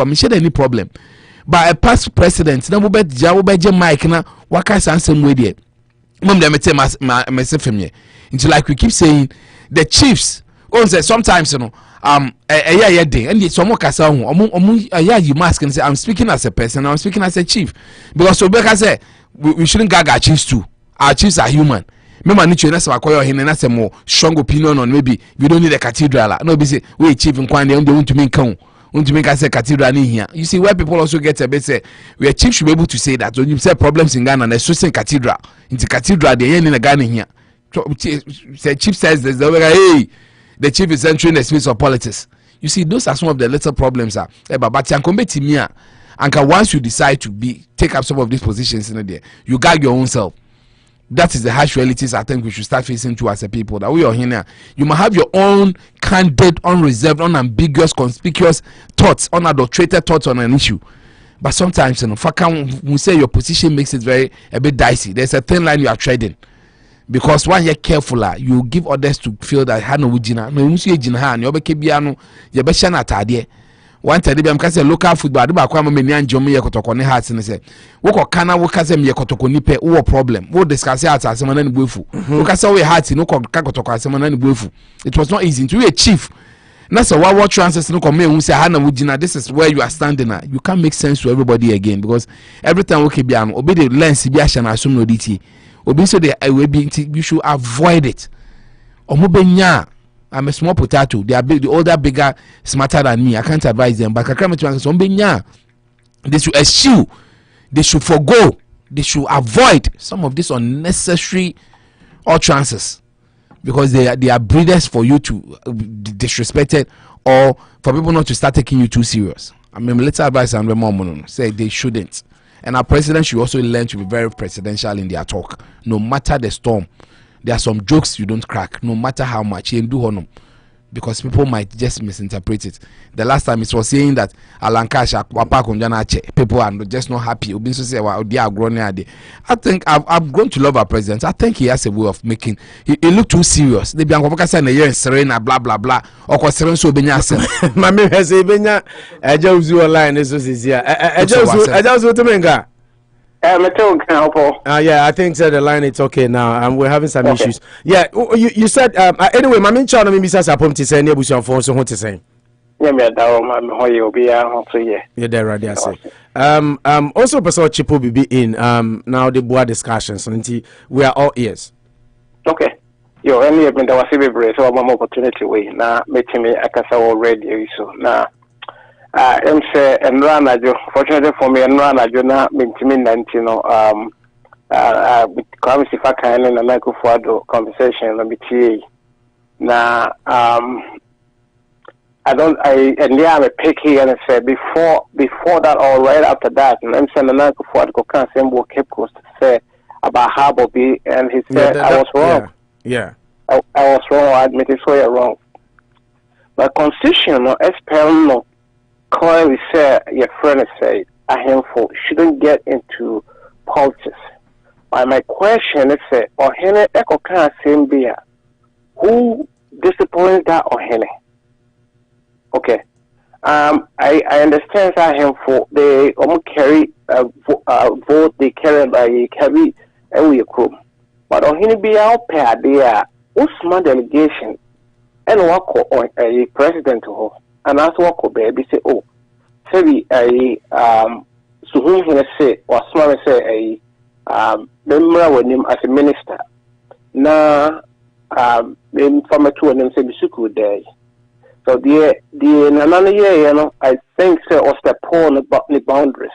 me share any problem. But a past president, na mobet jawobeje Mike na waka sansem way there. Mom dem tell myself from here. Until like we keep saying the chiefs, sometimes you know, day and some kasa you mask and say I'm speaking as a person, I'm speaking as a chief. Because Obeka say we shouldn't gag our chiefs too. Our chiefs are human. Remember, Nicho, that's why I call him, and that's a more strong opinion on maybe we don't need a cathedral. No, be say we chief and Kwande and they want to make us a cathedral in here. You see, where people also get a bit say we are chief should be able to say that when you say problems in Ghana, there's so cathedral into cathedral, they ain't in a Ghana here. Say chief says this, hey, the chief is entering the space of politics. You see, those are some of the little problems. But and once you decide to take up some of these positions in there, you gag your own self. That is the harsh realities I think we should start facing to as a people. That we are here now. You must have your own candid, unreserved, unambiguous, conspicuous thoughts, unadulterated thoughts on an issue. But sometimes, you know, we say your position makes it a bit dicey. There's a thin line you are treading. Because when you're careful, you give others to feel that Hano Wujina, no, you see Jinha, and you're Kebiano, you're Beshana Tadia. One time, I'm casting local football. I don't know many Jomi Yakotokoni hearts and say, Woko Kana Wakasem Yakotokonipe, or problem. What discuss out as someone and Bufu. Wakasawe hearts in Okakotoko as someone and Bufu. It was not easy to be a chief. That's why what transfers no come who say Hana Wujina, this is where you are standing now. You can't make sense to everybody again because every time we can obey the lens, Biashan assume no DT. Obi so they will be you should avoid it. Omobenya. I'm a small potato. They are big, the older, bigger, smarter than me. I can't advise them. But they should eschew. They should forgo. They should avoid some of these unnecessary utterances because they are breeders for you to disrespect it or for people not to start taking you too serious. I mean, let's advise and say they shouldn't. And our president should also learn to be very presidential in their talk, no matter the storm. There are some jokes you don't crack, no matter how much you do honor, because people might just misinterpret it. The last time it was saying that Alankasha people are just not happy. I think I've grown to love our president. I think he has a way of making it look too serious. They be serena blah blah blah. Or so Mami has a benya. I just online. This is here. I just want to make yeah, I think the line it's okay now, and we're having some issues. Yeah, you said anyway. My main channel maybe says upon to say nebusi on phone. So what to say? Yeah, me yeah, there right. Also, person Chipo be in now the board discussions. So we are all ears. Okay. Yo, any event that was a so I'm opportunity way now. Making me I can say already so now. MC and Ranajo, fortunately for me, and Ranajo now maintain Nantino, Kobby Sefa Kayi and Akufo-Addo conversation on BTA. Now, and yeah, I'm a picky and say before that or right after that, and MC and Akufo-Addo can't say what Cape Coast say about harbour B, and he said I was wrong. Yeah. I was wrong, I admit it, so you're wrong. But constitution, no, no. Clearly said, your friend said, a handful shouldn't get into politics. My question is, Ohene Eko can't same beer. Who disciplines that Ohene? Okay. I understand that handful. They almost carry a vote, they carry every crew. But Ohene be out pair, they are Usman delegation and work on a president to her. And as work baby say, oh, say so who he say or small say member with him as a minister. Now from a two and them say Bisuku day. So the another year, you know, I think say was the pawn about the boundaries.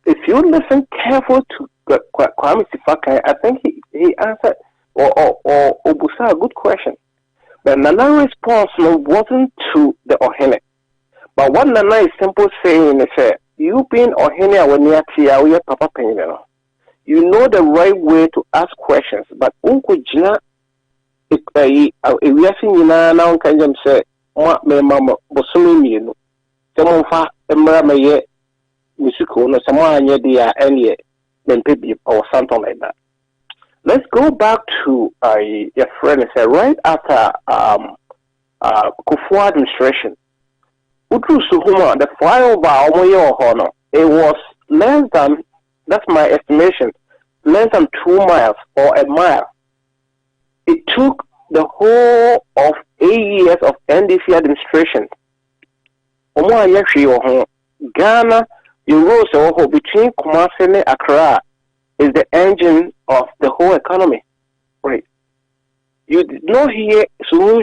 If you listen careful to Kobby Sefa Kayi, I think he answered or Obusa a good question. But Nana's response wasn't to the Ohene. But what Nana is simply saying is, you being Ohene when you're here, Papa Penino. You know the right way to ask questions, but Uncle Jina, if we are seeing now, can you say, what may Mamma Bosumi, someone far Emra Maye, Misuko, no, someone near the any then maybe or something like that. Let's go back to your friend and say right after Akufo administration, Utrusuhuma, the flyover Omoyo Hono, it was less than, that's my estimation, less than 2 miles or a mile. It took the whole of 8 years of NDC administration. Ghana, you rose between Kumasi and Accra is the engine of the whole economy. Right. You did not hear so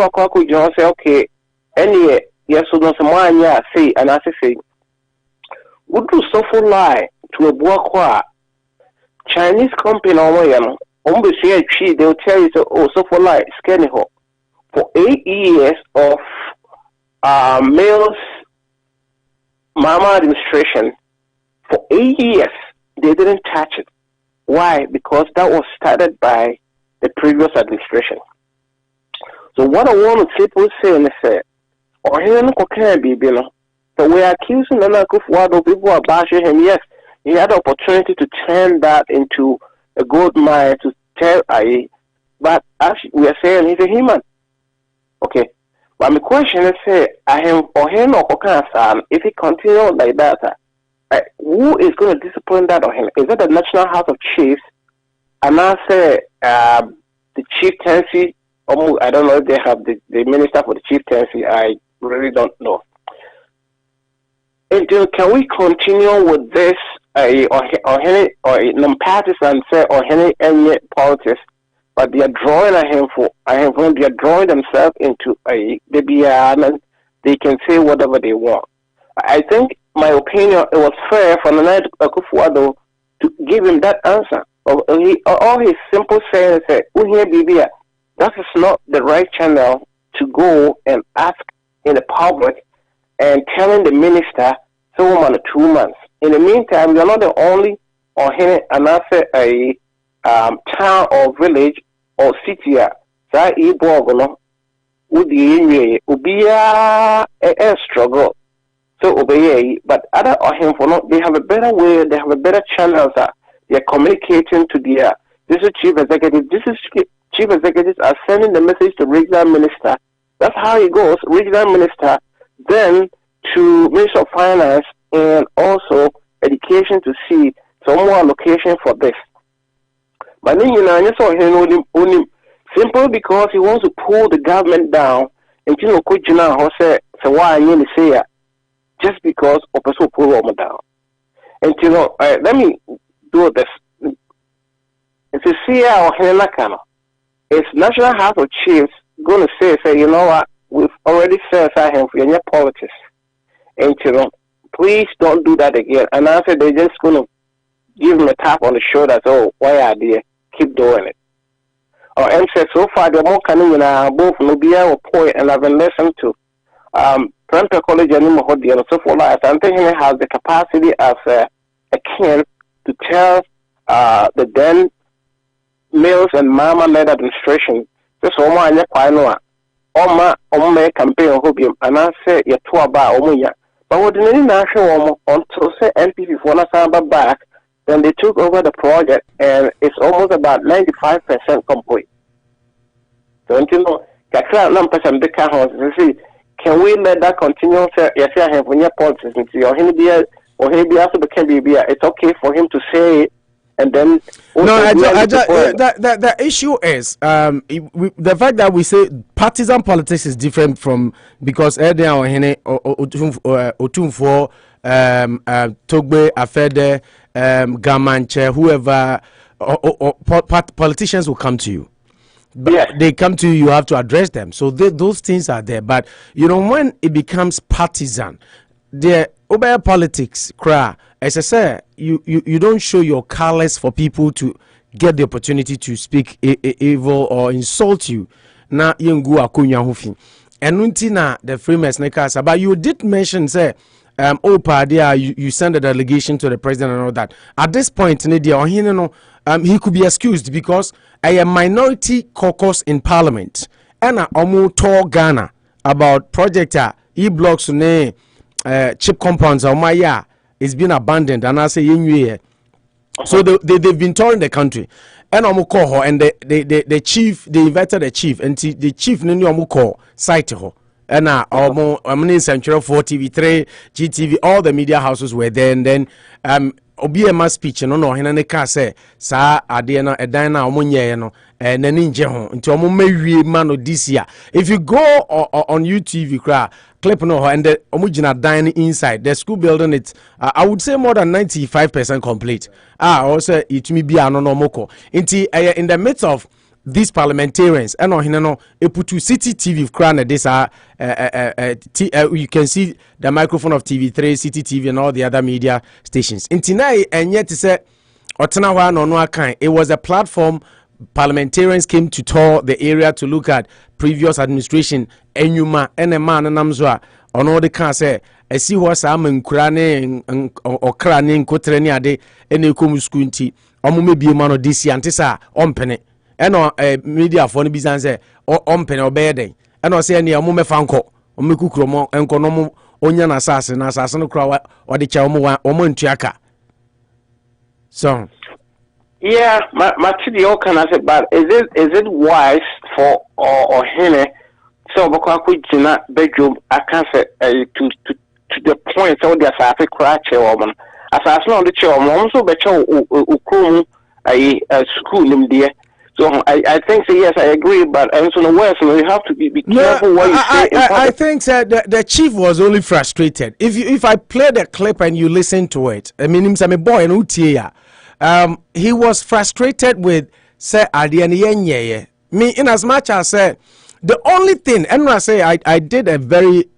I could just say, okay, any yes, so no someone say, and I say, would do so for lie to a Boakwa Chinese company or they'll tell you so for lie, scanning for 8 years of males Mama administration. For 8 years they didn't touch it. Why? Because that was started by the previous administration. So what I want to people say is or here no can be so we are accusing Akufo-Addo, people are bashing him. Yes, he had the opportunity to turn that into a gold mine to tell Ayi, but actually we are saying he's a human. Okay. But my question is, I am or him or if he continues like that, who is going to discipline that on him? Is it the National House of Chiefs? And I say the chieftaincy. I don't know if they have the minister for the chieftaincy. I really don't know. Until can we continue with this or any non-partisan say or any politics? But they are drawing they are drawing themselves into a and they can say whatever they want. I think, my opinion, it was fair for the Akufo-Addo to give him that answer. All his simple saying is that is not the right channel to go and ask in the public and telling the minister so 2 months. In the meantime, you're not the only or another a town or village or city that struggle. So obey, but other or him for not, they have a better way, they have a better channels that they are communicating to their chief executive. Chief executives are sending the message to regional minister. That's how it goes. Regional minister, then to Minister of Finance and also Education to see some more allocation for this. But then I just saw him only simple because he wants to pull the government down until why I say just because of person pull them down. And let me do this. It's a CIA or Henakano. It's National House of Chiefs going to say, you know what, we've already said him for your politics. And please don't do that again. And I said they're just going to give him a tap on the shoulder. So why are they? Keep doing it. Or M said so far they're more coming both Nubia or Point, and I've been listening to Parental College and so forth. I think he has the capacity as a king to tell the then males and mama-led administration this woman campaign and I say you two about but what the national until say NPP for not back, then they took over the project and it's almost about 95% complete. So until can we let that continue? Yes, I have when your politics or he also became it's okay for him to say it. And then the issue is the fact that we say partisan politics is different from because Otumfuo, Togbe Afede, Gamanche, whoever politicians will come to you. But yes. They come to you, you have to address them. So those things are there. But when it becomes partisan, the over politics cry. As I say, you don't show your colors for people to get the opportunity to speak evil or insult you. Na yengu akunya hufi. Enunti the Freemasons, but you did mention say you send a delegation to the president and all that. At this point, he could be excused because a minority caucus in parliament and omu told Ghana about project e-blocks chip compounds or maya is being abandoned and I say so they've been touring the country and and the chief they invited the chief and the chief call site and Central 4 TV3 GTV all the media houses were there and then Obiema speech no henane ka say sa ade no edan na omonye no nani nje ho nti omo mawie ma no this year. If you go on YouTube cra clip no and the omugina dan inside the school building, it's I would say more than 95% complete. Also it me be no moko nti in the midst of these parliamentarians and no eputu city TV crown this you can see the microphone of TV3 City TV and all the other media stations intinai and yet say otena no akan. It was a platform parliamentarians came to tour the area to look at previous administration enyuma ene man namzo ono de kan say esi ho sa mankura ne okra ne nkotre ne ade ene ekom school nti omo mebie ma no this year antisa ompene eno media for no bizan say ompene obeden eno say ne omo mefa nko omo kukuro mo enko no mo onya na asase no kura ode cha omo ntuaka so yeah my city all can I say but is it wise for or hene so bako akujina bedroom I can say to the point so the asase kura che woman asase no de che woman so be che ukrum school nim there. So I think so, yes, I agree, but also the West, so you have to be careful what you say. I think the chief was only frustrated. If I play the clip and you listen to it, I mean, I'm a boy and he was frustrated with say me in as much as say the only thing, and I say I did a very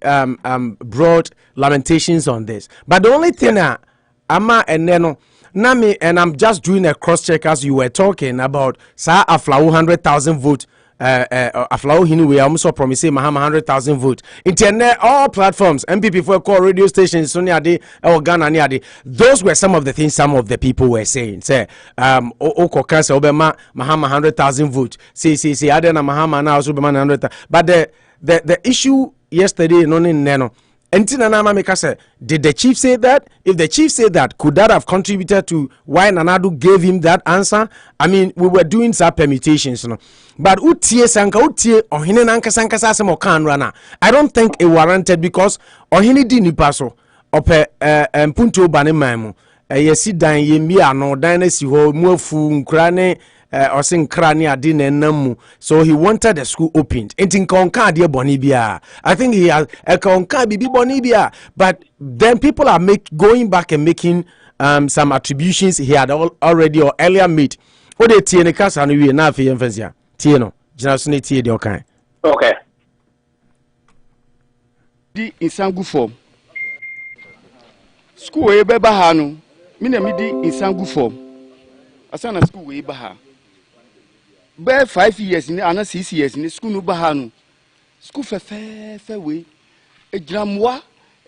broad lamentations on this, but the only thing Ama and Neno. Nami, and I'm just doing a cross check as you were talking about sa Aflao 100,000 vote Aflao hinu we almost promising Mahama 100,000 vote internet all platforms MPP for call radio stations Sonia de Ghana niade. Those were some of the things some of the people were saying say oko cancer obema Mahama 100,000 vote say adena Mahama now also be 100,000 but the issue yesterday no neno. Did the chief say that? If the chief said that, could that have contributed to why Nanadu gave him that answer? I mean, we were doing some permutations, you know. But I don't think it warranted because ohini di nipaso ope mpunto bane mamu yesi dan yemi ano dan na si ho muafu nkrane osin krani ade na namu, so he wanted the school opened. Entin konka ade boni bia. I think he has a konka bibi boni bia, but then people are going back and making some attributions he had already or earlier made. O de tie ne kasa no wie na afi emfazia tie no gina so ne tie de okan. Okay, di insangu form school we be ba ha no me na me di insangu form asana school we ba ha be 5 years ni ana 6 years ni school no ba ha no school fe we ejramwa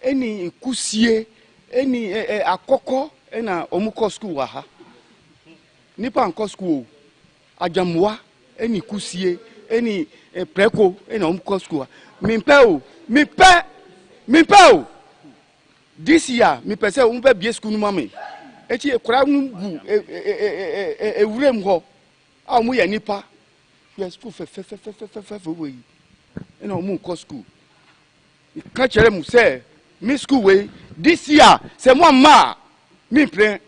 eni kusie eni akoko ena omuko school wa ha nipa anko school ajamwa eni kusie eni preko ena omuko school mimpe o this year mi pese o mpe bie school no mame echi ekura ngu ewurem ho a mu ya nipa ya school fe we ena omuko school ka chere mu se mi school we this year se mo ma mi pre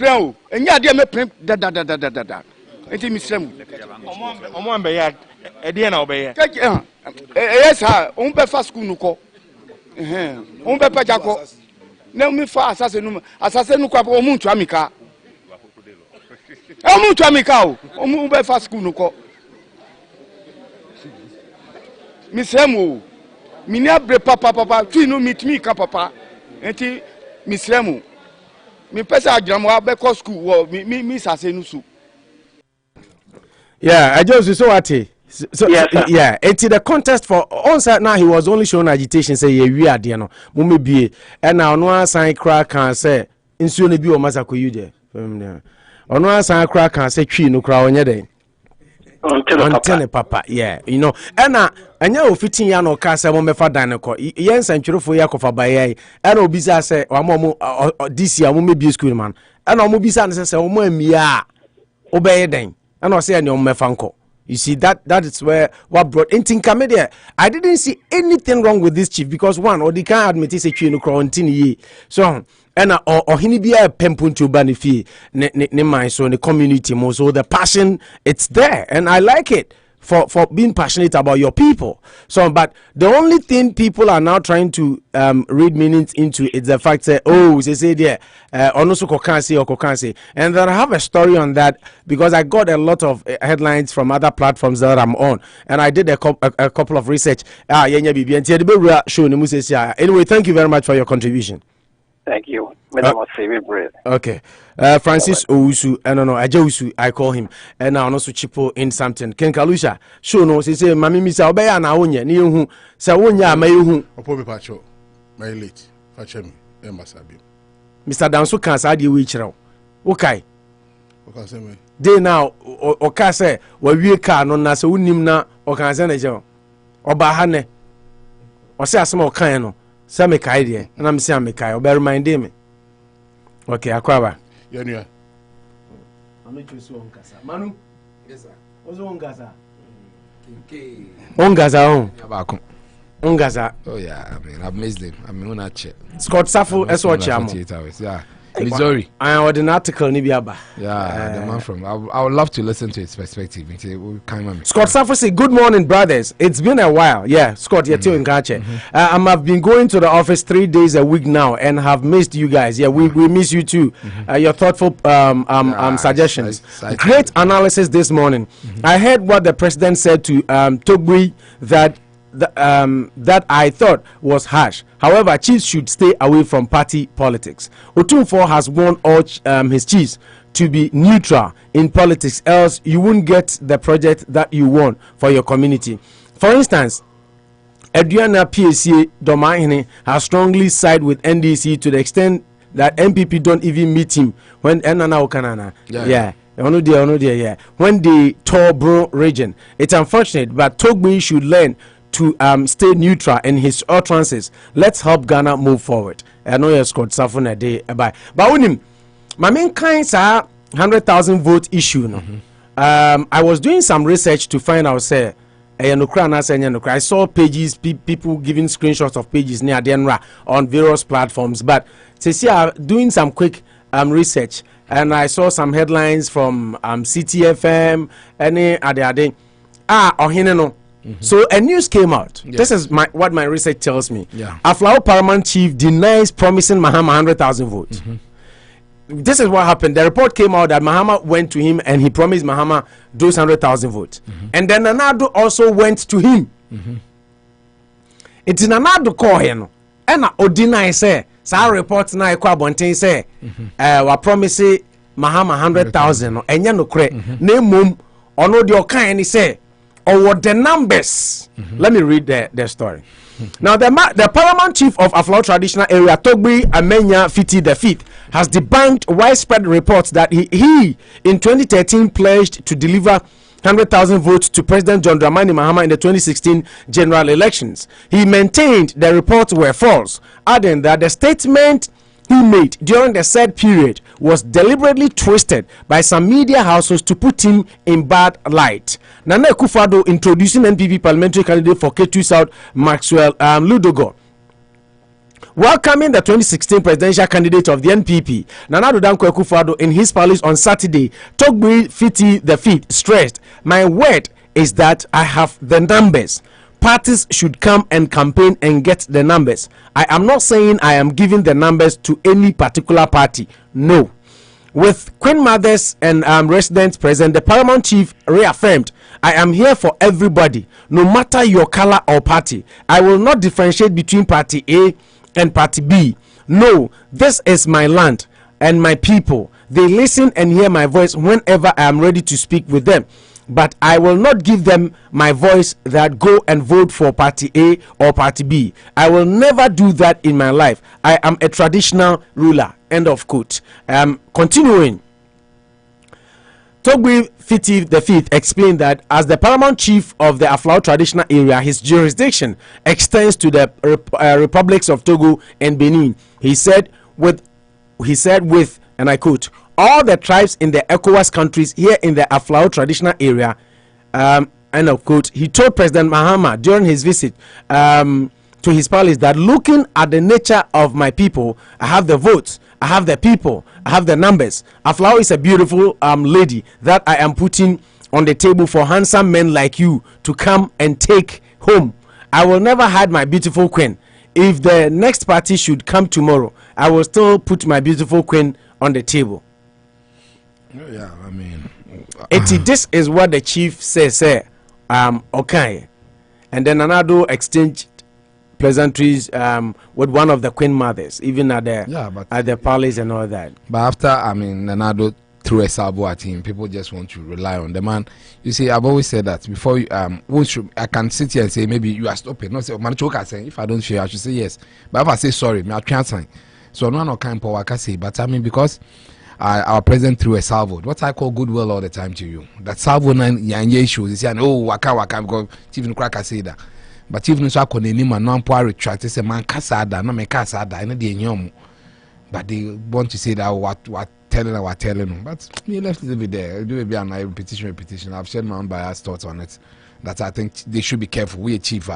o enya ade me pre da enti mi srem omo ambe ya ede na obeye yes ha on be fa school no ko on be pa jako na mi fa asase no kwa o mu ntu amika o on be fa school no ko mi srem o mi ni abre papa tu no meet me ka papa enti mi srem o mi pesa agram wa be ko school wo mi sase no su. Yeah, I just so what so yes, yeah, it's the contest for on side now he was only showing agitation say we are there no mo bie and now no sign crack can say nsuo ne bi o masako you there ono sign crack can say twi no kra onye den on papa yeah you know and anya o fitin ya no ka say mo mefa dan ko yen santwerefo ya kofa baye and obisa say mo this year mo bie school man and mo bisa say mo amia obeye den and I say any on mefanko. You see, that is where what brought in Tinkamedia. I didn't see anything wrong with this chief because one, or they can't admit it's a queen quarantine. So, and or he be a pempun to banifi, ne mind so in the community more. So the passion, it's there, and I like it. For being passionate about your people. So, but the only thing people are now trying to read meanings into is the fact that, oh, they say there, onoso kokansi or kokansi. And then I have a story on that because I got a lot of headlines from other platforms that I'm on. And I did a couple of research. Anyway, thank you very much for your contribution. Thank you. Okay. Francis Owusu, no, Ajawusu, I call him. And now also chipo in something. Ken Kalusha, show no, say, Mammy Miss Albea na onya, ni who, Sawonya, may who, Opobi Pacho, my late, Fachem, Embassy. Mr. Danso can't add you which row. Okay. Okay, they now, or Cassa, where we can on Nasa Unimna, or Kanzanajo, or Bahane, or say some more kind. Sefa Kayi, and I'm saying Mekai, bear mind me. Okay, Aquaba. Yeah. I'm not sure Manu? Yes, sir. What's on Gaza? On Gaza. Gaza. Oh, yeah, I mean, I've missed them. I mean, when I check. Scott Saffo, that's what you yeah. Missouri. I read an article, Nibiaba. Yeah, the man from. I would love to listen to his perspective. Scott Saffo say, "Good morning, brothers. It's been a while. Yeah, Scott, you're still in Kache. I've been going to the office 3 days a week now, and have missed you guys. Yeah, we miss you too. Your thoughtful suggestions, great analysis this morning. I heard what the president said to Torgbui that I thought was harsh. However, chiefs should stay away from party politics. Otumfuo has warned all his chiefs to be neutral in politics, else you won't get the project that you want for your community. For instance, Aduana PACA Domahine has strongly sided with NDC to the extent that MPP don't even meet him when Enana Okanana. Yeah. When the Torgbui region. It's unfortunate, but Torgbui should learn to stay neutral in his utterances. Let's help Ghana move forward. I know you're Scott Saffo a day by. But when him, my main kinds are 100,000 vote issue. No, I was doing some research to find out say I saw pages, people giving screenshots of pages near Denra on various platforms. But doing some quick research, and I saw some headlines from CTFM, any other no. So a news came out. Yes. This is what my research tells me. Yeah. Aflao Paramount Chief denies promising Mahama 100,000 votes. This is what happened. The report came out that Mahama went to him and he promised Mahama those 100,000 votes. And then Nanado also went to him. It's Nanado call him. And Odina say, "Sa report na ekwa bonten say, wa promise Mahama 100,000 and ya no kre. Na mum ono de okan ni say, or what the numbers." Let me read the story. Now, the Paramount Chief of Aflao Traditional Area, Torgbui Fiti the Fifth, has debunked widespread reports that he in 2013 pledged to deliver 100,000 votes to President John Dramani Mahama in the 2016 general elections. He maintained the reports were false, adding that the statement he made during the said period was deliberately twisted by some media houses to put him in bad light. Nana Akufo-Addo introducing NPP parliamentary candidate for K2 South, Maxwell Ludogo, welcoming the 2016 presidential candidate of the NPP, Nana Akufo-Addo, in his palace on Saturday. Torgbui Fiti the Fifth stressed, "My word is that I have the numbers. Parties should come and campaign and get the numbers. I am not saying I am giving the numbers to any particular party. No." With Queen Mothers and residents present, the Paramount Chief reaffirmed, "I am here for everybody, no matter your color or party. I will not differentiate between Party A and Party B. No, this is my land and my people. They listen and hear my voice whenever I am ready to speak with them. But I will not give them my voice that go and vote for Party A or Party B. I will never do that in my life. I am a traditional ruler." End of quote. Continuing, Torgbui Fiti the Fifth explained that as the Paramount Chief of the Aflao Traditional Area, his jurisdiction extends to the republics of Togo and Benin. He said with, and I quote, "All the tribes in the ECOWAS countries here in the Aflao Traditional Area End of quote. He told President Mahama during his visit to his palace that looking at the nature of my people, I have the votes, I have the people, I have the numbers. Aflao is a beautiful lady that I am putting on the table for handsome men like you to come and take home. I will never hide my beautiful queen. If the next party should come tomorrow, I will still put my beautiful queen on the table. Yeah, I mean, This is what the chief says. Okay, and then Nanado exchanged pleasantries with one of the queen mothers, even at the palace and all that. But after, I mean, Nanado threw a salvo at him, people just want to rely on the man. You see, I've always said that before you, I can sit here and say maybe you are stopping. No, say, man, saying if I don't feel, I should say yes. But if I say sorry, I can't sign. So no one can power can say. But I mean, because our president threw a salvo, what I call goodwill all the time to you. That salvo na issues. He said, oh, waka because Chief Nkraka say that. But Chief Nkraka ni man no power retract. He say man kasada, no me kasada. I know the nyom. But they want to say that what telling them. But me left it there. Do maybe an repetition. I've shared my own biased thoughts on it. That I think they should be careful. We achieve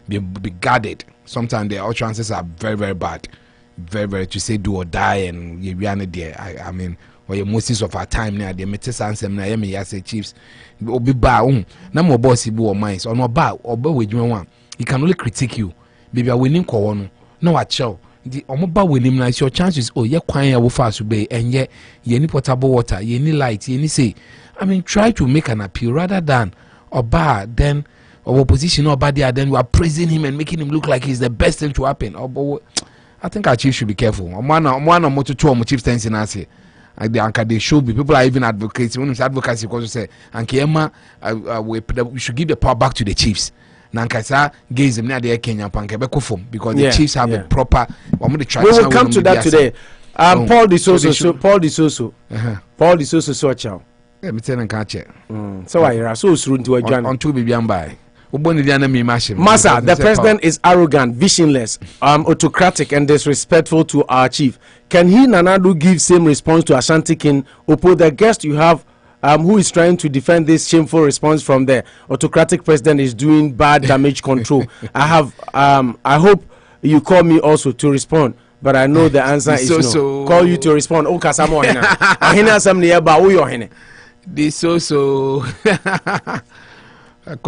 be guarded. Sometimes the utterances are very, very bad. Very, very to say do or die, and you are there. I mean, or most of our time now, the metis answer na me say chiefs obi ba na mo boss ibu or minds or no ba or be with one. He can only critique you. Baby, I winning ko no what show. The omoba winning na your chances ye kwan ya wo fast be and ye ni potable water, ye ni light, ye ni say. I mean, try to make an appeal rather than oba then or opposition oba there then we are praising him and making him look like he's the best thing to happen. I think our chief should be careful. One or more to two chief stands in us. They should be. People are even advocates. When advocacy because say, Emma, we should give the power back to the chiefs. Nankasa gives them the Kenya because the chiefs have a proper. We will come to that today. Paul Disoso. Paul Disoso so let me tell you, catch it. So I so soon to a journey on 2 billion by. Massa, the president is arrogant, visionless, autocratic, and disrespectful to our chief. Can he, Nanado, give same response to Ashanti King, Opo, the guest you have, who is trying to defend this shameful response from the autocratic president is doing bad damage control? I hope you call me also to respond, but I know the answer is no. Call you to respond. Oh, Kasamo hena. Ahina sam ne ba wo yo hene. This so. Wow,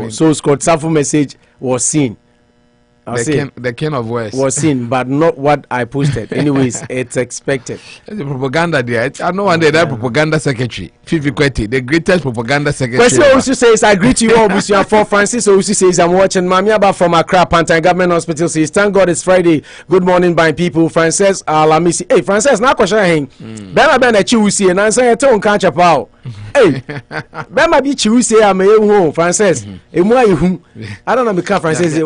so Scott Safo message was seen. The king of words was seen, but not what I posted. Anyways, it's expected. The propaganda there. I know one day that propaganda secretary, Fifi Kweti, the greatest propaganda secretary. Question also says, I greet you all, Monsieur for Francis. Also says, I'm watching Mamiaba from Accra, Pantai Government Hospital. Says, thank God it's Friday. Good morning, my people. Francis Alamisi. Hey, Francis, now question hang. Ben Chiusi and answer a tone catch up out. Hey, Ben be Chiusi, I'm a home, Francis. I don't know because Francis is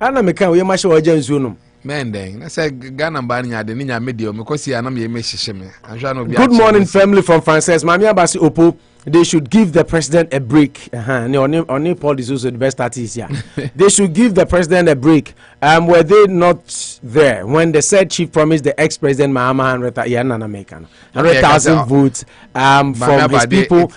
Ana meka we ma sha oja nsuo no men den na say Ghana ba nya de nya media because ya na me hyehyeme anhwa no bia. Good morning family from Francis Mami Abasi Opo. They should give the president a break. Only Paul is also the best artist here. They should give the president a break. Were they not there when the said chief promised the ex-president Mahama 100,000 votes from his people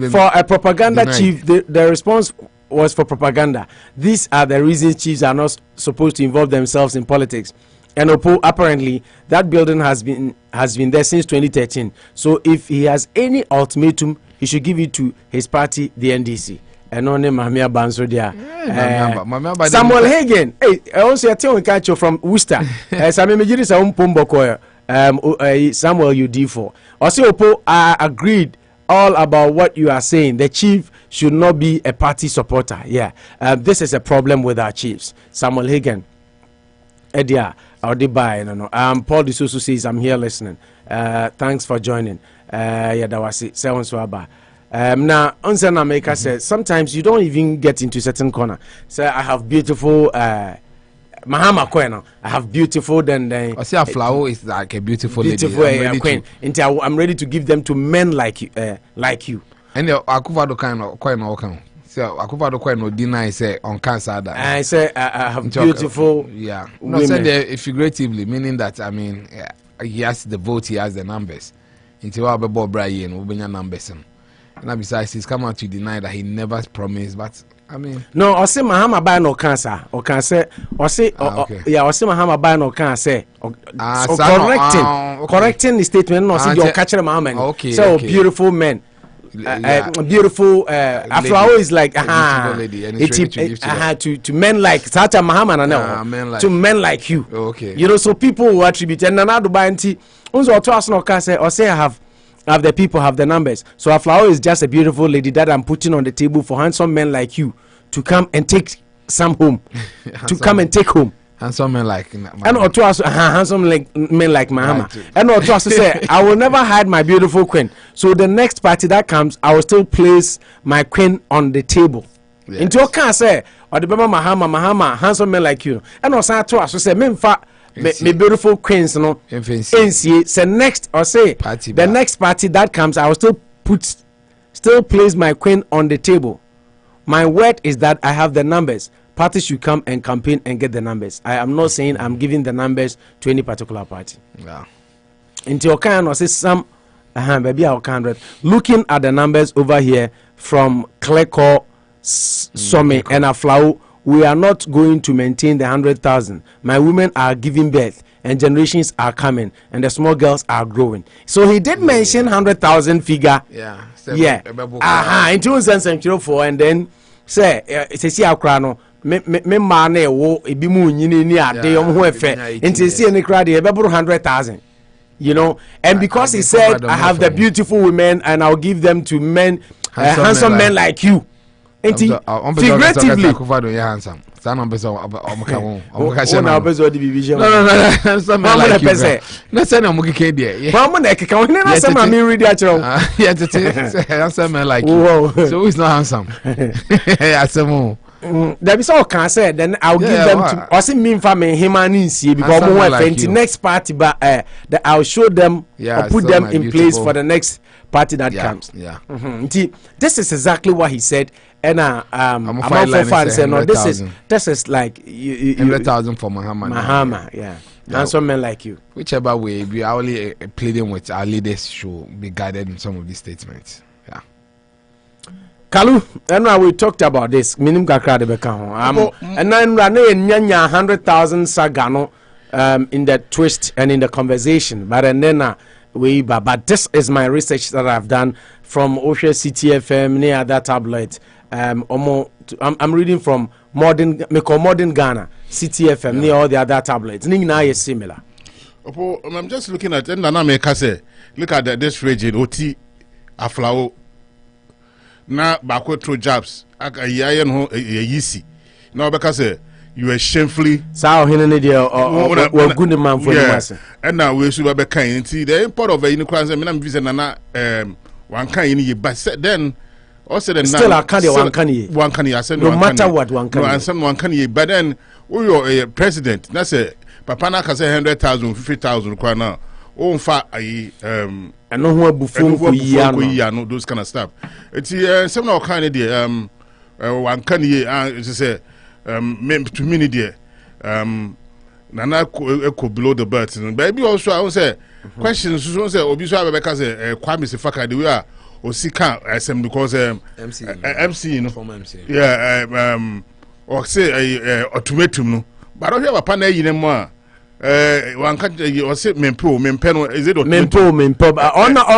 for a propaganda denied. Chief? The response was for propaganda. These are the reasons chiefs are not supposed to involve themselves in politics. And Opo, apparently that building has been there since 2013. So if he has any ultimatum, he should give it to his party, the NDC. And only Mamia Banso there. Samuel Hagen. Hey, I also tell you from Worcester. Samuel you D4. Also, Opo, I agreed all about what you are saying. The chief should not be a party supporter. Yeah, this is a problem with our chiefs. Samuel Hagen. Edia, I'll buy. No. Paul Disoso says, I'm here listening. Thanks for joining. Yeah, that was it. Now, Unsana Maker says, sometimes you don't even get into certain corner. So I have beautiful Mahama Kweno. I have beautiful then I say Aflao is like a beautiful lady. Queen. I'm ready to give them to men like you. And the Akufo-Addo Kweno. So Akufo-Addo Kweno deny say on cancer that. I say I have beautiful yeah. No, said figuratively, meaning that I mean he has the vote, he has the numbers. Until I be Bob Brian, we bring numbers. And besides, he's come out to deny that he never promised. But I mean, no, I say Mahama buy no cancer. Or can say, or say, yeah, or say Mahama buy no cancer. Correcting the statement. No, see your catcher Mahama. Okay, so beautiful men. Beautiful Aflao is like to men like such a Mahama to men like you. Okay. You know, so people who attribute and another buy anti unzo to us no can say or say have the people have the numbers. So Aflao is just a beautiful lady that I'm putting on the table for handsome men like you to come and take some home. To come and take home. Handsome men like and or to us handsome like men like Mahama. And or to us say I will never hide my beautiful queen. So the next party that comes, I will still place my queen on the table. Yes. Into your can say or the Baba Mahama handsome men like you. And also to us say me beautiful queens no NCA say next or say party the next party that comes, I will still place my queen on the table. My word is that I have the numbers. Parties should come and campaign and get the numbers. I am not saying I'm giving the numbers to any particular party. Yeah. Into your kind or say some maybe our 100. Looking at the numbers over here from Kleko, Some and Aflao, we are not going to maintain the 100,000. My women are giving birth and generations are coming and the small girls are growing. So he did mention 100,000 figure. Yeah. In 2004 and then say see Akrano me man e wo ebi mu nyini ni ade yom ho efe nti see any crowd e be 100,000, you know, and because he said I have the beautiful women and I'll give them to men handsome men like you nti figuratively Akufo-Addo ya handsome stand on person omaka won omaka shema no bezo di bibi no handsome men like you no say na omukike there but mo na ekeka won na say na me read achiro yeah tete handsome men like you so who is not handsome yeah some there be so can say then I'll give them to or see me for me him and nsie because mo want like next party but that I'll show them or put them in place for the next party that comes. This is exactly what he said. And I'm for fun saying no, this is like 100,000 for Mahama, yeah. And some men like you. Whichever way, we are only pleading with our leaders should be guided in some of these statements. Yeah. Kalu, and we talked about this. Minim kakra de beka ho. And then run nyanya 100,000 sagano in the twist and in the conversation. But then but this is my research that I've done from WORCESTER near that tablet. I'm reading from modern Ghana, City FM, near all the other tablets. Now is similar. I'm just looking at look at this region, OT Aflao. Now, backward through jobs. Easy. Now, because you are shamefully. So, or good man for the and now we should be kind. See, the import of a unicorn, I'm visiting one kind, but then. Also, then still I can't one can I said no matter what one can and someone can but then we are a president that's a papa na can say 100,000 50,000 kwa now oh fa and no who bufun no those kind of stuff it's some kind of there one can ye say to me there nana echo below the belt baby also I say questions so say obi so abeka say Kwame Sefa Kayi the way Osika SM because MC no from MC or say ultimatum no but don't have a panel in more one country or say mempo is it mempo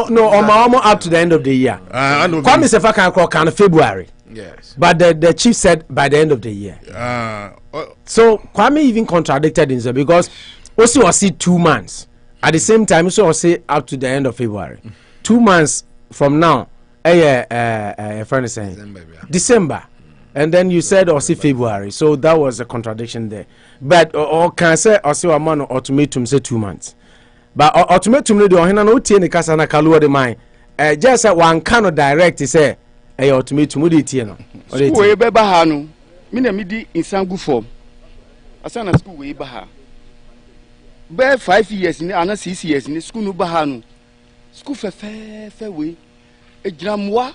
no almost up to the end of the year. Kwame Sefa Kayi can February. Yes, but the chief said by the end of the year. So Kwame even contradicted himself because also was 2 months at the same time. So was say up to the end of February, 2 months. From now, friend is saying December, and then you said or see February, so that was a contradiction there. But or can say or see a man ultimatum say 2 months, but ultimatum no do hina no tie ne kasa na kalu de man. Just say one cannot direct say ultimatum wo de tie no. School we be ba ha no, me na me di insangu form. Asana school we ba ha. Be 5 years ni ana 6 years ni school no ba ha no. School fe we ejramwa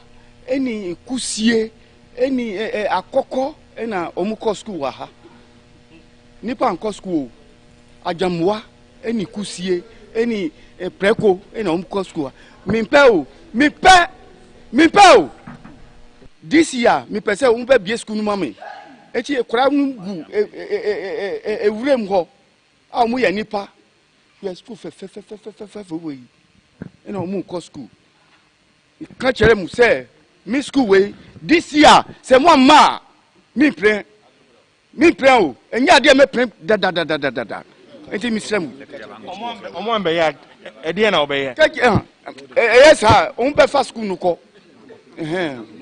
eni kusie eni akoko ena omuko school wa ha nipa anko school ajamwa eni kusie eni preko ina umko school mimpeo this year mi pese umbe bie school no mame echi ekura ngu ewurem ho a mu ya nipa we school fe we ina umko school ka chere mu say mi school we this year say mo ma mi pray o enya de me pray da enti mi srem omo mbe ya ede na obeye yes ha on be fa school no ko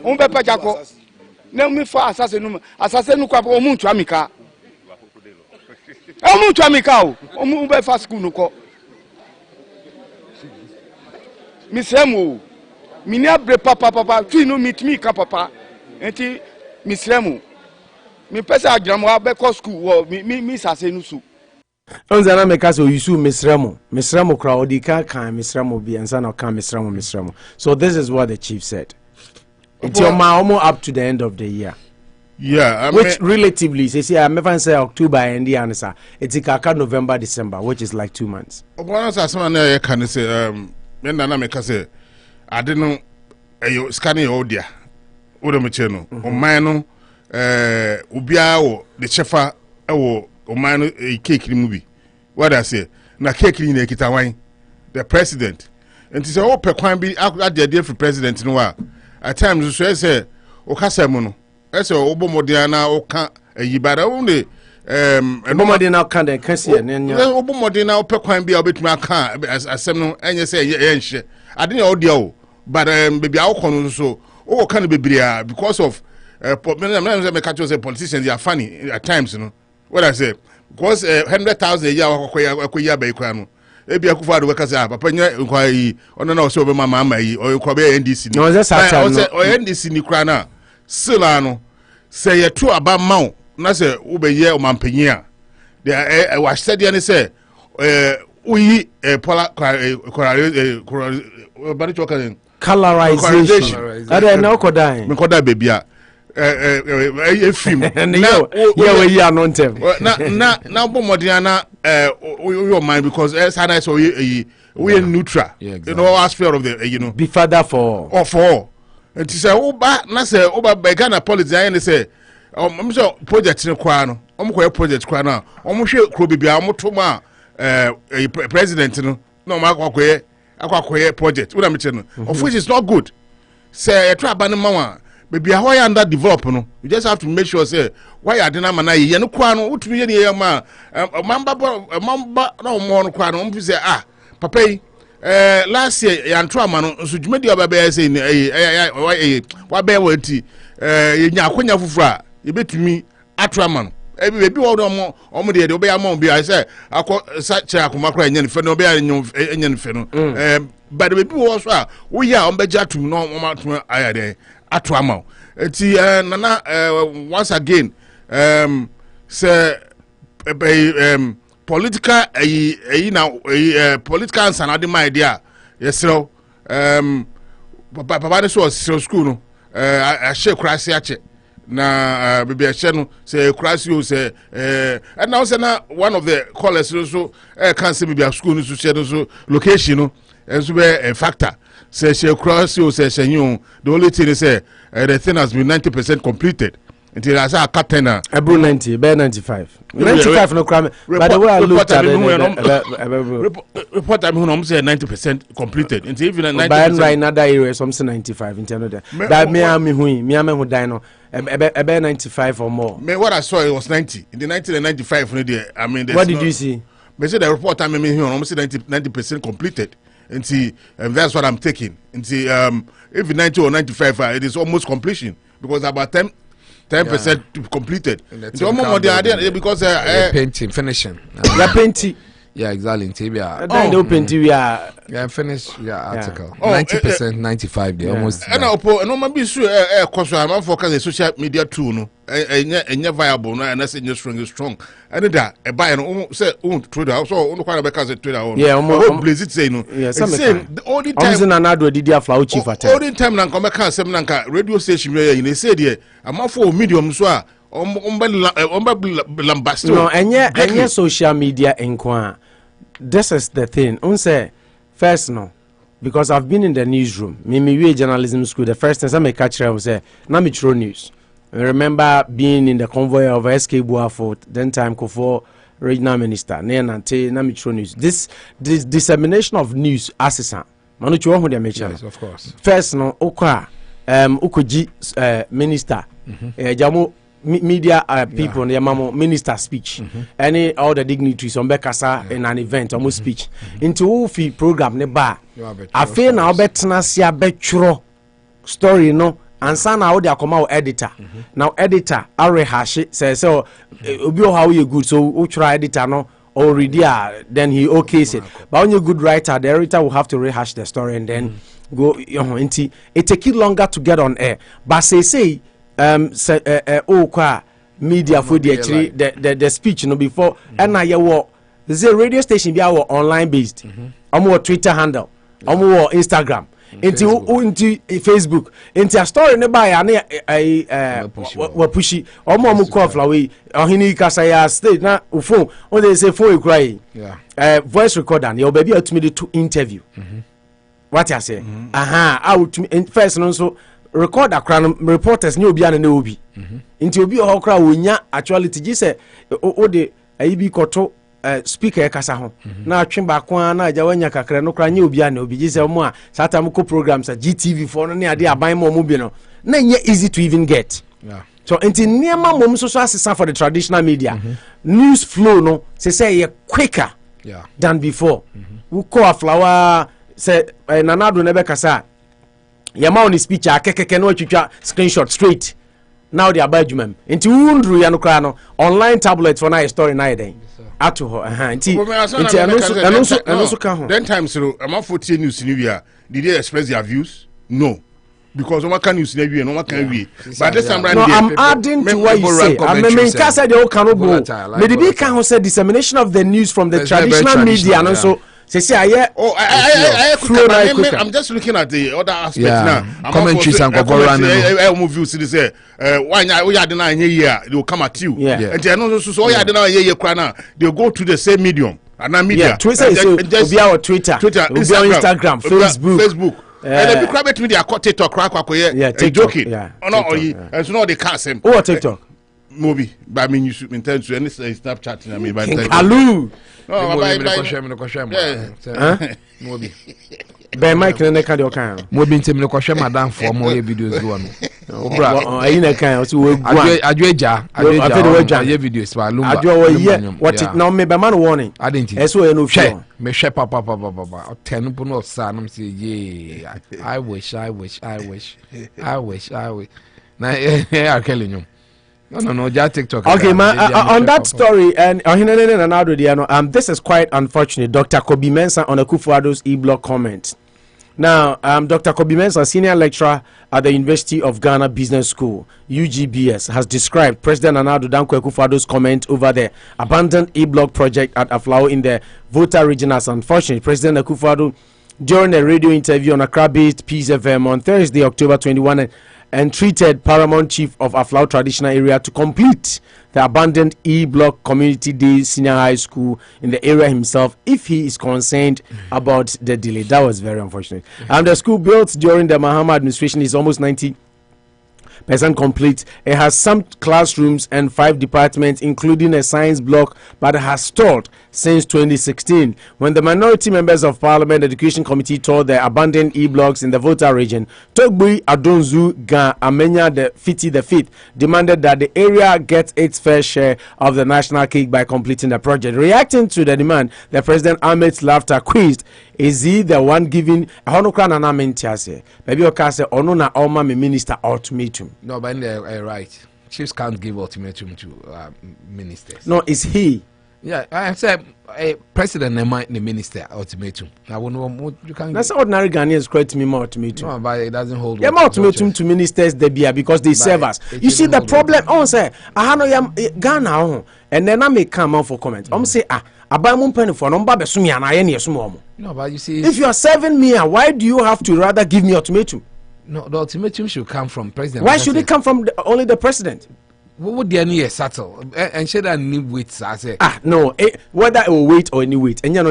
on be pa jako na mi fa asase no kwa o mu ntu amika o mu be fa school no ko mi srem o mi ni abre papa tu no meet me ka papa enti mi srem o mi pesa agramo abeko school wo mi sase no su Onzana meka so yusu misramo crowd kan misramo bi ansa na kan misramo. So this is what the chief said. It's almost up to the end of the year. Yeah, which relatively say I never say October and the answer. It's kaka November December, which is like 2 months. One asama na can say me na meka say I didn't scanning odia. Odo me cheno. O man no ubia wo the chefa wo o man cake movie. What I say? Na cake ni ekita wan the president. And say o pe kwan bi at the day for president no wa. At times so say o kasa mu no. Ese o bomodin na o kan yibara only bomodin na kan den kase enya. O bomodin na o pe kwan bi obetuma kan asem no enye say yenhye. Ade na o dia o. But baby I no so o kan bebria because of me catch say politicians they are funny at times, you know. What I say? Because 100,000 a year akoya be kwa no. Ebi Akufo-Addo we say papa nya nkwa ono na o so be mama yi o nkwa be NDC ni. No just that o say o NDC ni kwa na sila no say ye to aba maw na say wo be ye o mampanyi a. They wa said dey say uyi pola bari choka colorization. Ade na okodan. Me koda baby a film na we are non tem na bomodin na your mind because sana so we neutral, exactly. You know, aspect of the you know be father for and say oba na say oba be Ghana policy and say I'm sure project ni kwa no omko project kwa na omhwe kro bibia omotoma president no ma akwakoye project we na me no of which is not good. Say try ban ma baby how you under develop no you just have to make sure say why you dey na mana ye no kwa no utumi ye ne ma mamba na mo no kwa no mfi say papa yi last year ya ntro ama no so dwumadi obaba say wa be wati ye nya akonya fufura ye betumi atro ama no baby wo do omo de obe ya mo bi I say akọ cha akomakra nya ne fe no obe ya nya ne fe no but baby wo so wo ya ombeja tum no mo matum ayade atwama eti nana once again say political political answer na the my idea yesro papa de so school no a she krasi ache na baby a she no say krasi o say and now say na one of the callers so can say baby school no so she so location no so be a factor. Say she cross you say the only thing is the thing has been 90% completed until I say a captain April 90 by 95 no crime by the way I looked at report I mean say 90% completed until even 90% by right now that area something 95 into that that me hu dino about 95 or more. Me what I saw it was 90 in the 1995 I mean what did you see? Me say the report I mean here almost 90% completed. And see, that's what I'm taking. And see, if 90 or 95, it is almost completion because about 10% completed. It's almost more than because painting, finishing. Painting. Yeah, exactly. Then painting we are finished. Yeah, article. 90%, 95. They almost. And no, maybe sure. Cause I'm focusing the social media tool. No, and viable. No, and that's strong. And that a buyer say trader. So no quite because a trader. Yeah, blaze it say no. Yeah, all the time. Another did Aflao chief at all the time. Now come back. Some radio station where you say there. I'm for medium so. No, and yeah, social media inquire. This is the thing. On say First, no, because I've been in the newsroom. Me journalism school. The first time I catch her was na me true news. I remember being in the convoy of SK Boafort, then time Kofo regional minister. Na me true news. This dissemination of news assistant. Yes, of course. First, no, Ukoji minister, Jamu media people, Yamamo minister speech, any all the dignitaries on Bekasa in an event, almost speech. Into Ufi program, Neba. I feel now betnasia betro story, no, and son out there come out editor. Now, editor, I rehash it, says so, how you good, so ultra editor, no. Already, then he okays it. But when you're a good writer, the editor will have to rehash the story and then go into it. Take it longer to get on air. But say media for the speech, you know, before and now you there's a radio station be our online based. More Twitter handle, more Instagram. Into Facebook, into a story nearby, and pushy, almost call Aflao, or Hini Kasaya state now, phone, or they say for you cry, voice recorder, your baby ultimately to interview. What I say, I would first and also record a crown reporters new Bian and Obi. Into be a crowd when ya actually to say, oh, the AB Koto. Speaker kasa ho na atwemba kwa na ajawanya kakra no kra nya obia na obi gise mo a sata mko programs a GTV4 no ne ade aban mo bi no na nya easy to even get. So enti niema mom so asesa for the traditional media. News flow no say quicker than before. We call Aflao say nanado ne be kasa yama on speech akekeke no atwitwa screenshot straight. Now they are badgement. Into wundru ya no kra no online tablets for na story na den. Ato ho then times am I 14 news in India did they express their views? No, because no one can use in no one can we. But this time no, I'm adding to what you say. I mean Kasa the canobo maybe be can say dissemination of the news from the traditional media and also say I'm just looking at the other aspect now. Commentaries and views say why we are deny here they will come at you. And they know so we are deny here they go to the same medium and media. Twitter is be our Twitter, Instagram, Facebook. And if you grab it with their TikTok joking. And so now they can't same. Oh, TikTok. Movie, but I mean you should intend to any Snapchat. I mean, by Kalu. Mobi. By Mike and Neka do kan. Mobi ntem no kwhwe madam for more videos go no. Obra. Ayi na kan so we gu. Adweja ye videos ba lumba. Adwo what it now me be man warning. Adenti. Eso e no hwe. Me hwe papa. O ten po no sa no say ye. I wish. Na I kill you. No, just TikTok. Okay, on that story, and this is quite unfortunate. Dr. Kobby Mensah on Akufo-Addo's e-blog comment. Now, Dr. Kobby Mensah, senior lecturer at the University of Ghana Business School, UGBS, has described President Nana Addo Akufo-Addo's comment over the abandoned e-blog project at Aflao in the Volta region as unfortunate. President Akufo-Addo, during a radio interview on Accra-based Peace FM on Thursday, October 21, entreated Paramount Chief of Aflao Traditional Area to complete the abandoned E-Block Community Day Senior High School in the area himself if he is concerned about the delay. That was very unfortunate. The school built during the Mahama administration is almost 90% complete. It has some classrooms and 5 departments, including a science block, but it has stalled since 2016. When the minority members of Parliament Education Committee toured the abandoned e-blocks in the Volta region, Torgbui Adonzu Ga Amenya the Fiti the Fifth demanded that the area get its fair share of the national cake by completing the project. Reacting to the demand, the President Ahmed's laughter quizzed, is he the one giving a honokran and amentiase? Maybe you can say, oh no, na Oma me minister ultimatum. No, but right. Chiefs can't give ultimatum to ministers. No, it's he. Yeah, I said president and the minister ultimatum. I won't know you can. That's ordinary Ghanaians create me more ultimatum. No, but it doesn't hold. Yeah, more ultimatum to ministers they be because they serve us. You see the problem. Oh, say I know yam Ghana, and then I may come out for comment. Say abamu penny for number besumi and I any sumo. No, but you see, if you are serving me, why do you have to rather give me ultimatum? No, the ultimatum should come from president. Why should it come from only the president? What would the any settle? And should I need wait? I say no, whether it will wait or any wait, and you know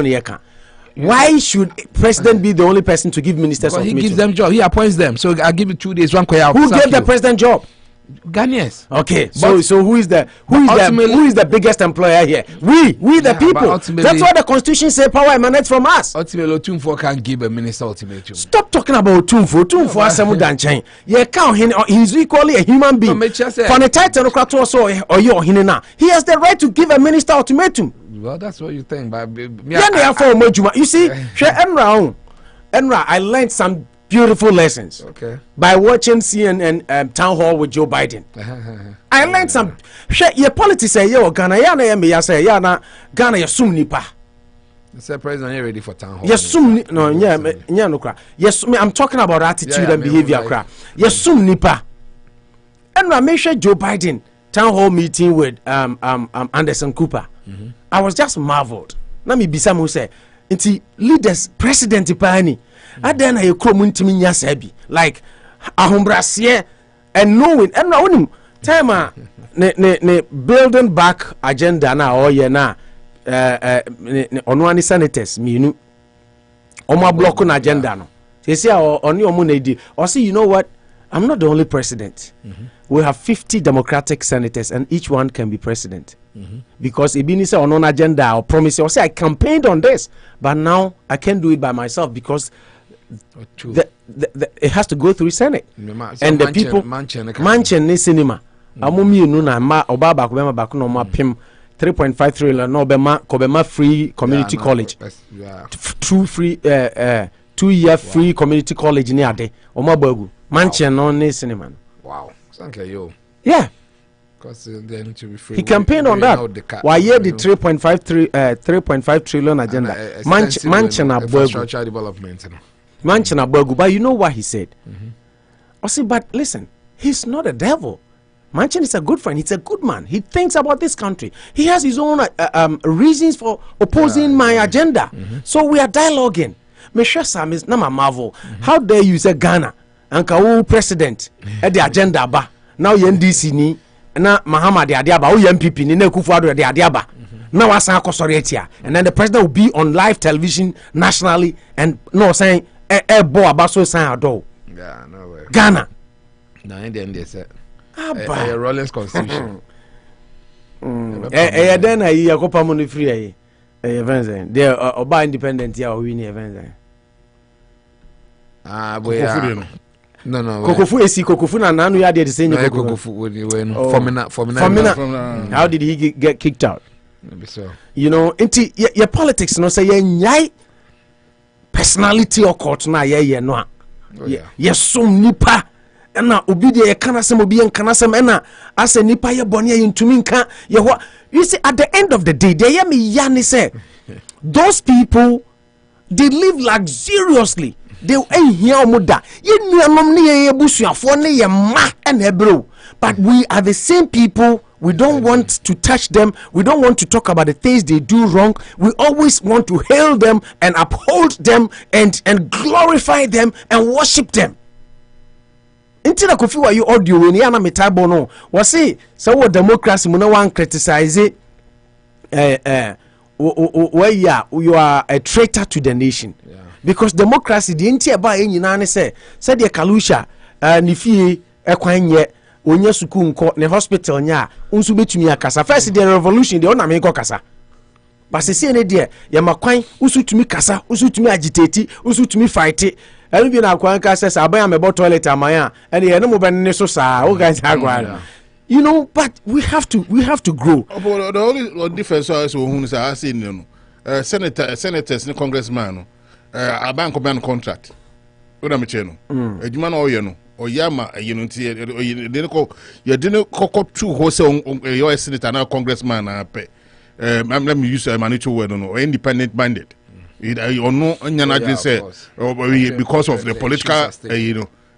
Why should president be the only person to give ministers? Because he gives them job. He appoints them. So I give you 2 days. Who gave the president job? Ghanaians. Okay, so who is the biggest employer here? We the people. That's why the constitution says power emanates from us. Ultimately, Otumfuo can't give a minister ultimatum. Stop talking about Otumfuo. Otumfuo asemu danchan. He's equally a human being. He has the right to give a minister ultimatum. Well, that's what you think, but you see, Enra, I learned some beautiful lessons by watching CNN town hall with Joe Biden. I learned some. Your politics say yo Ghana Ghana yasum nipa. The president ain't ready for town hall. Yasum no yes, I'm talking about attitude and behavior. Yasum nipa. And make sure Joe Biden town hall meeting with Anderson Cooper. I was just marveled. Na me bisa mo say nti leaders president pani. Adena ye kromuntimi nya sabi like ahombrase and knowing and now time ne building back agenda na oye na onwani senators minu omo block na agenda no say oni omo na di or say you know what, I'm not the only president. We have 50 democratic senators and each one can be president. Because Ibini say on agenda or promise or say I campaigned on this but now I can't do it by myself because it has to go through Senate. And the people manchen ni cinema amomi enu na ma obaba ko bema ba ko no ma pim 3.5 trillion no bema ko bema free community college. True free 2-year free community college ni ade o ma bagu manchen no ni cinema. Wow, thank you. Yeah, because then to be free. He campaigned on that. Why here the 3.5 trillion agenda? Manchen infrastructure development. Manchen abagu, but you know what he said? I say, but listen, he's not a devil. Manchen is a good friend. He's a good man. He thinks about this country. He has his own reasons for opposing my agenda. So we are dialoguing. Mesha Sam is not a marvel. How dare you say Ghana and Kawu president at the agenda ba? Now you NDC ni na Mahama de Adiaba, who MPP ni na Akufo-Addo de Adiaba. Now asan akosoriatia, and then the president will be on live television nationally and no saying bo abaso san ado. Yeah, no way. Ghana. No, in the end they said a Rollins constitution. Then I yakopa money free events there oba independent here or win events. Boy. No. Kokofu esi Kokofu na nanu ya dey the same Kokofu when Formina. How did he get kicked out? So. You know, into your politics no say nyai personality or court na ye no. Yes some nipa na obi de ye kana sem obi en kana sem na ase nipa ye bone ye ntumi nka ye ho. You see at the end of the day they hear me yani say those people they live luxuriously. They ain't here omoda ye nuanom ne ye busuafo ne ye ma and ebro, but we are the same people. We don't want to touch them. We don't want to talk about the things they do wrong. We always want to hail them and uphold them and glorify them and worship them. Until Kofi wa you audio when yana metabo no was say so democracy muna wan criticize it where you are a traitor to the nation. Because democracy the ntia ba enyina ne say said the kalusha ni fie ekwan ye onya suku nko ne hospital nya unsu betumi akasa first the revolution the ona me nko kasa but se ne de ye makwan usu tumi kasa usu tumi agitate usu tumi fight elu bi na akwan ka say aban me bottle toilet amaya and ye ne mo ben ne so sa o guys agwa. You know, but we have to grow. The only difference is who say I see no senators and congressman a bank ban contract. What am I saying? Ejuma no ye no oyama you know you didn't cock two wholesale your senator now congressman let me use a manager word no independent minded. Or no say because of the political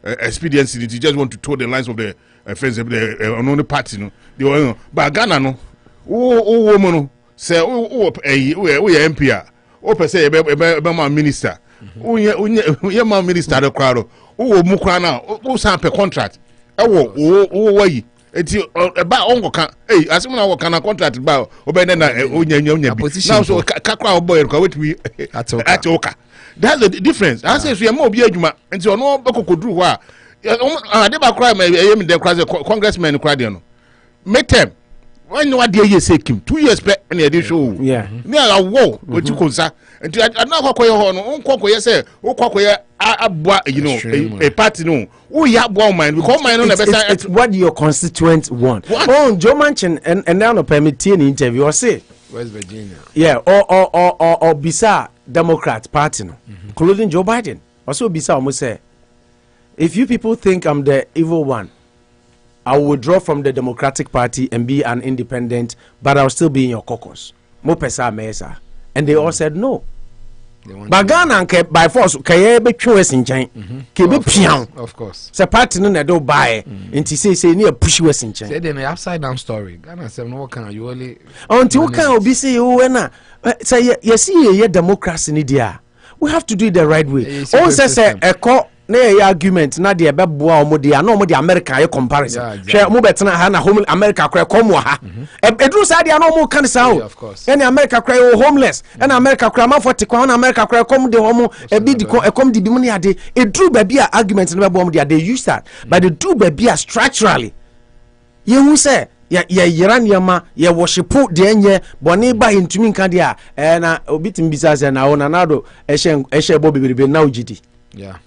expediency, they just want to toe the lines of the friends of the unknown party no. They but Ghana no woman say MP per se a minister minister the crowd mu kra na san per contract way eti ba ongo kan asem na wo kan contract ba obe na onya bi now so kakra oboy ko wetwi atoka that's the difference I say so ye ma obi adwuma enti ono bekokoduru ho a ade ba kra ma yem de kra congressman kra de no metem when you are there you say kim 2 years pe na dey show yeah me a wo oti konsa enti ana akokoye ho no nkokoye say okokoye abua you know a party no who ya abua mind because mind no na better it's what your constituents want. Oh, Joe Manchin and now no permit an interview or say West Virginia. Yeah, or Bisa Democrat Party, no, including Joe Biden. Also, Bisa almost say, if you people think I'm the evil one, I will withdraw from the Democratic Party and be an independent, but I'll still be in your caucus. Mo pesa mesa, and they all said no. But Ghana by force, kaye be choice in chain, kebe pian. Of course. Se party no na do buy, inti say near push west in chain. Say then the upside down story. Ghana say no can you only. Until can obi say you na say you see ye democracy ni dia. We have to do it the right way. On say eko na ye argument na de be boa omo de na omo de America ye comparison. Hwe mo betena ha na home America kra kom wo ha. Edru sa de na omo kan sa o. Any America kra you homeless. And America kra ma 40 kwa na America kra kom de homo e bi di kom di bi mu ne ade. Edru ba bia argument na be boa omo de they use that. But the do ba bia structurally. Ye hu say ya yiraniama ya worship de enye boni ba intumi nka de a na obitim bisa se na ona nado ehye bo bibiribe na ugidi. Yeah.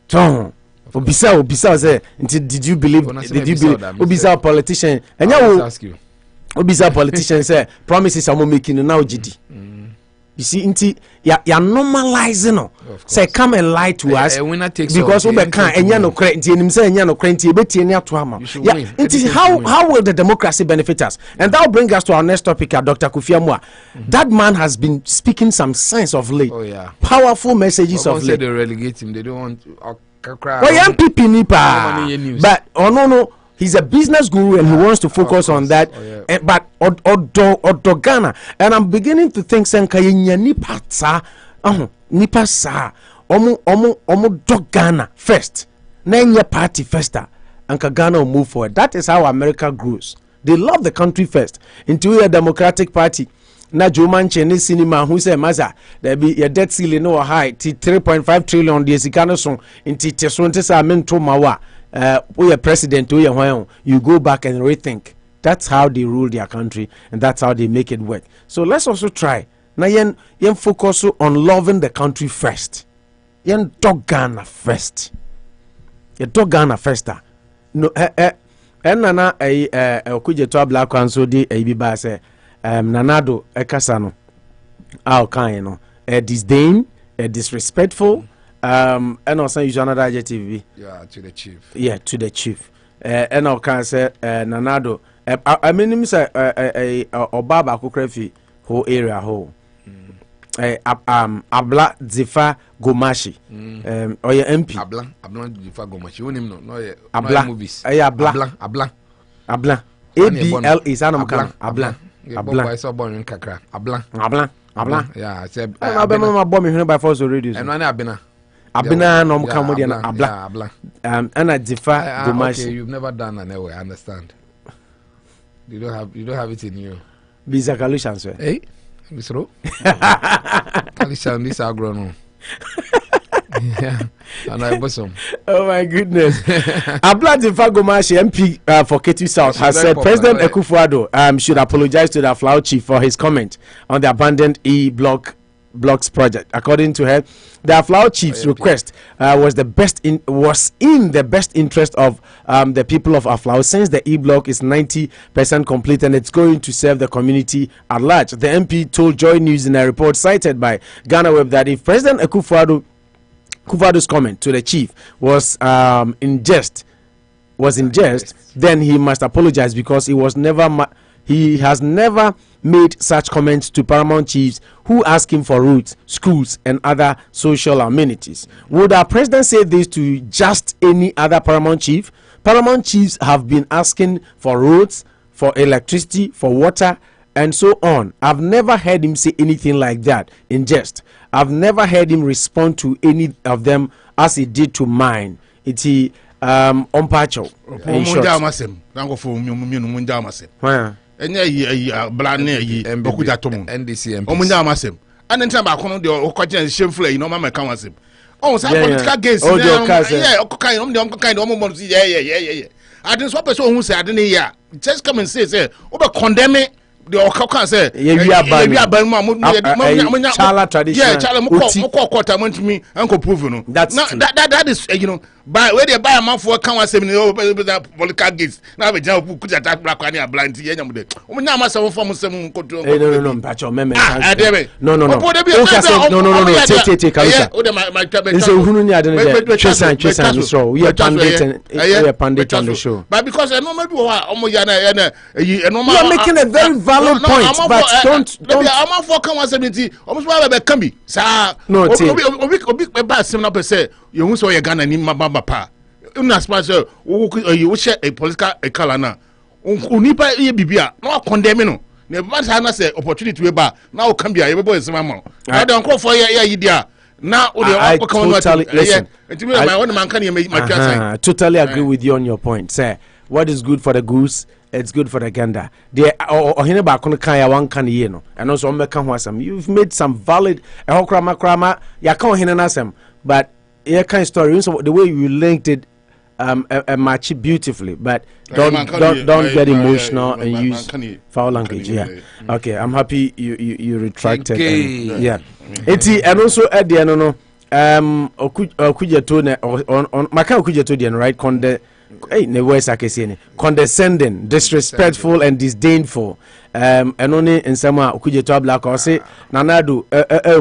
Tom obisa say did you believe obisa politician enya wo obisa politician say promises am making now ugidi. You see inti ya normalizing no say come and lie to us because we can enya no credit nti enim say enya no credit nti ebeti eni ato ama yeah inti how will the democracy benefit us? And that will bring us to our next topic, Dr. Kofi Amoah. That man has been speaking some sense of late. Oh yeah, powerful messages of late. They relegate him, they don't want MPP nipa but no he's a business guru and he wants to focus on that. But Odo Ghana, and I'm beginning to think senka yenya nipa sa nipa sa omo do Ghana first na nye party first and Ghana will move forward. That is how America grows. They love the country first into a democratic party. Na Joe Manchin cinema who say maza there be your debt ceiling no high 3.5 trillion the sikano so inti tesonte sa mento mawa we president you go back and rethink. That's how they rule their country and that's how they make it work. So let's also try na yen focus on loving the country first. Yen dog Ghana first. Ye dog Ghana first. No nana okuje to Ablakwa so di bi ba say nanado ekasa no kan no disdain, disrespectful, and also use another adjective. Yeah, to the chief. Yeah, to the chief. And I can say nanado. I mean, say Obaba Kukrefi whole area whole. Abla Dzifa Gomashie. Or your MP. Abla Dzifa Gomashie. You name no Abla movies. Abla. ABLA is Anam Abla. Abla. I saw born in Kakra. Abla. Yeah, I said. I remember bombing here by force radio. And one Abina. Abina no Camodian Abla. And a Dzifa Gomashie. Okay, you've never done an I understand. You don't have it in you. Bisa Kalishan, sir. Hey, Miss Ro. Kalishan, this are grown. Yeah, and I bosom. Oh my goodness. Dzifa Gomashie, MP for Ketu South, has said President Akufo-Addo should apologize to the Aflao chief for his comment on the abandoned blocks project. According to her, the Aflao chief's request was in the best interest of the people of Aflao, since the block is 90% complete and it's going to serve the community at large. The MP told Joy News in a report cited by Ghana Web that if President Akufo-Addo's comment to the chief was in jest, then he must apologize because he has never made such comments to paramount chiefs who ask him for roads, schools, and other social amenities. Would our president say this to just any other paramount chief? Paramount chiefs have been asking for roads, for electricity, for water, and so on. I've never heard him say anything like that in jest. I've never heard him respond to any of them as he did to mine. on Pacho. In short. NDC and then time I the question shameful, you know, my count him. Oh, some political gains. Oh, your cousin. Yeah, kind of yeah. I didn't swap a person who said, I didn't hear. Just come and say, over condemn it. The Oka say, yeah, Chala tradition. Yeah, Chala quarter went to me, Uncle Provino. That is, you know, by where they buy a month for a count, political gates. Now we just could attack Black and blind to Yamude. Oh, now myself from some control. No, Pacho, no, take pandit on the show. But because I know maybe you're making a very valid point, but don't. I'm not for come 70. Almost why I can be. Sir, no, big bad 7%. You saw your gun and in my baba pa. Una sponsor, you share a political a calana. Unipa bibia, no condemning. Never has say opportunity to buy. Now come here, everybody is mamma. I don't call for your idea. Now, I totally listen. Totally agree with you on your point, sir. What is good for the goose, it's good for the gander. The and also you've made some valid but here kind of story. So the way you linked it match it beautifully, but don't get emotional and use foul language. Yeah. Okay, I'm happy you retracted. Yeah. And also at the end, right? Condescending, disrespectful, and disdainful. And only in some Okujeto Ablakwa say Nanadu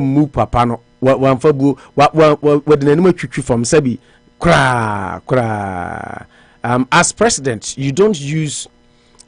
mu papa no one fabu what the name from Sebi kra. As president, you don't use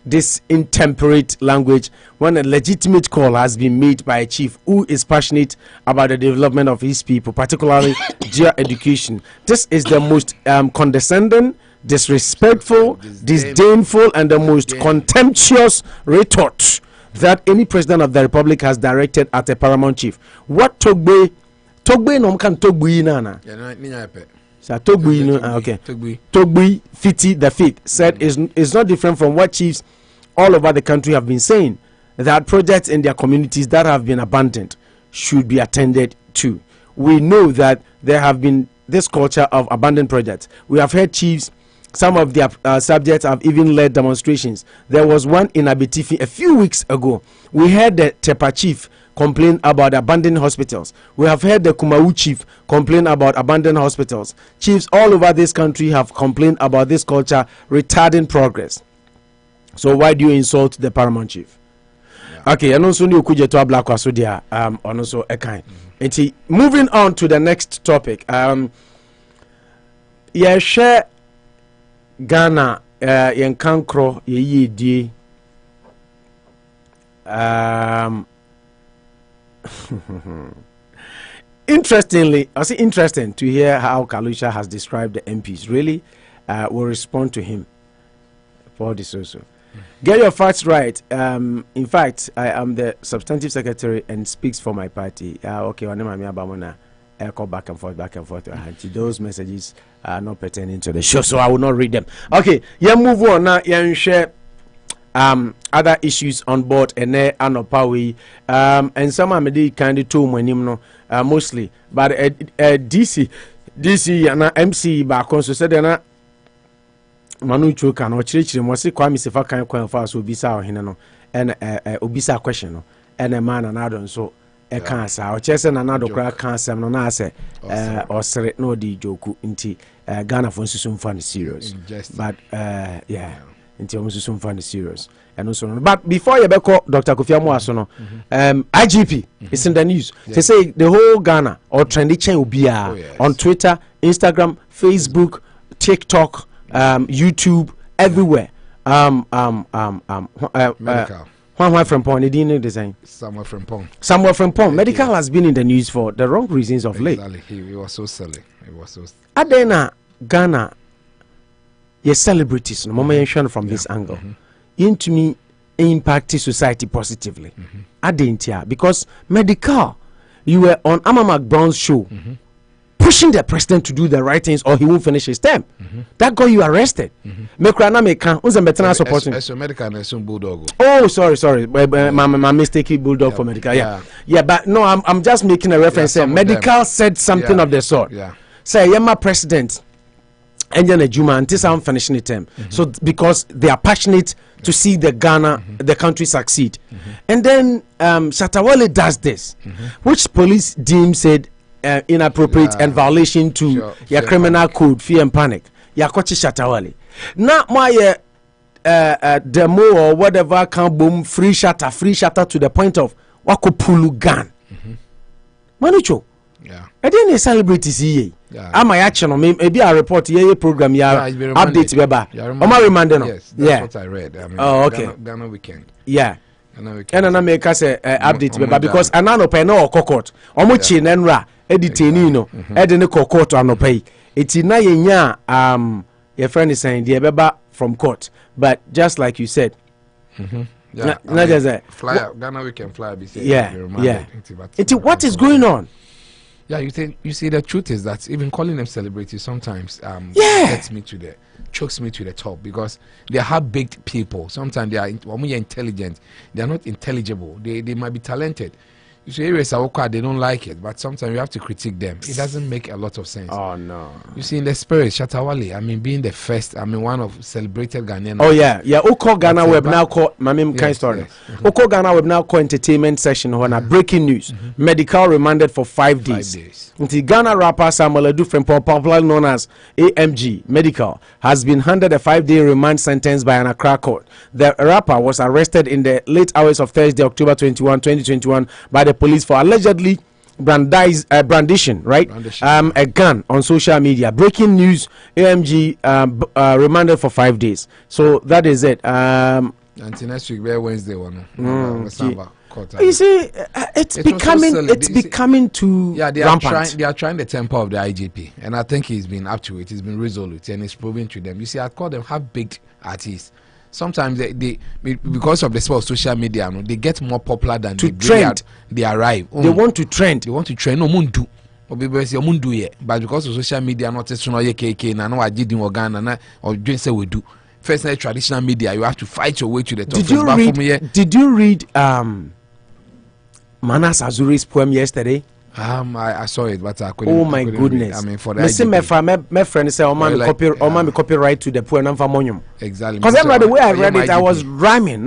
this intemperate language when a legitimate call has been made by a chief who is passionate about the development of his people, particularly their education. This is the most condescending, disrespectful, disdainful, and the most contemptuous retort that any president of the republic has directed at a paramount chief. What Togbe no can Torgbui nana. Torgbui Fiti the Fifth said is not different from what chiefs all over the country have been saying, that projects in their communities that have been abandoned should be attended to. We know that there have been this culture of abandoned projects. We have heard chiefs, some of their subjects have even led demonstrations. There was one in Abetifi a few weeks ago. We heard the Tepa chief complain about abandoned hospitals. We have heard the Kumau chief complain about abandoned hospitals. Chiefs all over this country have complained about this culture retarding progress. So why do you insult the paramount chief? Yeah. Okay, and also you could to Ablakwa so there also a kind. Moving on to the next topic. Share Ghana yen kankro ye die interestingly, I say interesting to hear how Kalusha has described the MPs. Really, will respond to him. Paul Disoso. Get your facts right. In fact, I am the substantive secretary and speaks for my party. Okay, I call back and forth. Those messages are not pertaining to the show, so I will not read them. Okay, move on now. Share other issues on board and Anopa and some are maybe kind of too many mostly, but DC and MCE back on so said Manu Choka no chirichiri mo se Kwame Sefa Kayi kwan fa so obisa ohene no and obisa question no and a man anado so e kan sa o chese na anado kra kan asem no na ase osere no di joku nti Ghana for nsusu mfa no serious but nti o nsusu mfa no serious and also but before you be call Dr. Kofi Amoah so no IGP is in the news. They say the whole Ghana or trendy chain obia on Twitter, Instagram, Facebook, TikTok, YouTube, everywhere. Medical. From Pong, they didn't design. Somewhere from Pong. Medical has been in the news for the wrong reasons of late. He was so silly. Adena Ghana, yes, celebrities. No moment from this angle. Into me, impact society positively. Adentia because medical, you were on Amama Brown's show. pushing the president to do the right things or he won't finish his term. That got you arrested. So medical and some bulldog. Oh, sorry. My mistake, bulldog for medical. Yeah, but no, I'm just making a reference. Medical said something of the sort. Yeah. Say, my president, and then Juma until I'm finishing the term. So because they are passionate to see the Ghana, the country succeed. And then Shatawale does this, which police deemed said inappropriate and violation to your criminal code, fear and panic. Yakochi Shatawale. Now my demo or whatever can boom free shutter to the point of wako pulu gun. Manucho. Yeah. I didn't celebrate this year. Am I action maybe I report ye program update beba. Am I reminded? Yes, that's what I read. I mean, okay. Ghana weekend. Yeah. And I make us update beba because Anopa no court. Omuchi nenra editeni no edene court Anopa. Eti na yenya your friend is saying the beba from court, but just like you said. Yeah, not just a flyer. Ghana weekend flyer. Yeah. What is going on? Yeah, you see the truth is that even calling them celebrities sometimes gets me to the chokes me to the top because they are half-baked people. Sometimes they are intelligent. They are not intelligible. They might be talented. You see, areas they don't like it, but sometimes you have to critique them. It doesn't make a lot of sense. Oh no! You see, in the spirit, Shatawale, I mean, being the first, I mean, one of celebrated Ghanaian. Oh yeah. Oko Ghana Web now call kind story. Oko Ghana Web now call entertainment session when a breaking news. Medical remanded for 5 days. Until Ghana rapper Samuel Edu, popularly known as AMG Medical, has been handed a 5-day remand sentence by an Accra court. The rapper was arrested in the late hours of Thursday, October 21, 2021, by the police for allegedly brandishing a gun on social media. Breaking news: AMG remanded for 5 days. So that is it. Until next week, Wednesday one. You see, it's becoming too rampant. They are trying the temper of the IGP, and I think he's been up to it. He's been resolute, and it's proving to them. You see, I call them half-baked artists. Sometimes they because of the sport of social media, they get more popular than they arrive. They want to trend. No mundu. But because of social media, not just KK, no I did in Ghana or doing say we do. First, traditional media, you have to fight your way to the top. Did you read Manas Azuri's poem yesterday? I saw it, but I couldn't. Oh my goodness! I mean, for the my friend said, "Oh, copyright to the poem and for exactly." Because the way I read it, I was rhyming.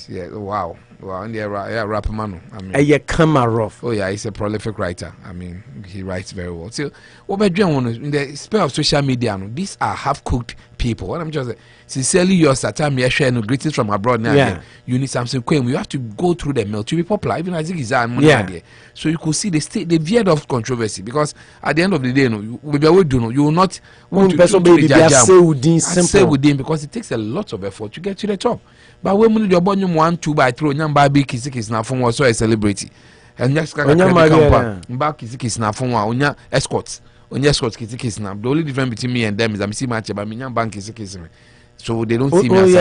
Yeah, wow. And rap man. I mean, a camera rough. Oh yeah, he's a prolific writer. I mean, he writes very well. So, what we're doing in the spell of social media, these are half-cooked people. What I'm just saying, sincerely yours, at time, sharing greetings from abroad. Now, you need something. You have to go through the mail to be popular. Even as it's so you could see the veered off controversy because at the end of the day, you will not want to say within because it takes a lot of effort to get to the top. But when you born 1 2 by 3 nyamba big kisikis na phone was so a celebrity and next back kisikis na phone onya escorts kisikis na the only difference between me and them is I'm see match but me nyamba kisikis so they don't see me as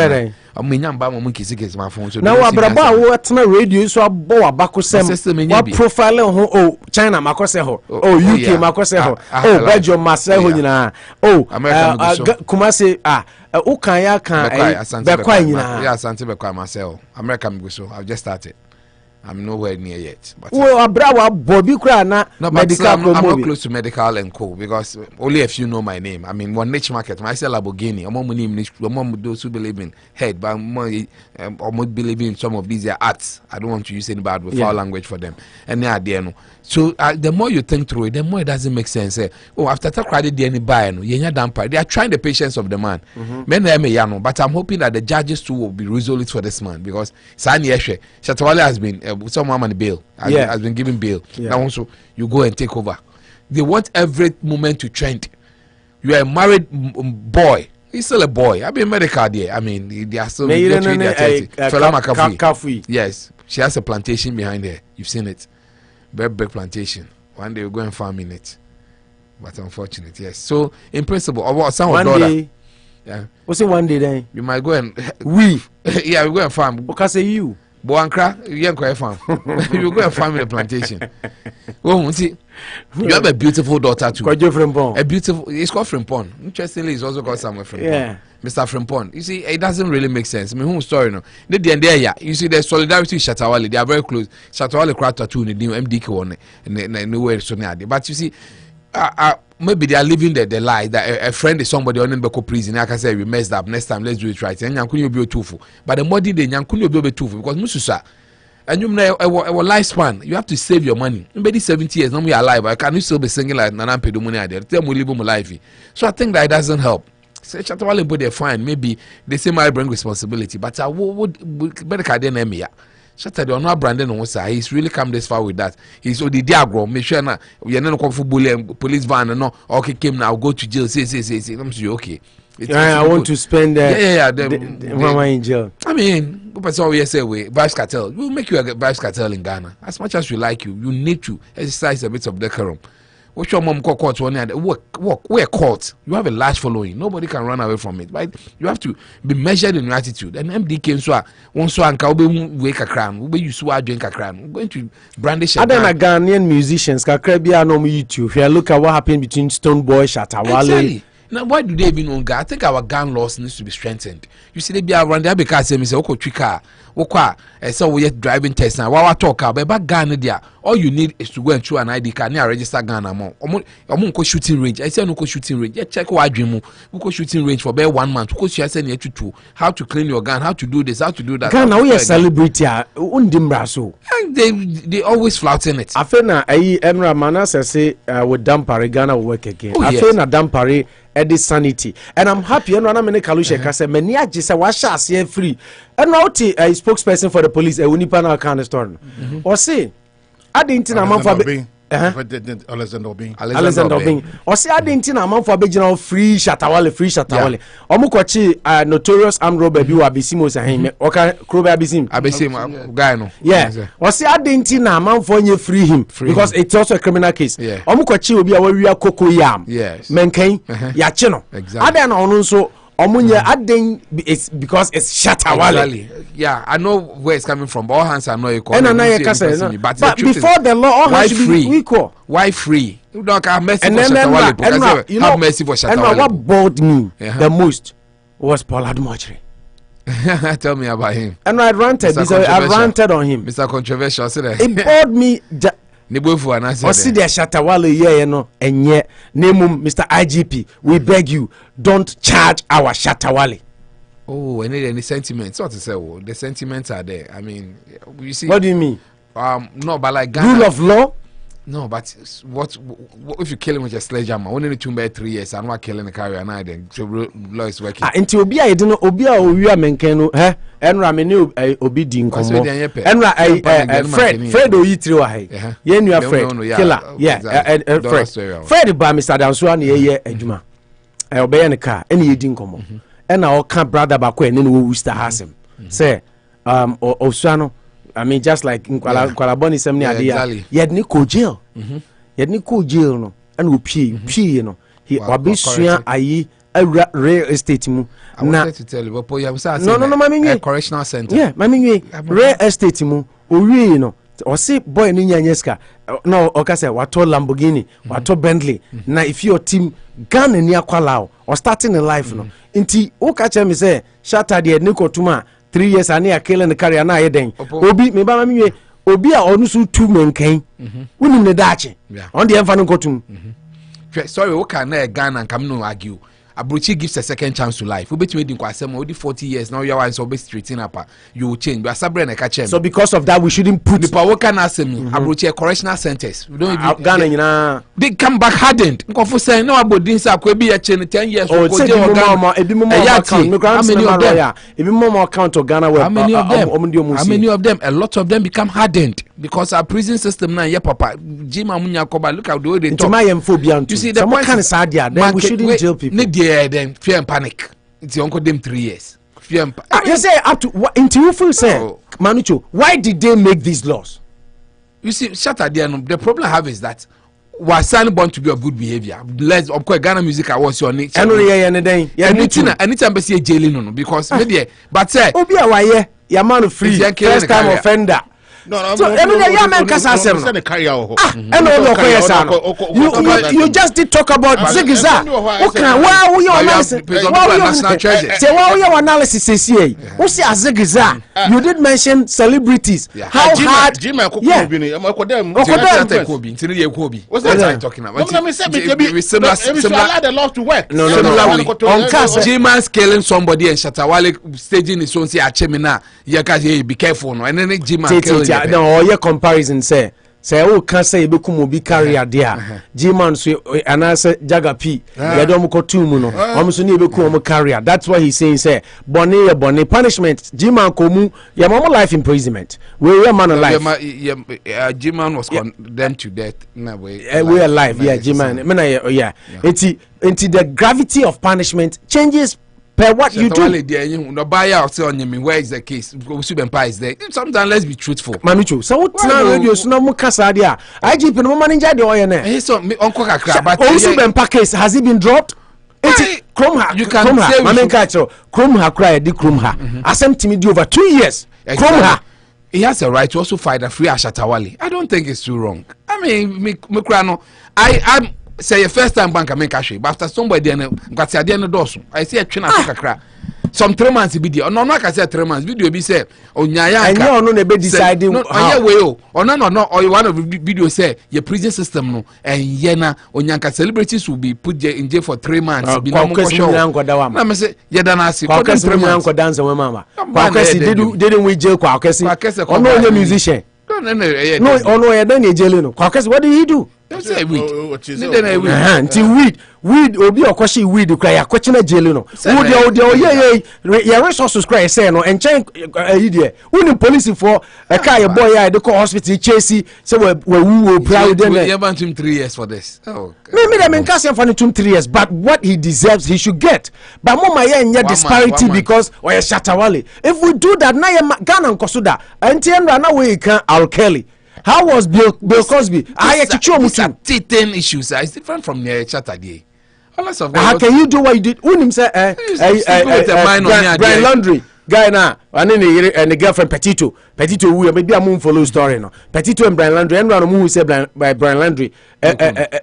I'm nyamba mo kisikis my phone so now abraba what na radio so abo abakosem what profile ho China makose ho UK makose ho Belgium makose ho nyina Kumasi Ukanya Asante Bekwa myself. America Miguso. I've just started. I'm nowhere near yet. But I'm not close to medical and co because only a few know my name. I mean, one niche market. I sell Lamborghini. I'm those who believe in head, but I'm more believe in some of these arts. I don't want to use any bad with foul language for them. And they are there. No. So the more you think through it, the more it doesn't make sense. After that credit, they are trying the patience of the man. But I'm hoping that the judges too will be resolute for this man because Shatawale has been someone on bail has been given bail. Now also you go and take over. They want every moment to trend. You are a married boy. He's still a boy. I've been medical there. I mean, they are still yes, she has a plantation behind her. You've seen it. Very big plantation. One day we'll go and farm in it. But unfortunate, yes. So in principle, one day. Yeah. What's it one day then? You might go and we yeah, we go and farm. Because you. Boankra, you go farm. You go farm in a plantation. Oh, see, you have a beautiful daughter too. A beautiful. It's called Frimpong. Interestingly, it's also called somewhere Frimpong. Yeah. Mr. Frimpong. You see, it doesn't really make sense. I mean, whose story no? Yeah. You see, there's solidarity with Shatawale. They are very close. Shatawale crowd tattoo in the MDK one, and nowhere so near. But you see, maybe they are living the lie that a friend is somebody on the prison. I can say we messed up. Next time, let's do it right. And Yankunyo be too full. But the more they Yankunyo be too full because Mususa. And you know, our lifespan, you have to save your money. Maybe 70 years, now we are alive. I can still be singing like Nana Pedumuni there. Tell me live my life. So I think that it doesn't help. Say Chatawale but they're fine. Maybe they say I bring responsibility, but I would better card them here. Saturday on our Brandon on side, he's really come this far with that. He's already diagram. Make sure now we are not going for bullying police van and no. Okay, came now go to jail. Say. I'm saying okay. I want to spend the mama in jail. I mean, that's all we say. Vice cartel. We'll make you a vice cartel in Ghana. As much as we like you, you need to exercise a bit of decorum. What's your mom call court one day? We're court. You have a large following. Nobody can run away from it. But you have to be measured in your attitude. And MD came so one so and wake a crown. We use to drink a crown. We're going to brandish. Other than Ghanaian musicians, Kakrabia no YouTube. If you look at what happened between Stonebwoy, Shatawale. Exactly. Now, why do they even own gun? I think our gun laws needs to be strengthened. You see, they be around there because they say, "Okay, trika, okay." So we get driving test now. What talk about? But gun there, all you need is to go and show an ID card. Near register gun amount. Go shooting range. I say no go shooting range. Yeah, check what dream. We go shooting range for about 1 month. Because you are saying to how to clean your gun, how to do this, how to do that. Gun now we are celebrity. Undimbraso. They always flouting it. I feel na Enra Manas say with Dampare Ghana will work again. I feel na Dampare. Eddie sanity, and I'm happy. And I'm in Kalusha Kase, many just say, "Wash us here free." And now, a spokesperson for the police, a Winnipa kind of storm, or say, I didn't know a month for Alexander Bing, or say, I didn't know a month for original free Shatawale. Omukwachi, notorious armed robber, you are Bisimos and him, or Kroba Bisim, Abisim, Gano. Yeah, or say, I didn't know a month for you free him because it's also a criminal case. Omukwachi will be a warrior cocoa yam. Yes, Menkane, Yachino. Exactly. I don't know. Omunya adding it's because it's Shatawale. Yeah, I know where it's coming from. But all hands are not equal. But before the law, all hands should be equal. Why free? You don't have mercy for Shatawale. Have mercy for Shatawale. And what bored me the most was Paul Admochre. Tell me about him. And I ranted. I ranted on him. Mr. Controversial. It bored me. Or see the Shatawale here, no, and yet, name Mr. IGP. We beg you, don't charge our Shatawale. Oh, any sentiments? What to say? Oh, the sentiments are there. I mean, you see. What do you mean? No, but like Ghana, rule of law. No, but what if you kill him with a sledgehammer? Only need to 3 years. I'm not killing the carrier now. Then so law is working. Until Obia, I don't know Obia or we are menkeno. Eh? Enra meni obi di nkomo. Enra Fred oyitri wa he. Ye nua Fred killer. Yeah, Fred ba Mr. Danso na ye adwuma. Obey ne car ene ye di nkomo. Ena o ka brother ba ko ene wo Worcester hasem. Say Osuano, I mean just like Nkwala Boni sem ni ade ya. Ye ni ko jail. Ye ni ko jail no. Ena opie no. He obisua ayi real estate mu. I wanted to tell you, but you have said no, correctional center. Yeah, mami real estate mu owie no. O say boy ni nyanyeska. No, oka say wato Lamborghini, wato Bentley. Na if your team Ghana ni akwala or starting in life no. Inti o ka che me say shatter the ni kotuma 3 years ani akele ne career na yeden. Obi me ba mami obi a onu su tu menkan. Woni ne dache. On the emfa no kotum. Sorry, o ka na Ghana kam no argue. Abruchi gives a second chance to life. We bet you already 40 years now. You are so straighten up. You will change. But so because of that, we shouldn't put the power. Can ask me. Abruchi a correctional sentence. We don't even Ghana. They come back hardened. Kofi say no about this. Could be a 10 years. How many of them? A lot of them become hardened because our prison system now. Yeah, Papa. Jima Munya Koba. Look at the way they talk. You see the point is then we shouldn't jail people. Yeah, then fear and panic. It's your uncle them 3 years. Fear and panic. You say up to into you feel say Manucho, why did they make these laws? You see, the problem I have is that we're signing born to be of good behavior. Let's of course Ghana music awards your nature. Anytime I see jailing no because say Obia why your man free first time offender. No, so I mean, yeah, man, you just did talk about Zigiza. Okay, why we your analysis? Why we your analysis is here? What's your Zigiza? You did mention celebrities. How hard? Yeah. What's that talking about? Similar the law to work. No. G-Man scaling somebody and Shatawale staging his own say Achemina. You be careful, no. And then G-Man killing. No, your comparison say who can say bekum obi career there. G-Man so and answer Jaga P. Ya don ko tumu no. So ni bekum omo career. That's why he's saying say boni punishment. G-Man komu ya mama life imprisonment. We are man alive. G-Man was condemned to death. No way. We are alive. Yeah, G-Man. Yeah. It's the gravity of punishment changes per what you do. No buy out on you. Where is the case? Is there. Sometimes let's be truthful. Mamicho. So what now radio so no mukasa dia. IGP no manager the oil na. So uncle kakra but Osubenpa case has it been dropped? Chrome you can say Mamen Kacho Chrome ha cry di Chrome ha. Asem timi di over 2 years. Chrome ha. He has a right to also fight a free Ashatawale. I don't think it's too wrong. I mean, me I'm say first time bank make cash but after somebody got the end doors I see a train kakra some 3 months be there no can say 3 months video be say onyaya and you no be deciding how way no or one of the video say your prison system no and yena onyanka celebrities will be put in jail for 3 months be no more show na me say yeda na asi for 3 months ko dance we mama kwakesi didn't we jail kwakesi ono onye musician no ono yeda na jail no kwakesi what did he do? Don't say weed. Weed obi okoshi weed cry akwachina jelu no. Yeah resources cry say no enchen there. Uni police for a car boy ya dey call hospital chase say we proud them. You want him 3 years for this. Oh. Me dem cast him for 2-3 years but what he deserves he should get. But mama ya nya disparity because we Shatawale. If we do that na Ghana nkosuda enti na we can Al Kelly. How was Bill Cosby? Certain issues are different from the Saturday. How can you do what you did? Unim say Brian Laundrie guy na and the girlfriend Petito who maybe am follow story no. Petito and Brian Laundrie and one who say Brian Laundrie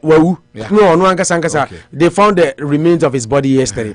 no ankasa they found the remains of his body yesterday.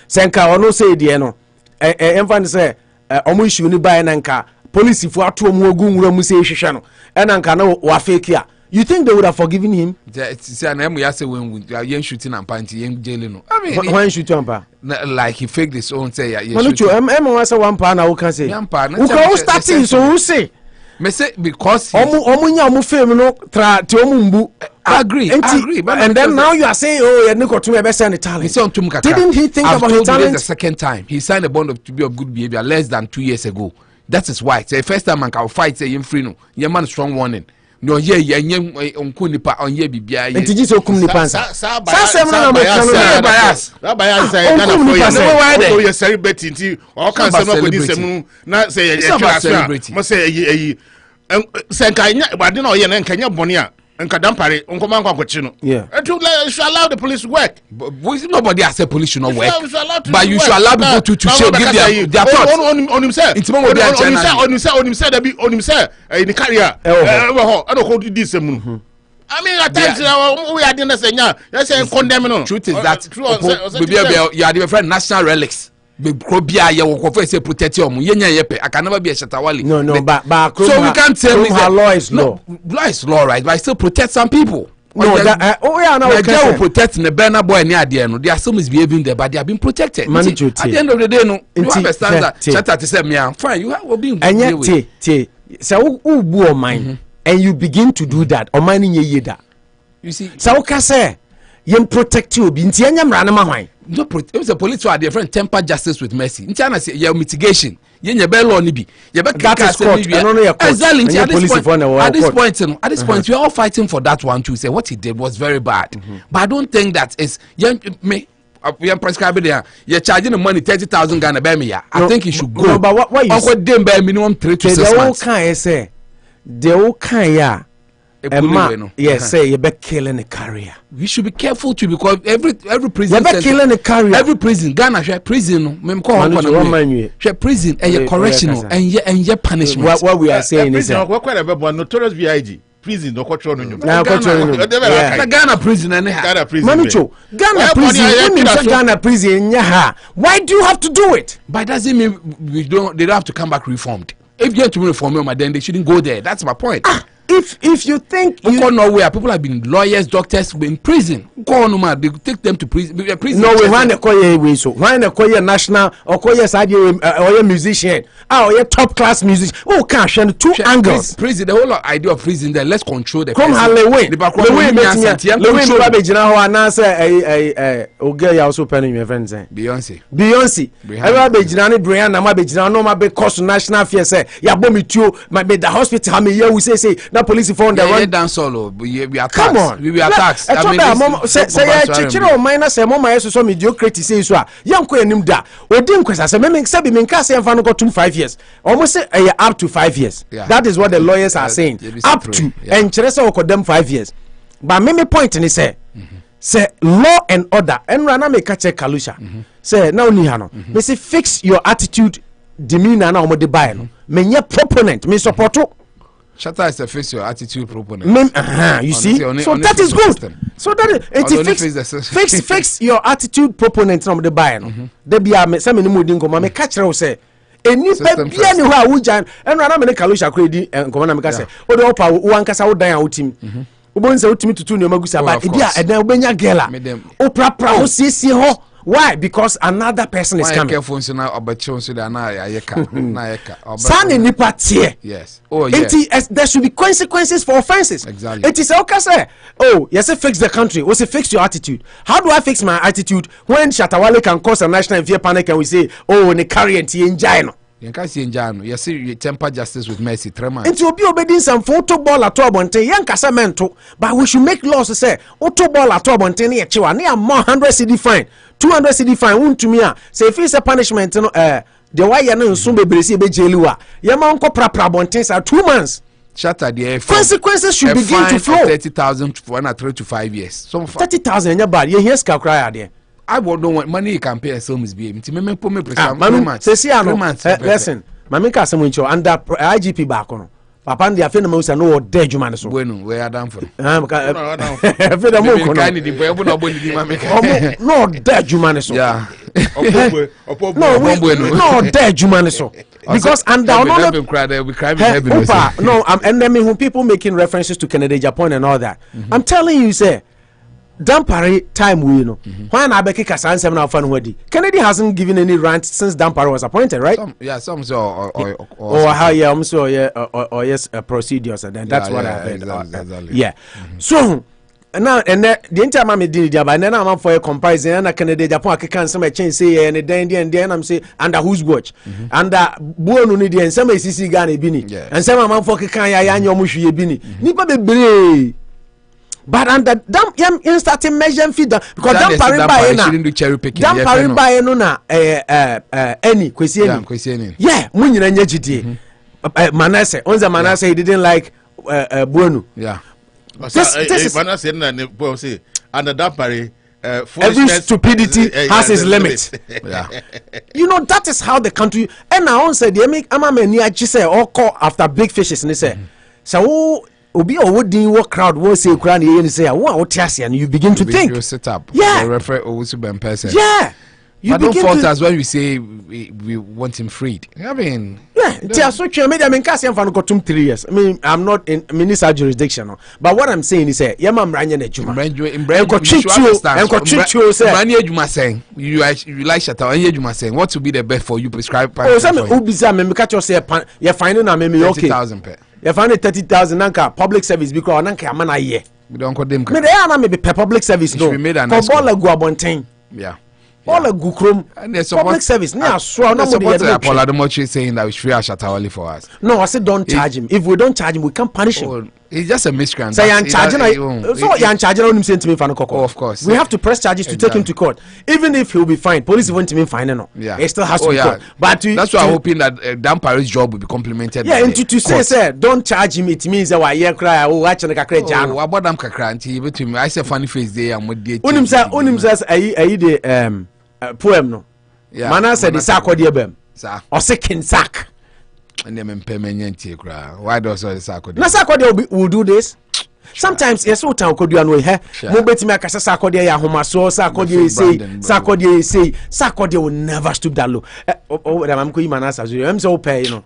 Senka ono say die no enfan say omo issue ni buy nanka police if ato omo ogunwura mu say hwehwe no enanka na wa fake ya. You think they would have forgiven him? See, and then we say when we shooting and panty, young jailing. No, I mean, when shooting and like he faked his own say. Manucho, I'm say 1 pound. Who can say? 1 pound. Who can starting? So who say? Me say because omu fame no tra ti omu agree. And then now you are saying, oh, you need to be send the talent. Didn't he think about his talent? The second time he signed a bond to be of good behavior less than 2 years ago. That is why. Say first time man can fight say him free no. Your man strong warning. No ye onku nipa onye bibia ye ntiji so kum nipa sa sem na bias say na for you so you celebrity nti o kan say no go di sem na say ye celebrity mo say yi say nkanya bade na o ye na nkanya bone a nka dampare nkoma nkwakochi no you should allow the police work. Nobody has said police should not work, but you should allow people to show give their thoughts on himself. It's more on himself that be on himself in the career I don't hold this I mean at times we are doing say nya you say condemn no. Truth is that you are the friend national relics. Krobia ye wo say protect you yenya yepe I can never be a Shatawale. No but so we can't tell me that law is law. Law is law, right, but I still protect some people. No that they will protect the Berna boy near the end. They are still misbehaving there but they are being protected. At the end of the day no you understand that Chata to say me am fine you will be and so who bu mine and you begin to do that or mine ye da. You see so ka say you protect you be nti anya mra na ma hwan. No, it was a police who are different temper justice with mercy. In China, say your mitigation. You be law nibi. You be that is court. Exactly. At this point, we are all fighting for that one too. Say what he did was very bad, but I don't think that is me. We are prescribing there. You're charging the money 30,000 Ghana by me. I think he should go. No, but what you say? Them by minimum 3 to 6 months. The whole kind, yeah. Yes, say you be killing a career. We should be careful too because every prison. You be killing a career. Every prison, Ghana share prison. Share prison and correctional and punishment. What we are saying is notorious VIG. Prison no control no. Now control no. Ghana prison and Ghana prison. Ghana prison. Ghana prison. Why do you have to do it? But doesn't mean they don't have to come back reformed. If you have to reform them, then they shouldn't go there. That's my point. If you think you go nowhere, people have been lawyers, doctors in prison. Go on, man. They take them to prison. No, we want to call you so. Why not call you national or call you side or a musician? Or a top class musician? Oh, cash and two angles. Prison. The whole idea of prison. There, let's control the. Come on, Lewe. Lewe, also penning your friends. Beyonce. Everybody, Brianna, my Bejina, no, my big cost national affairs. Say, ya bomb you, my bed the hospital. How many we say. Now police found the one dance solo. We are come on. We are taxed. I mean, say chichiro minor say mama yeso so mediocrity say so. Yanko enim da. Odin kwesa say me say be me nka say mfa no go 5 years. Almost say up to 5 years. Yeah. That is what the lawyers are saying. Up to and chere say okodem 5 years. But me point ni say say law and order. Enra na make check Kalusha. Say na oni ha no. Me say fix your attitude, demeanor na omo de buy no. Me nye proponent, me support. Shatter is to fix your attitude proponent. You see, so that is good. So that it fix your attitude proponent from the buyer. They be a some in the mood in come. Me catch her say. Any baby any who are wujan. And rana me Kalusha kredi and come na me say. O de opa u ankasa wo dan a utim. Ubon say utimi tutu ne magusa ba. Edia edan ubenya gela. O pra o siesie ho. Why? Because another person is coming. Careful, so now Sani nipa tie. Yes. Oh yeah. There should be consequences for offenses. Exactly. It is okay say, oh, yes, fix the country. We say fix your attitude. How do I fix my attitude when Shatawale can cause a national fear panic and we say, oh, ne carry and engine. You can see Njano. You see you temper justice with mercy. Trema. It will be obedience and photo ball at all bonte. Young casamento. But we should make laws to say auto ball at all bonte near Chiwa near more 100 CD fine, 200 CD fine. Won't to me say if it's a punishment, the why you know soon be bresi be jailua. Yama unko pra bonte sa 2 months. Shatter the consequences should begin to flow. 30,000 for 3 to 5 years. So 30,000 your bad. You hear ska cry there. I don't want money you can pay as home is being. To me, put me pressure. Listen, Mamika Samucho under IGP back on. Papa and the Afenamus and no dead human. So, bueno, we are done for. No dead human. Yeah. No dead human. Because under no, and then when people making references to Canada, Japan, and all that, I'm telling you, say. Dampare time we know. When Abeki Kasan 7 of Fanwadi. Kennedy hasn't given any rant since Dampare was appointed, right? Some so or how I'm so or yes procedures and then that's what I heard. Exactly. Yeah. So now and the entire mammy did it, but then I'm for a comparison and Canada Japan can some change say and then I'm say under whose watch under Buonuni and some CC Gani Bini and some amount for Kanya Yanyo Mushi Bini. Nipa be but under damn starting measure feed because damn pariba na any question yeah mun nyina nya gidie Manasseh onza Manasseh he didn't like Buonu yeah this Manasseh na ne say under damn pari every stupidity has its limit. Yeah. You know that is how the country and now on said they make amamani achi say or call after big fishes and say so Obi or what do you crowd will say crown and say what and you begin to think you set up refer person you don't fault us when we say we want him freed. I mean so I mean Cassian fan got 3 years. I mean I'm not in minister jurisdiction but what I'm saying is say yama mranya na juma saying you like shata anye juma saying what will be the best for you prescribe some ubisa me catch you say you find na me okay 30,000 per you find 30,000 nanka public service because nanka amana ye we don't call them me dey na me be public service no for ball go abonten all a gukrom public service near so na Apologise saying that we should free Ashatawale for us. No, I said don't charge him. If we don't charge him, we can't punish him. It's just a miscreant. So you're charging him sentiment for no. Of course. We have to press charges to take him to court. Even if he'll be fined, police won't even fine him. Yeah. It still has to be court. But that's why I'm hoping that Dan Paris' job will be complemented. Yeah, and to say don't charge him, it means that why cry or watch and cry jam. About them kakranti between I say funny face there and with the Unim says the poem no. Yeah. Mana said the sack or the bem. Or second sack. And them permanent cry. Why does the sack? Na sack will do this. Sometimes yes, what town could you annoy her? Mobeti make a sakodia ya homa so sakodia say sakodia will never stoop that low. Oh, I'm going manasa. I'm so pay, you know.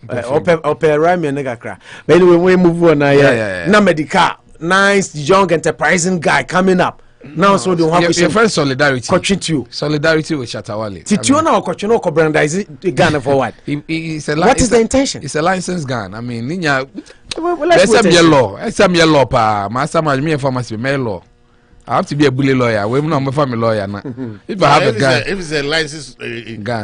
Ope rhyme and nigga cry. But anyway, we move on. Na medical, nice, young, enterprising guy coming up. Now, so don't have your first solidarity. Solidarity with Shatawale. Titiona or Cochino Cobrandize gun for what? What is the intention? It's a licensed gun. I mean, Ninya. There's some yellow. Some yellow pa. Master me and pharmacy law. I have to be a bully lawyer. We're not a family lawyer now. If I have a gun, if it's a licensed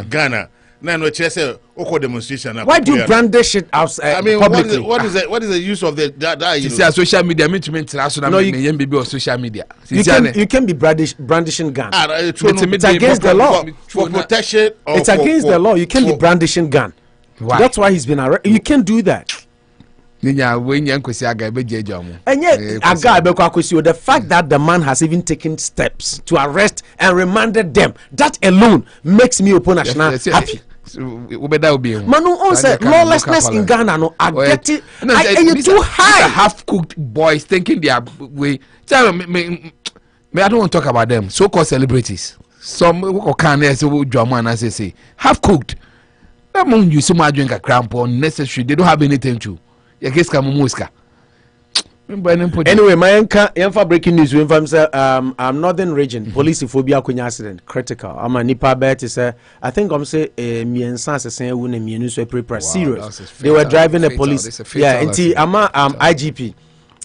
gunner, no, no, say oko demonstration. Why do you brandish it outside? I mean, publicly? What is the use of that? You see, social media. No, you can be on social media. You can be brandishing gun. It's against the law for protection. It's against the law. You can be brandishing gun. Why? That's why he's been arrested. You can't do that. And yet, the fact that the man has even taken steps to arrest and remanded them, that alone makes me open national happy. Manu on said lawlessness in Ghana no I get it. I too high. Half-cooked boys thinking they are way. Me, I don't want to talk about them. So-called celebrities. Some can say drama and say half-cooked. That means you so much drink a cramp unnecessary. They don't have anything to. Anyway, my enka breaking news. I'm Northern Region police phobia kunya accident critical. I'm a nipa bet is I think I'm say me and sans say we na me so prepare serious. They were driving a police. Yeah, I'm IGP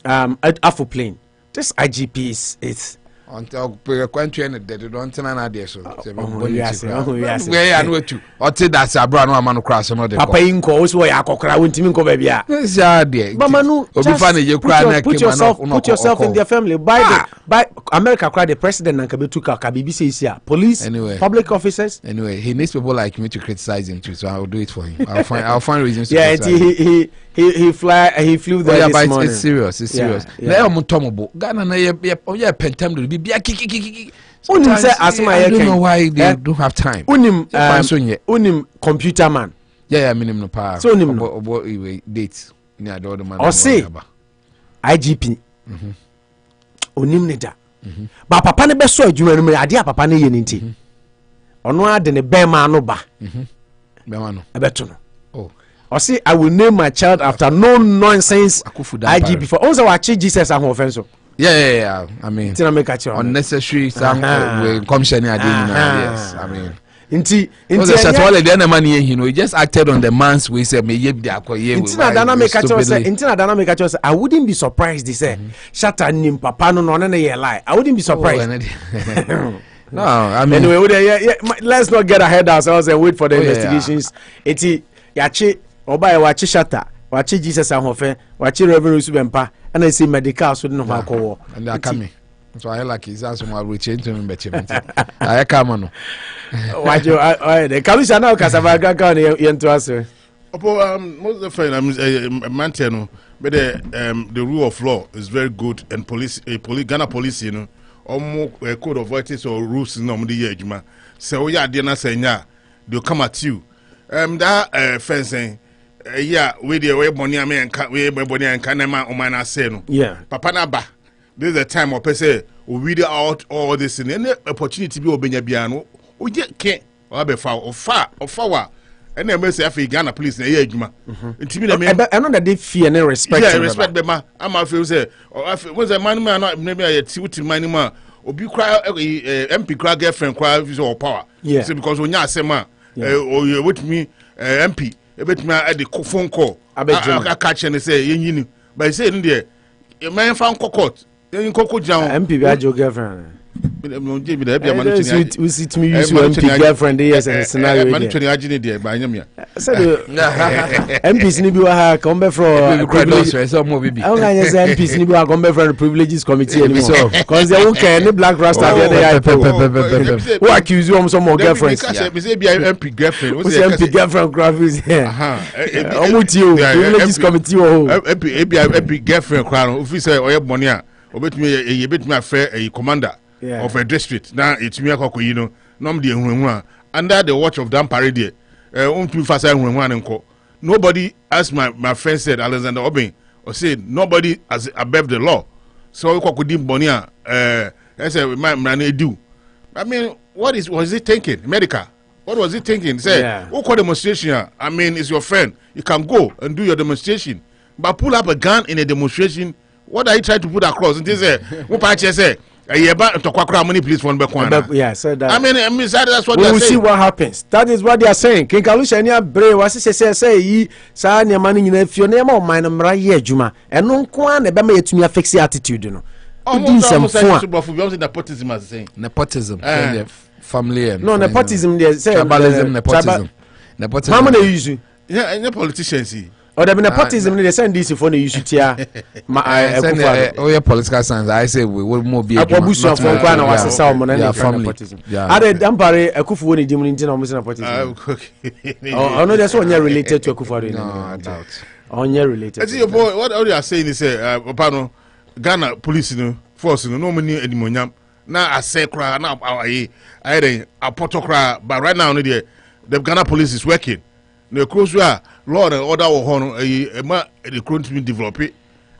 Afo plane. This IGP is until country and they don't turn on there so where I know too or say that's a brand no man cross no dey papa inko also ya kokra wontimi nko ba bia but manu put yourself in their family by America cry the president and kabetu ka BBC is here police anyway, public officers anyway he needs people like me to criticize him too so I'll do it for him I'll find reasons to he flew there this morning. It's serious na am tomobo Ghana na ye pentem do bia kiki I don't know why they don't have time unim computer man minimum no pa so unim obo date ni ado the man or say IGP unim ne da ba papa ne be so adwuma no ade a papa ne ye ni nti ono ade ne be ma no ba no ebeto no or say I will name my child after no nonsense IGP for also watch Jesus and offense. Yeah. I mean, unnecessary commission. Yes, I mean. Inti the money he just acted on the man's way say me yep the I wouldn't be surprised they say shatter nim papa no lie. I wouldn't be surprised. No, I mean anyway, let's not get ahead ourselves and wait for the investigations. Eti yachi oba wachi shatter wachi Jesus ahofe wachi reverend subempa and I say medical so no makowo and they are coming so I like is as my we change to me I come no watch the commission now kasava kan yento aso most of the maintain but the rule of law is very good and Ghana police you know almost code of ethics or rules no mo dey adwuma so we ade na sanya they come at you that fencing we the way money we money and can man say no papa na ba this is the time of say we read out all this in any opportunity be obenya bia no o je ke o be fa o fa and then say afi Ghana police na ye adwuma ntimi na me I know that they fear and respect respect be ma am feel say when the man na me ti wuti man ma obi cry MP cry girlfriend cry for power say because onya asema o with me MP ebetumi ade phone call I catch and say yenyini but say no there man fan court yen koko jan MP bi ajo girlfriend we see to me use MP girlfriend yes and scenario man training agene there by nyamia said MPs ni bi wa ha come be from privilege so mo bibi I want to say MPs ni bi wa come be from privileges committee anymore because they won't care any black rasta there who accuse you of some more girlfriends me say be MP girlfriend who say MP girlfriend graphics omuti o privileges committee o MP girlfriend kra no ofi say oye money a obetumi afre a commander of a district now it's me akoko yi no nom de ehunhu under the watch of that parade untu fasa ehunhu nko nobody, as my friend said, Alexander Obin, or said nobody is above the law. So we could money I said man do. I mean, was he thinking? Medical. What was he thinking? Say, who call demonstration? I mean, it's your friend. You can go and do your demonstration. But pull up a gun in a demonstration. What are you trying to put across? And they say, say, please phone back one. Yeah, so that. I mean, that's what we they're will saying. see what happens. That is what they are saying. King Kalusha nya bre wasi say yi sa nya mani nyina fio na ma o man mra ye adwuma. Eno nko an na be ma yetumi affix attitude no. Nepotism as saying. Nepotism. Family and no nepotism there say tribalism, nepotism. Nepotism. How many use? Yeah, any politicians see. Or the nepotism they send this for the use tia. Oh yeah, political science. I say we will more be. Akufo Bosuo from Kwana was a salmon and family. Nepotism. Ade dampare Akufo ni dimu nti na mo nepotism. Oh no, that's one related to Akufo-Addo. No, I doubt. Onye related. See your boy. What you are saying is Papa no Ghana police no force no many edimonyam. Na ase kra na ayi apoto kra, but right now no the Ghana police is working. The close law and order or honor the country develop it.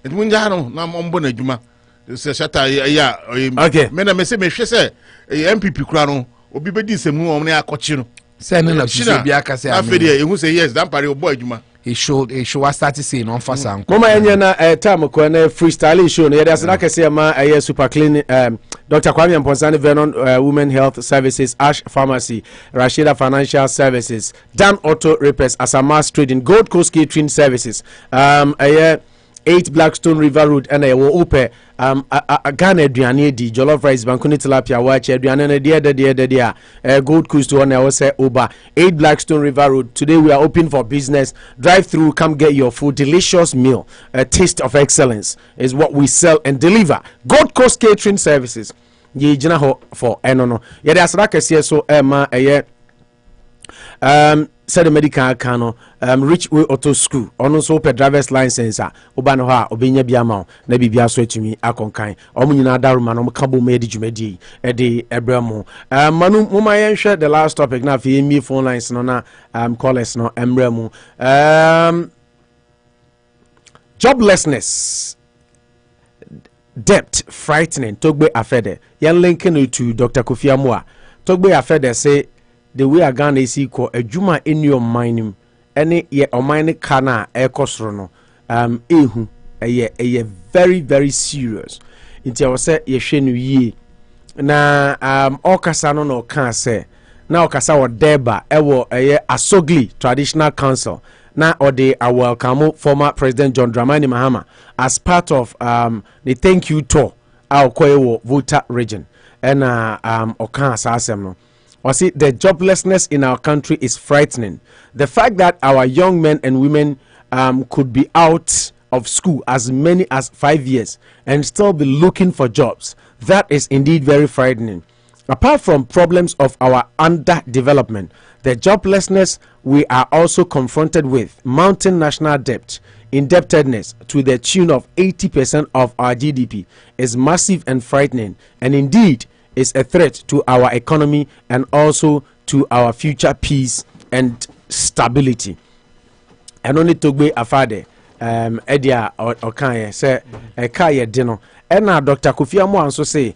And when Jano na mombo na juma se shata ya okay mena me say MPP kra no obi be di semu o na akọchi no say na so bia ka say Afede e hu say yes dan pare boy juma he showed start saying on fast and mama enye na time ko na freestyle show no yeda say say ma super clean Dr. Kwame Mponsani Vernon Women Health Services, Ash Pharmacy, Rashida Financial Services, Dan Auto Repairs, Asamas Trading, Gold Coast Catering Services, 8 Blackstone River Road, and I will open Ghana Adriane di Jollof Rice Bankuni Tilapia Watch Adriane dear Gold Coast one I will say Oba 8 Blackstone River Road. Today we are open for business. Drive through, come get your food. Delicious meal, a taste of excellence is what we sell and deliver. Gold Coast Catering Services. Ye jina ho for enono. Ye de asra kese so ma said the medical cano Rich Way Auto School ono so per driver's license oba no ha obenya bia ma na bibia so atumi akonkan omo nyina daruma no kabo me di dwumadi e de ebramo manu muma yen hwe the last topic na fi me phone lines no na callers no embramo joblessness, debt frightening. Togbe Afede yan linking to Dr. Kofi Amoah. Togbe Afede say the way a Ghana is equal a juma in your mining any ye or mining kana air cosrono ehu a very very serious inti I say ye shenu ye na okasa no can say na okasa wo deba ewo asogli traditional council na ode a welcome former President John Dramani Mahama as part of the thank you tour our Koyewo Volta region and okan asasem no. Or see, the joblessness in our country is frightening. The fact that our young men and women could be out of school as many as 5 years and still be looking for jobs, that is indeed very frightening. Apart from problems of our underdevelopment, the joblessness we are also confronted with mounting national debt, indebtedness to the tune of 80% of our GDP is massive and frightening, and indeed is a threat to our economy and also to our future peace and stability. And only Togbe Afede edia okanye say kaye dino and now Dr. Kofi Amoah also say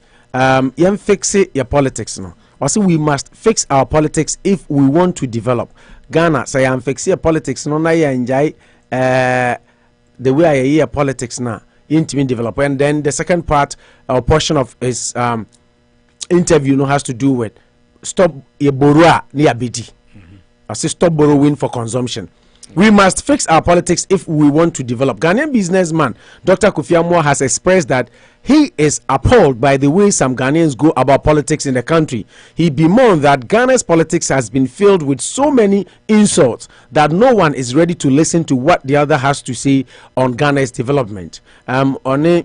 yen fix your politics no. Also we must fix our politics if we want to develop. Ghana say yen fix your politics no na enjoy the way I hear politics now intimate develop. And then the second part or portion of his interview no has to do with stop your borrow near BD. I say stop borrowing for consumption. We must fix our politics if we want to develop. Ghanaian businessman Dr. Kofi Amoah has expressed that he is appalled by the way some Ghanaians go about politics in the country. He bemoaned that Ghana's politics has been filled with so many insults that no one is ready to listen to what the other has to say on Ghana's development. On a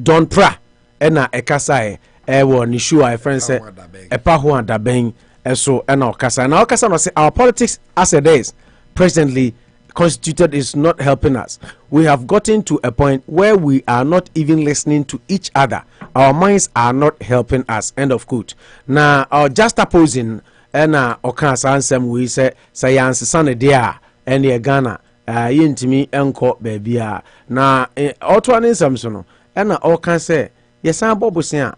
Don Pra ena ekasa ewo ni show a friend say epa ho adaben eso ena okasa na okasa no say our politics as it is presently constituted is not helping us. We have gotten to a point where we are not even listening to each other. Our minds are not helping us. End of quote. Now, our just opposing and okasa ansem we say science son dia and ye Ghana yintimi enko baby na otwane samsono and okan say yes bobusia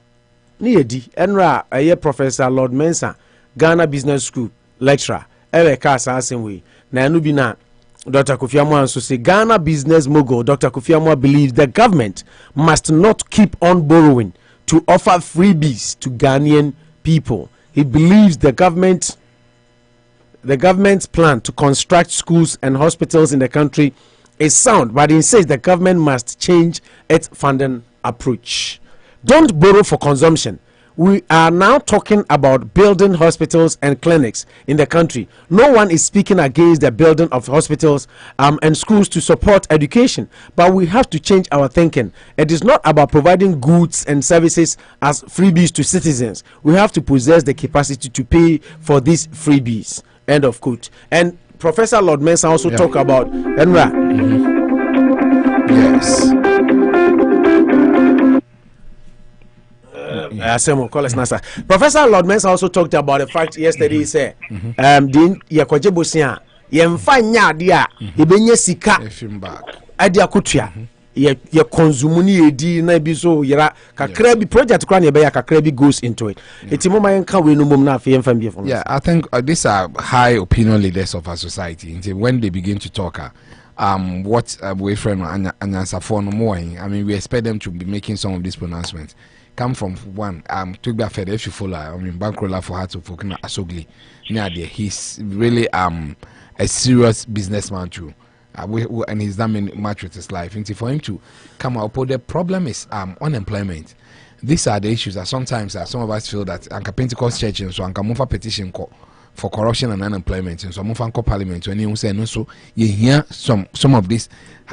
ni yedi enra aye Professor Lord Mensah Ghana Business School lecturer ewe kasa ansem we na anu bi na Dr. Kofi Amoah also say Ghana business mogul Dr. Kofi Amoah believes the government must not keep on borrowing to offer freebies to Ghanaian people. He believes the government's plan to construct schools and hospitals in the country is sound, but he says the government must change its funding approach. Don't borrow for consumption. We are now talking about building hospitals and clinics in the country. No one is speaking against the building of hospitals and schools to support education, but we have to change our thinking. It is not about providing goods and services as freebies to citizens. We have to possess the capacity to pay for these freebies. End of quote. And Professor Lord Mensah also talk about Enra. Yes. Professor Lord Mensah also talked about the fact yesterday. He said, "Din yakoje bosia yemfa nya de a ebenye sika ade akotua ye consume ni edi na bi so yera kakra bi project kra na be ya kakra bi goes into it. Etimo man kan we no mom na afi yemfa bi for." Yeah, I think these are high opinion leaders of our society. When they begin to talk what boyfriend Anyansa for no more, I mean, we expect them to be making some of these pronouncements come from one Togbe Afede. If you follow, I mean, bankroller for her to focus Asogli. He's really a serious businessman too, and he's done much with his life. And for him to come out, but the problem is unemployment. These are the issues that sometimes some of us feel that Anka Pentecost Church and so Anka Mufa petition for corruption and unemployment, and so Mufa Parliament. When you say no, so you hear some of these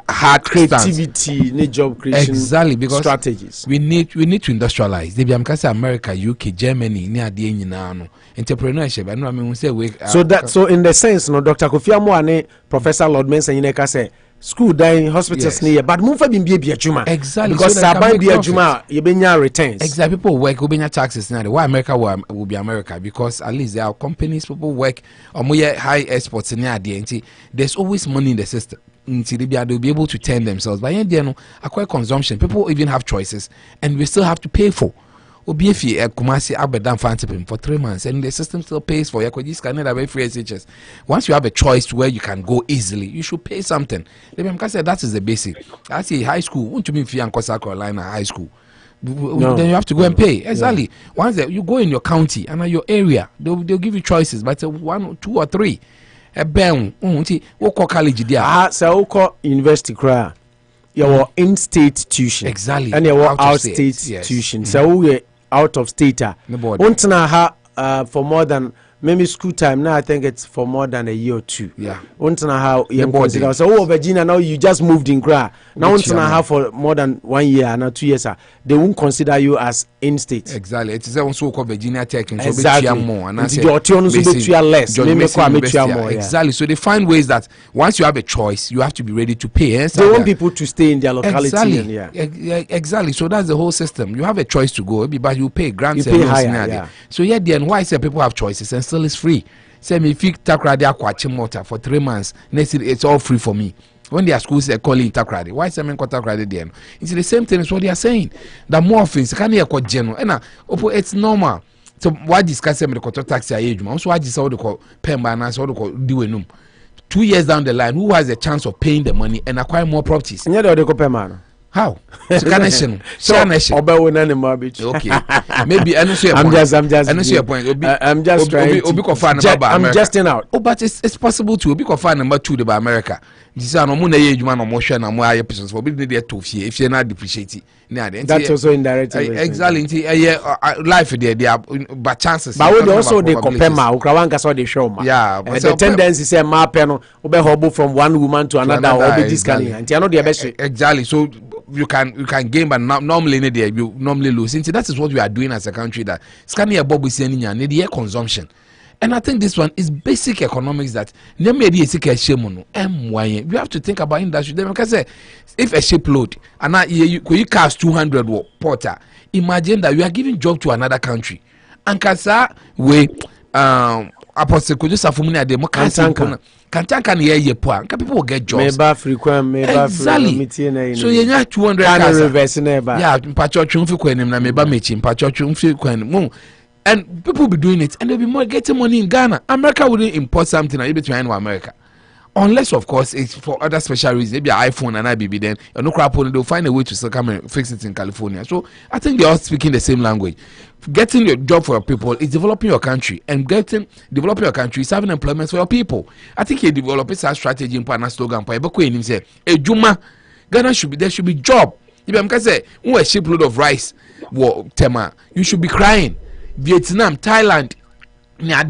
hard creativity, job creation, exactly, because strategies. We need to industrialize. They be America, UK, Germany, near the entrepreneurship. I know. I mean, we say so in the sense, no, Dr. Kofi Amoah, Professor Lord Mensah, say school dying hospitals near, but move for being be a juma. Exactly, because Saban be a juma, you be returns. Exactly, people work, will be taxes now. Why America will be America? Because at least there are companies, people work, or more high exports in the there's always money in the system. They'll be able to turn themselves. But yeah, acquire consumption. People even have choices, and we still have to pay for. Obiefi Kumasi Abedan Fantipim for 3 months, and the system still pays for Yakojis Canada by free SHS. Once you have a choice where you can go easily, you should pay something. That is the basic. I say high school, won't you mean South Carolina high school? No. Then you have to go and pay. Exactly. Yeah. Once you go in your county and your area, they'll give you choices, but 1, 2, or 3. A bang, college there. So university cry. Your in-state tuition. Exactly. And your out-state tuition. So we out of state. For more than maybe school time now, I think it's for more than a year or 2. Yeah. So Virginia now you just moved in Gra. Now for more than 1 year and 2 years, they won't consider you as in-state. Exactly. It is also called Virginia Tech and exactly. More. And less. Exactly. So they find ways that once you have a choice, you have to be ready to pay. They want people to stay in their locality. Exactly. Exactly. So that's the whole system. You have a choice to go, but you pay grants. You pay higher. So then why say people have choices and still it's free? Say me if takrade akwachi motor for 3 months, next it's all free for me. When their schools are calling takrade, why say men call takrade then? It's the same thing as what they are saying. The more things can you call general? And it's normal. So why discuss them the control tax age? Also, why discuss what they call pen balance, what they call do 2 years down the line, who has a chance of paying the money and acquire more properties? And they call pen man. How? Nation. Okay. Maybe I know your point. I know your point. I'm just trying. I'm just in out. Oh, but it's possible to be confined number 2 by America. This is no money you man motion and more persons for being there to fear if you're not depreciating. That's also indirect. Exactly. Life there are but chances. But we also they compare ma ukrawanga so they show ma. Yeah, but the tendency say ma peno obe hobo from one woman to another or be this kind and you know the best. Exactly. So you can gain, but normally you normally lose. And that is what we are doing as a country. That scanning a bob is need the air consumption. And I think this one is basic economics that you have to think about industry. Because if a shipload and now you cast 200 porter, imagine that you are giving job to another country. And kasa we apostle could just have people will get jobs. Exactly. So you have 200 and people be doing it, and they'll be more getting money in Ghana. America wouldn't import something and able to end America, unless of course it's for other special reasons. Maybe an iPhone and IBB, then no crap on it, they'll find a way to still come and fix it in California. So I think they're all speaking the same language. Getting your job for your people is developing your country, and developing your country is having employment for your people. I think you develop a strategy in Pana slogan. Say, Juma, Ghana there should be job. If I'm gonna say, a shipload of rice, tema, you should be crying. Vietnam, Thailand, they've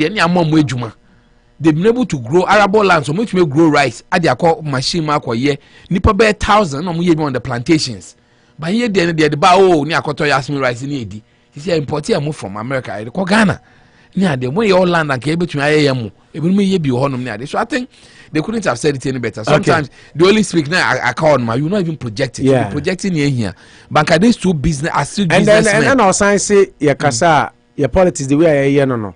been able to grow arable land, so much may grow rice. At their call machine mark or year, Nipa bear 1,000 on the plantations. But here the bao near Koto Yasmin rice in Edi. He said importing a move from America. I call Ghana. Near the way all land and cable to IAM. It will be honum near this. So I think they couldn't have said it any better. Sometimes they only speak now. I call my, you're not even projecting. Yeah. You're projecting here. Bank these two business are still business. And then our science say, Yakasa. Your politics the way I no.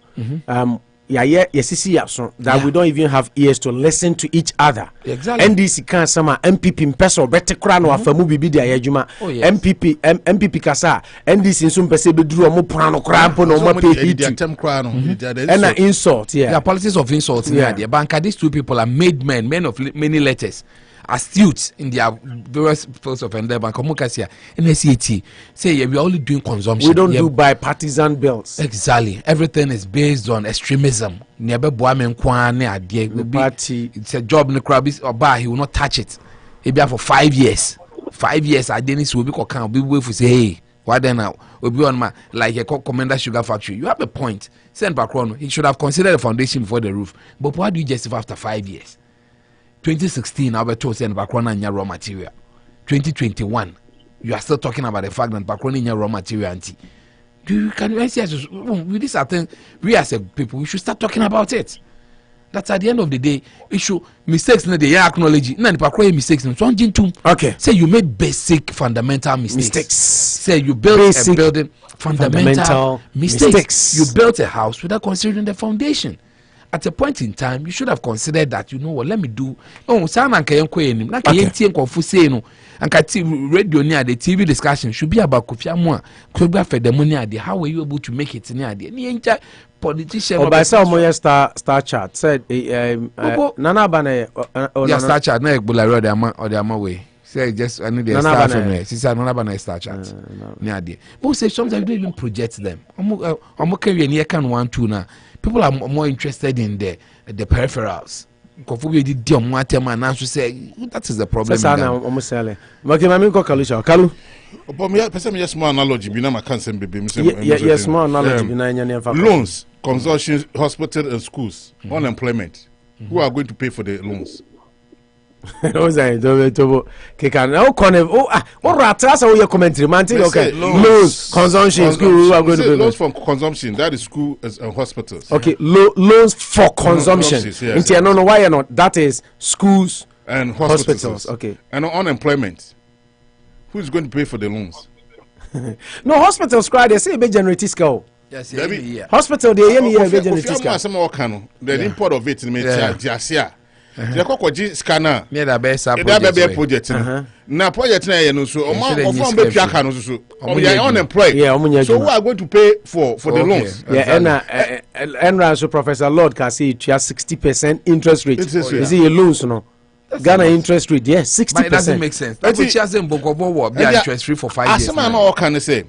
That we don't even have ears to listen to each other. Exactly. NDC can sama MPP impeso better crown or famu bibi dia yajuma. MPP kasa NDC nsum pese be duru omo prano krampo no mo pay hit. And an insult, yeah. The politics of insults in the bank. These two people are made men of many letters. Astute in their various fields of endeavor. And say we are only doing consumption. We don't do bipartisan bills. Exactly. Everything is based on extremism. It's a job in the crowd or bar, he will not touch it. He'll be for 5 years. 5 years, I didn't will be wait for say, hey, why then now? We'll be on my like a Commander Sugar Factory. You have a point. Send back on. He should have considered the foundation before the roof. But why do you justify after 5 years? 2016, Alberto sent Bakrona in your raw material. 2021, you are still talking about the fact that Bakrona in your raw material. Can you see us with this? I think we as a people, we should start talking about it. That's at the end of the day, issue mistakes. They acknowledge. None Bakrona mistakes. Okay. Say you made basic fundamental mistakes. Say you built a building fundamental mistakes. You built a house without considering the foundation. At a point in time, you should have considered that, you know what, let me do. Oh, Sam and Kayan Queen, like a Confuseno, and radio near the TV discussion should be about Kofi Amoah, Togbe Afede money idea. How were you able to make it in the idea? The politician. Oh, by some more star chart said, Nana Bane, star chart, no, Bularo, the Ama way. Say just I need the star from there. She said, Nana Bane star chart. Near idea. But say sometimes you don't even project them. I'm okay, and you can 1 2 now. People are more interested in the peripherals. That is the problem. Yes, more analogy. Yes, more analogy. Loans, consumption, hospital and schools, unemployment. Who are going to pay for the loans? Loans, consumption, school. Who are going to pay? Loans for consumption. That is school and hospitals. Okay, loans for consumption. Yes. I don't know why you're not. That is schools and hospitals. Okay, and unemployment. Who is going to pay for the loans? No, hospitals cry. They say they generate scale. Yes, hospital they generate scale. The import of it in the Kokoji scanner near the best project. Now, project no so unemployed. So who are going to pay for the loans? Yeah, and so Professor Lord can see it has 60% interest rate. Is it loans no? Ghana interest rate, yes, 60%. But it doesn't make sense. That's what she has in Bokobo will be interest free for 5 years. As man, all can say.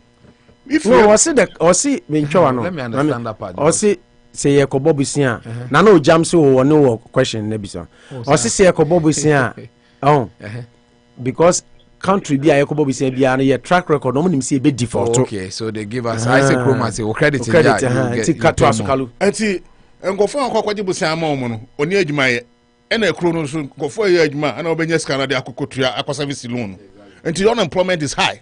If no, I see that. I see. Let me understand that part. I see. Say Yakobo Busia. Na no jam so no question nebisa. I see say Yakobo Busia. Oh, because country be Yakobo Busia be a track record. No one see a bit default. Okay, so they give us. I say Chroma say credit. Credit. Cut to Asukalu. Enti ngofo akwa Busia ama mo no. Oni adwuma ye. Ena ekro no so ngofo ye adwuma ana obenya scan de akokotua akwa service loan. Enti unemployment is high.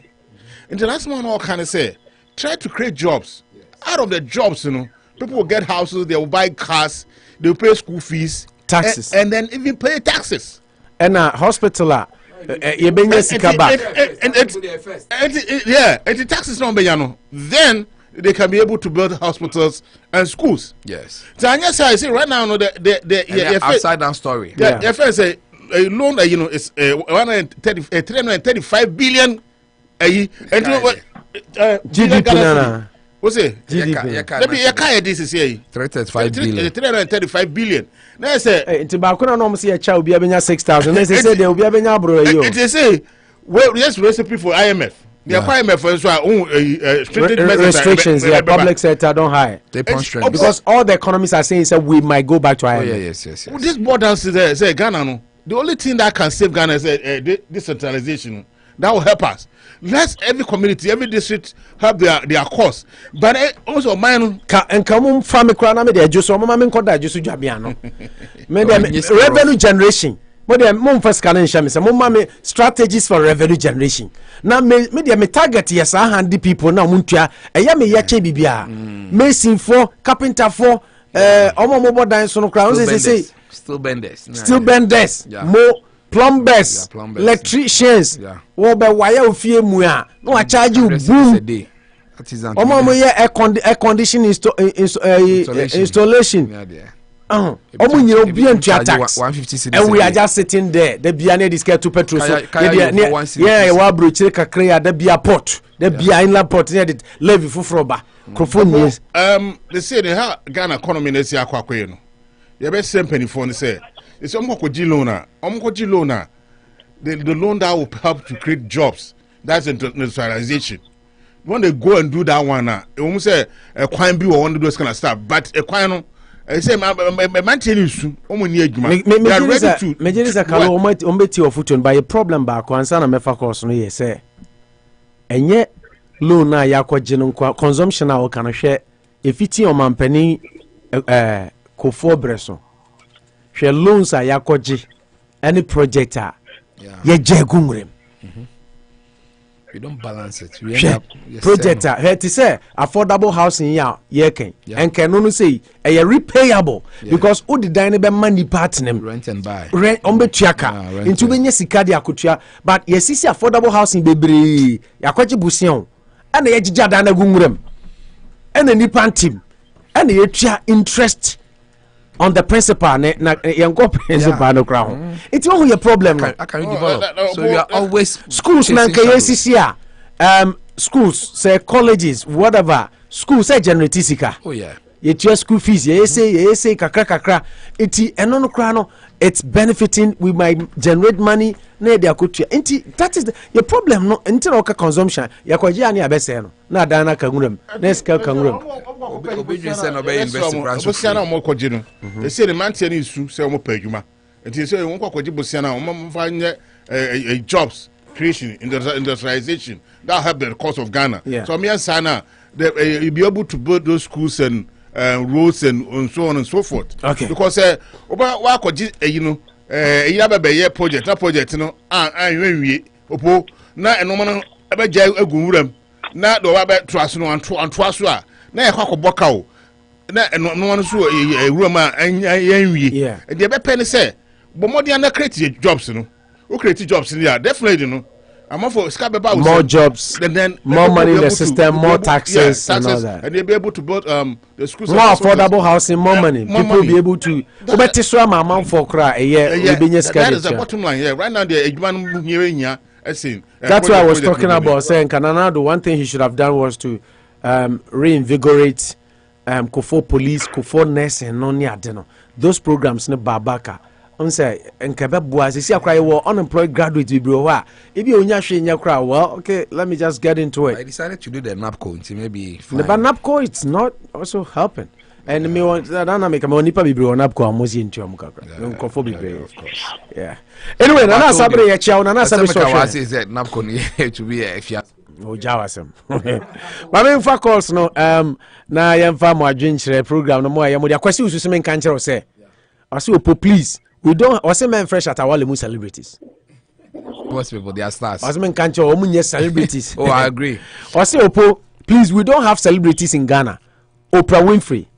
Enti last man all can say try to create jobs. Out of the jobs, people will get houses, they will buy cars, they will pay school fees, taxes, and then even pay taxes. And hospital, you bring your sika back. And the taxes not be then they can be able to build hospitals and schools. Yes. So I say right now, the upside down story. The first a loan that is 335 billion. GDP what's it? GDP. This is here. 335 billion. 335 billion. Now say it's about no see a child be abenya 6,000. They say they will be abenya bro yo. They say well yes recipe for IMF. The IMF is restrictions. Yeah, public sector don't hire. They punch because all the economists are saying we might go back to IMF. Oh, yeah, yes. This borders say Ghana no. The only thing that can save Ghana is decentralization. That will help us. Let every community, every district have their course. But also, mine and come from a crown. I just so mama mean just Jabiano. Revenue generation. But the mom first can shamis. Mama strategies for revenue generation. Now me target yes, I handy people now. Muntia. Me yache bibia. Mason for carpenter for mobile dance on crowns. They say still benders. More. Plumbers, electricians, wire of fear muya. No, I charge you boom. Air conditioning installation. And we are just sitting there. The Biane is to petrol. Yeah, Wabru, Kakrea, the Bia port, the Bia inland port, levy for Froba. They say they have Ghana economy in this year. You best same penny for say. It's almost the loan that will help to create jobs. That's industrialization. When they go and do that one, it almost say a crime be or one of those kind of stuff. But a crime, I say, my man tell you soon. They are ready to. Majority Kalo Ombeti of Futon by a problem back one son of Mefa no yes, say. And yet, loan na yakwa genonqua consumption our can share if it's on man penny Kofo Bresson. She loans are yakoji any project ye jegumrem. We don't balance it. Project here to say affordable housing ye can and can only say a repayable because all the dynamic money partner rent and buy rent on betiaka into benye sikadi akutua but yes is affordable housing bebre yakoji busion and ye jijada na gumrem and the nipan team and ye interest on the principal na yango principal no crown it's only a problem how can you develop so you are always schools na KCC schools say colleges whatever schools say generate sika oh yeah your school fees you say kakra enti eno no crown no it's benefiting we might generate money na dia kotua enti that is your problem no enti na oka consumption yakwaji ani abese no na dana kanguram na ska kanguram obedwen say no be invest branch bosia na mo kwaji no e say the man tiani su say mo pa adwuma enti say won kwaji bosia na mo fa nye jobs creation industrialization that help the cost of Ghana so me answer na you be able to build those schools and roads and so on and so forth because wa kwaji ye project na project no anwie opo na enoma no abeja agunwuram na do wa be traso no antoaso a na ye kwakobọ ka o na enoma no so ewuram a anwie e de be pen say bomodi na create jobs no o create jobs no definitely no I'm for more jobs, then more money in the system, more taxes, and all that. And they'll be able to build the schools. More affordable housing, more money. People will be able to. That is the bottom line. Yeah, right now the that's what I was talking about. Saying Kanana, the one thing he should have done was to reinvigorate Kofo police, Kofo nurse, and non those programs. Ne Babaka. say nkebe bua sisi akra you unemployed graduate be bro wa e bi onya hwe nya kra well okay let me just get into it. I decided to do the NAPCO until maybe the NAPCO it's not also helping and me want that make am onipa be bro NAPCO amozi into am kakra nkofo be bro of course yeah anyway na sabre ye chia na sabre so I say NAPCO to be a fia o jawasem ma me fa calls no na yemfa mo adwenkyere program no mo ya mo dia kwasi ususu me kan kire o say I say opo please we don't also men fresh at our lemu celebrities. Most people they are stars. Also men can't show celebrities. Oh, I agree. I say Opo, please we don't have celebrities in Ghana. Oprah Winfrey,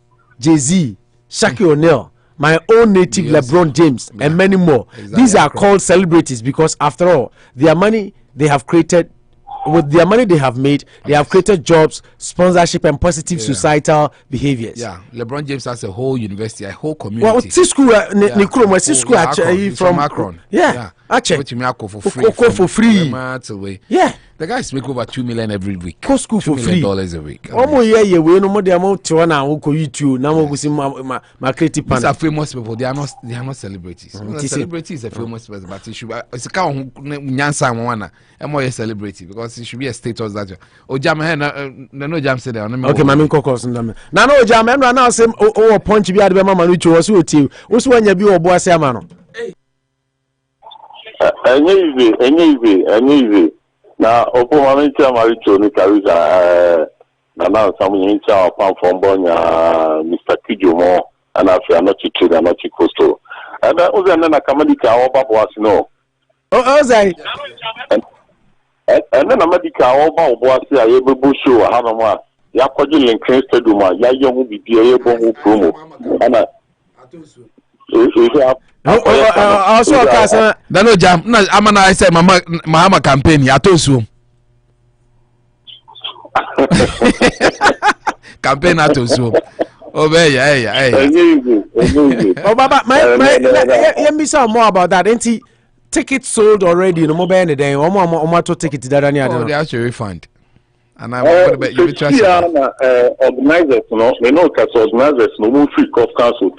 Jay-Z, Shaquille O'Neal, my own native LeBron James, and many more. Exactly. These are called celebrities because after all, their money they have created. With their money they have made, they have created jobs, sponsorship, and positive societal behaviors. Yeah, LeBron James has a whole university, a whole community. Well, school, from Macron. Yeah, actually, for free. Yeah, the guys make over $2 million every week. Go school for free. $2 million a week. We no more the amount to now YouTube. Now we see my creative panel. These are famous people. They are not celebrities. Celebrity is a famous person, but it should be. It's a kind of nyansa mwana. I'm more a celebrity because it should be a status that. Oh, jam no jam said there. Okay, mami kokos ndame. Na no jam em na say oh punch bi ade be mama no twa so oti. Wo so anya bi obo ase ama no. Anyway. Na opo mami cha mari choni karuza na some yin cha pan from bonya Mr. Kijomo and afia not to the not coastal. And oza na kamadika oba boas no. Oh ozai. And then America oba boas ya yebo show hanoma ya kwaji linkin stadium ya yemu bi bia yebo promo. Ana also kasa no jam na amana I say mama campaign ya tosu campaign atosu obe yeah oh baba let me say more about that ain't tickets sold already no more be any day omo to ticket dada ni ade no they actually refund and I'm going to you trust organizers no me no cause organizers no mo free cost council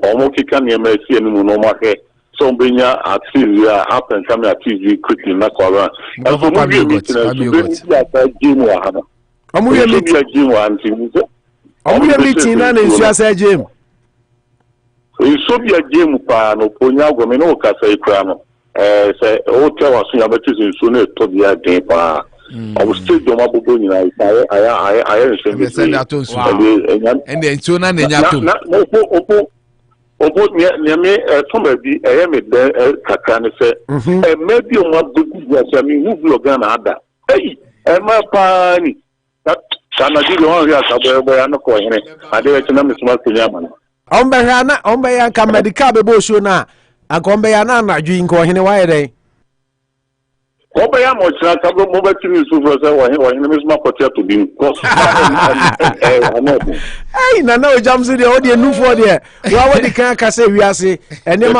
omo kika ni MSC ni no market so benya at ya happen come at TV quickly na kwara and so mo be meeting so meeting na nsu asa gym so be a gym pa no ponya go me no kasa ikra no say o tell us you about nsu na to dia den pa I was still doing my bobo ni na I send that to so and then so na nya to opo me somebody be me kaka ne say maybe o ma bogu ya me who blogger na ada hey ma pa ni sana di lo ya sabo ya no ko hene ade we na me smart nya ma ombe ya ka medical be bo show na akombe ya na anadwi nko hene wa yede Oba ya mo chira ka mo ba timi su for say wa hene me smart portrait to be cost hey na o jam so dey o dey nu for there wa di kan ka say wi ase enema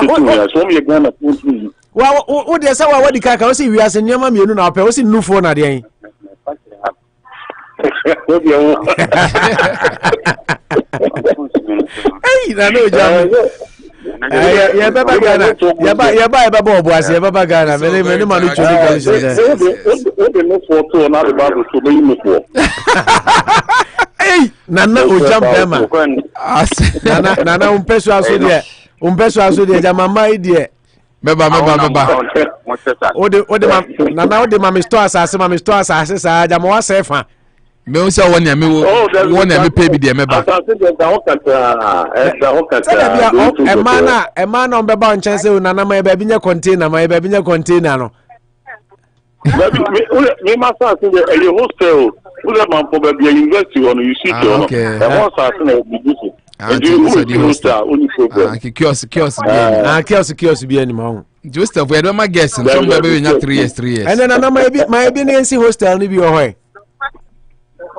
o dey say wa di kan ka o say wi ase enema mienu na ope o say nu for na dey hey na o jam ya baba Ghana ya baba obuasi ya baba Ghana me manu chuli kan se de no photo na the bible so be me for hey nana o jam bema nana umpeso aso de jama mai de meba o de ma store asase sa jama wa sefa me o se won ya me pay bi de meba emana ombeba onchen se nana ma eba binya container no me masa se the hostel ule man for be university on you see to no e won sa se na bibusi the hostel only problem kiosk bi ani ma just of we do my guess some be nya 3 years and then nana ma bi na NC hostel ni bi o hoy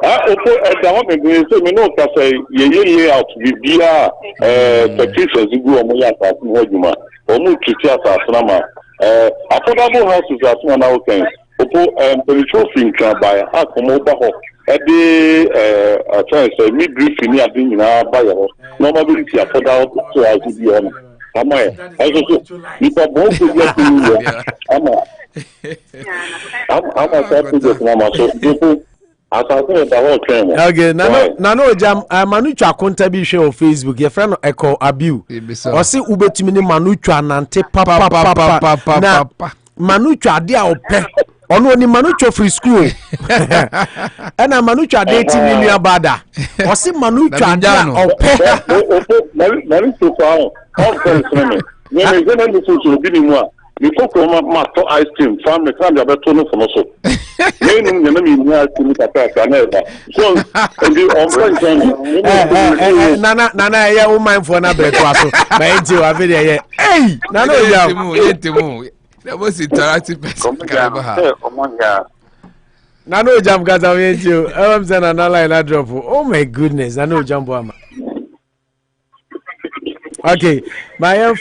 opo da ho me so me no ka say ye out bibia petitions igu omo ya ta ho juma omo tuti asase na ma affordable houses as one now can opo petrol can buy akomo ba ho e dey a chance say me brief ni ade nyina ba yo normally affordable so as be on Amoah. Also, you can both get Amoah. I'm so okay, nano jam Manu Chwa konta bi hwe on Facebook. Your friend Eko Abiu. O se ubetimi ni Manu Chwa nante papa na Manu Chwa de a ope. Ono ni Manu Chwa free school. Ena Manu Chwa de ti ni nua bada. O se Manu Chwa de a ope. Manu Chwa conference me gonna do so bi ni mu a. Me koko ma to ice cream farm me kan be to no for no so. Me no me me ice cream ka na eba. So the on nana ya o mind for na breto aso. Ma enti o ave de ye. Hey, nana o ya. Yetimu. The most interactive person can ever have. Nana o jam gaza we enti o. Em say na line na drop. Oh my goodness, nana o jam bo ama. Okay, my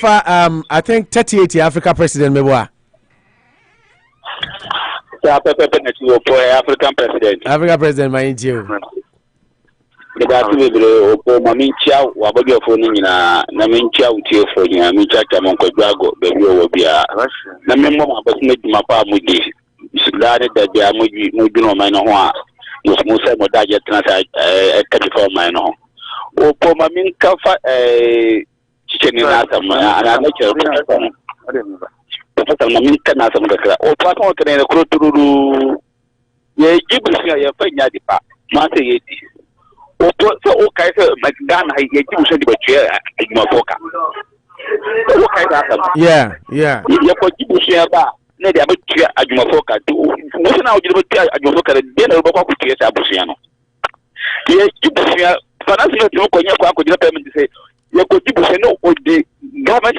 I think 38 Africa president meboa. African president. Africa president my intio. Because we will mamincha wabagi of owning na mincha uti for you, mincha monko drago, baby will be a Namimo, but make my pa mudi. That they are moving on my no one. Musa Modaja Transa a California minor. O Pomamin Kafa chicken in Assam, and I make a Professor Maminka Nasam. O Paton can a crow to ye Gibusia, your friend Yadipa, Master Yeti. O so okay, McDan, I get you said about chair in my boca. Yeah. You put Gibusia bar, Ned Abutia at your foca. Most now you would tell at your foca, then I'll go to Abusiano. Yes, Gibusia, but that's not your payment to say. You could no the government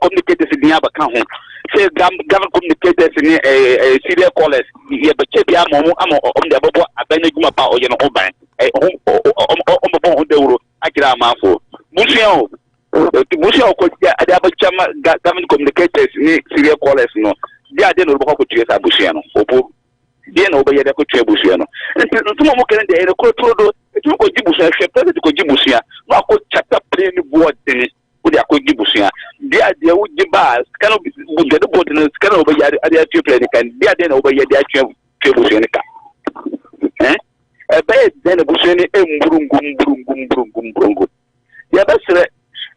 communicators in the Abakahon. Say government communicators in a serial callers. You have a check on the Bobo, a Beneguma or your own bank. On the Euro, I get a mouthful. Museo could get government communicators in serial callers. No, they are then over to Abusiano. Then over here, could Busiano. And some more can they a control. You could Gibusia, Shepherd to Gibusia, not could chapter plain word in it. Would I could Gibusia? They are there with the bars, cannot be get the boat and scan over here at the Atlantic, and they are then over here, they are Busianica. Eh? A bed then a Busiani, boom. Yeah, that's it.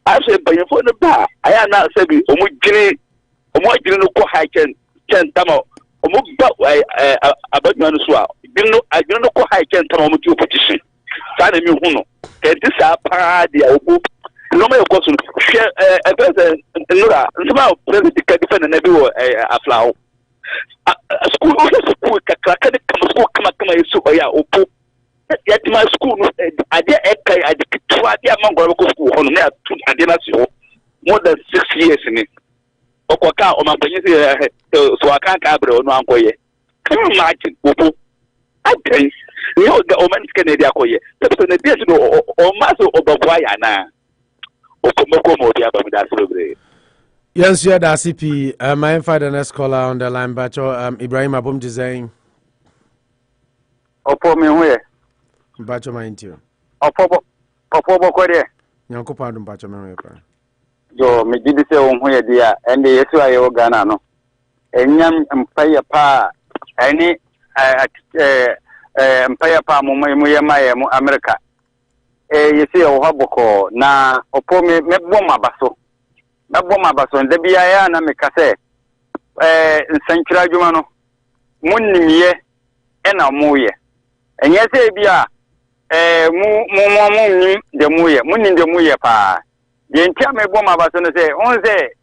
I said, by your phone, the bar. I am not saying, Omo high can tamo. About Manuswa. I don't know how I can tell you petition. Sana mi huno. Kenti sa parade ya ubu. No me okoso. Share a person nura. Nsema president ka defend na bi wo Aflao. School kaka de school kama yesu oya opo. Yet my school ade ekai ade kitwa ade amangoro ko school hono na ade na si ho more than 6 years ni. Okoka o mampanyi so aka ka abre onu ankoye. Can you imagine opo? I think you know the Oman Canada koye. So the days no o maso obabwaya na. Okomoko mo dia ba mi da celebrate. Yes, yeah, the CP. My father next caller on the line, but Ibrahim Abum design. Opo me huye. Bacho ma intio. Opo bokore. Nyanko pardon bacho me huye pa. Yo me gidi se on huye dia ende yesu ayo Ghana no. Enyam mpaya pa ani mpaya pa mu yema mu America. Yesi o haboko na opo me bomma baso. Na bomma baso ndebia ya na mekase nsankyira adwuma no munnimiye ena muye. Enye se bia mu de muye munni de muye pa. De ntia me bomma baso no se onze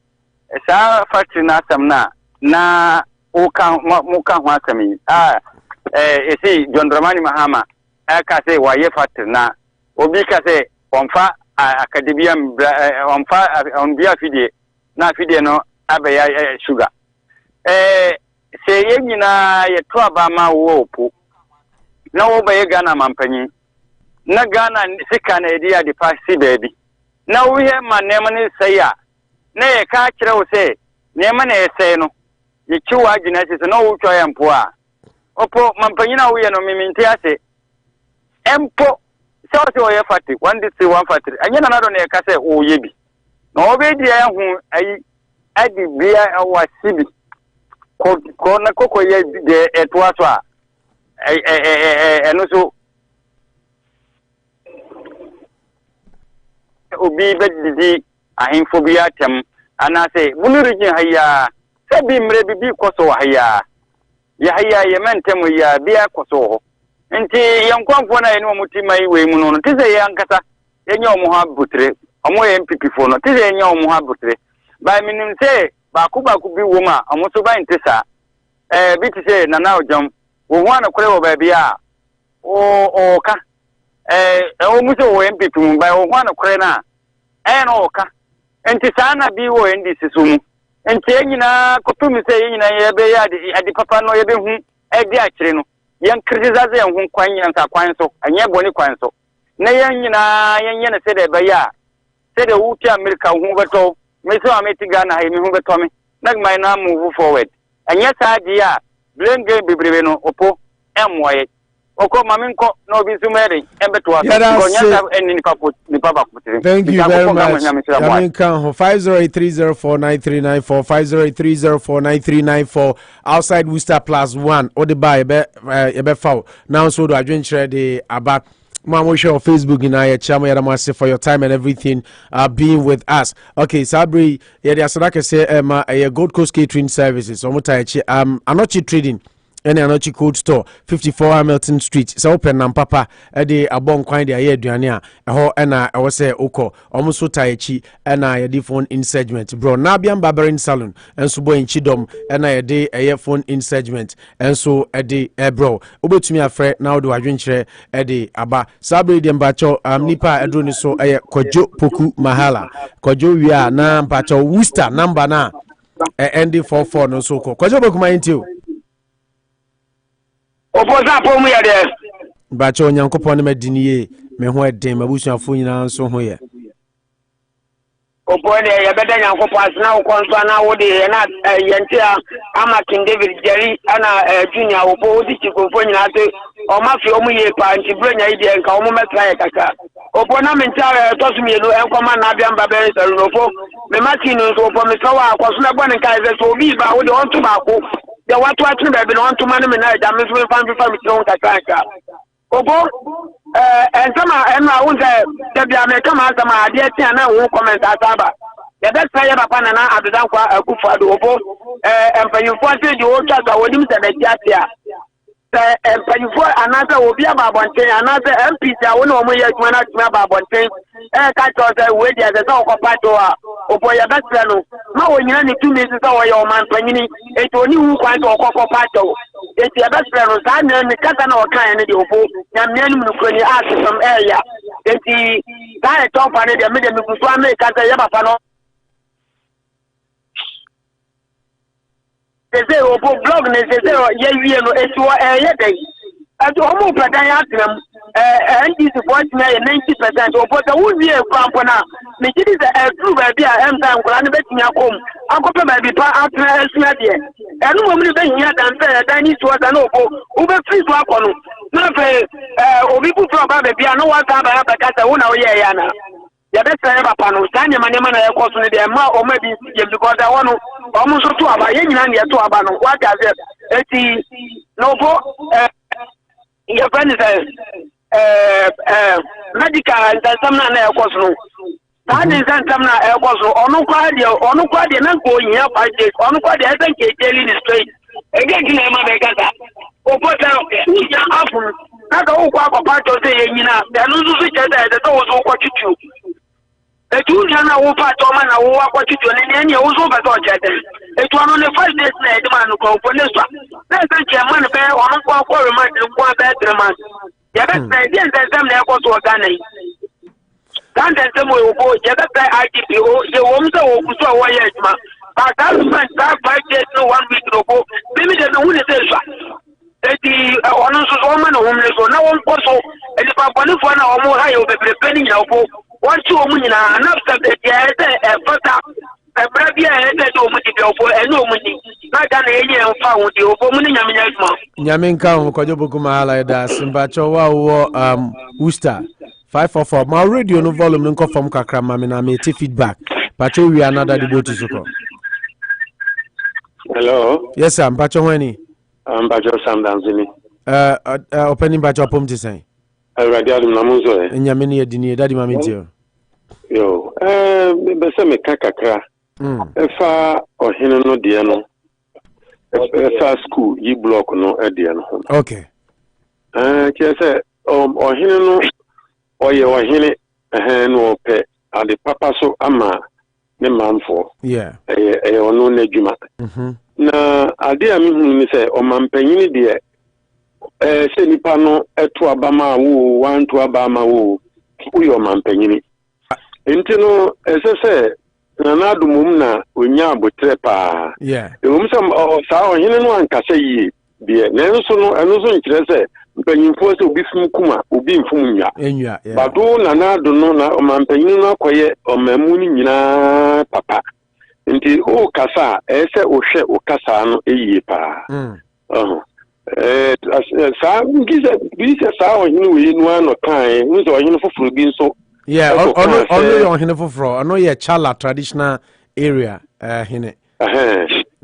sa factory na samna na muka ho asami esi John Dramani Mahama aka se waye factory na obi ka se onfa academia onfa onbia fidie na fidie no abeya sugar se ye nyina ye to abama wo opo na wo baye Ghana mampanyi na Ghana sika na edia de pasi baby na wo ye ma nema ne seya na ye ka kire wo se nema na ye se no ye chiwa agina se no wo twa yampo a opo mampanyi na wo ye no miminti ase empo so ye fati one this one fati anya na do na ye ka se wo ye bi na obedi hu ayi adi bia wa sibi ko na koko ye de eto aso a eno so obi bedidi ahemfo bi atem anase bunu region haya sabi mre bibi koso haya ya haya ye mentem ya bia koso ho nti yankwanfo na ene omutima iwe mu no tise yankata enye omo ha butre omo ye MPP fo no tise enye omo ha butre ba minim se ba ku bi woma omo so ba ntisa bi tise na na ojom wo ho na kore wo ba bia o ka o mu so wo MPP mu ba wo ho na kore na no ka enti sana bi wo ndi sisumu enti enyina kopumi se enyina ye be ya adi papa no ye be hu edi akire no yan criticize yan hu kwan yan sa kwan so anye boni kwan so na yan nyina yan yana se de be ya se de wuti America hu beto me so ameti Ghana ha mi hu beto me na mai na move forward anye sa di ya blame game bebrebe no opo emwoye oko maminko no bi sumere embeto aso ko nyasa eni ni papa kutere. Thank you very much. Maminka 508304939 508304939 outside Worcester +1 or the buy ebe foul now so do adwenture the aba Mamo share on Facebook in our channel Yaramasi for your time and everything being with us. Okay, Sabri, yeah, there's like I say a Gold Coast catering services. Anochi trading. Any Anochi Cold Store 54 Hamilton Street. It's open and papa the abon kwan de aye aduane a ho na I was say oko almost so taichi and I the phone insegment bro Nabian Barbering Salon and so boy in Chidom and I de aye phone insegment and so the bro obetumi afre now do adwenkyere the aba sabri de mbacho nipa edro ni so aye Kojo Poku Mahala Kojo wia na mbacho Worcester number na ND44 no so ko Kojo Poku maintiu Oposa pomu ya de bacho nyankopon me diniye me ho eden mabusuafo nyina nso ho ye opone ya beda nyankopon asna ukonso na wode na yentia ama King David Jerry ana junior opo odi chikonfo nyina te o mafi omu ye pa nti brenya ide nka omu metra ye kaka opo na mentia to sumielu enkoma na bia mba be salofo me mati no so opo me sawa akwaso na gba nka ze so obi ba wode on to baako the what baby on to money na da me so fan family tron kaka obo and some and I won't say the bia me come as ma ade tia na wo comment asaba the best player papa na Abdulkwa Akufo-Addo obo empanyufo say the old chat we nim say the tia empanyufo another obi ababonten another MP ja wo na omo ye adwuma na tuma ababonten ka to say we dey say okopato a obo ya best no ma wo nyina ni 2 meses say wo ye o man panyini eti oni hu kwan to okopato eti ya best no sa na ni kata na o kan ne de obo na mianu mu ko ni asem eya eti da e to pa ne de me de mi kuso America say ya papa no they obo blog ne say ye wie no eti wo ye dey ati omo padan ya tram NDC voice na 90% obo ta wo wie kwampo na me gidi say true ba bia emta nkura ne betimi akom akope ba bi pa atra asua de enu mo mi be hia dan say dan ni to na obo wo be free to akono na fe obi bu pro ba bia no wa ka ba ba ka say wo na wo ye ya na ya be say papa no tanya manema na ye koso ne de ma o ma bi ye because that one omo so to aba ye nyina ne to aba no wa ka say eti no bo your friend is medical and some na ekoso no that is some na ekoso onu kwa de na ko yin pa de onu kwa de e ke daily straight again kina ma be kata o pota ya afu na ka o kwa papa to say yin na de no so che da de to wo kwa chuchu etu na wo pa to ma na wo kwa chuchu ne ne wo so ba to che de etu anu ne 5 days na e de ma no ko po ne so na se che ma ne be onu kwa remind kwa be 3 months ya be say the exam na ko so Ghana yi dan den se mo obo ya be say IDPO ye wo mse wo kuso wo ye aduma but that spend that 5 days no 1 week no go me de no hu ne se so eti onu so so ma no hu ne so na wo ko so eni pa boni fo na o mo ha ye obebre pe ni nya obo won ti o mu nyina na after the year fata ebra bia e de o mu di obo eni o mu ni na Ghana ye enfa wo di obo mu ni nya me nya aduma Nyaminka ho Kojo Poku Mahala da simbacho wa wo Worcester 544 my radio no volume nko from kakra ma me na me feedback Pacho we another debate suko. Hello. Yes sir, Pacho wani. Pacho Sam Danzini. Opening Pacho pom ti say. Radio Namuzo. Nyameni edini daddy mami tio. Yo, be se me kakakra. Efa ohene no de no. Efa school yi block no e de no. Okay. Ke se ohene no oye ohene no pe ade papa so ama ne manfo. Yeah. Ono na djuma. Na ade a mihunu ni se o mampanyini de se nipa no eto abama wo wanto abama wo uyo mampanyini. Enti no se na adumum na onya abotre pa. Yeah. Umsam sa ohene no ankasa yi de na enso no nkire se mpanyimfo se obi fum kuma obi mfum nwa. Enwa. Bado na adu no na mampanyini no akoye omamu ni nyina papa. Nti o kasa ese o hwe o kasa no eyi pa. Sa ngise sa ohene we nu ano kan nso ohene foforo bi nso. Yeah, ono your hine foforo, ono ye chala traditional area hine.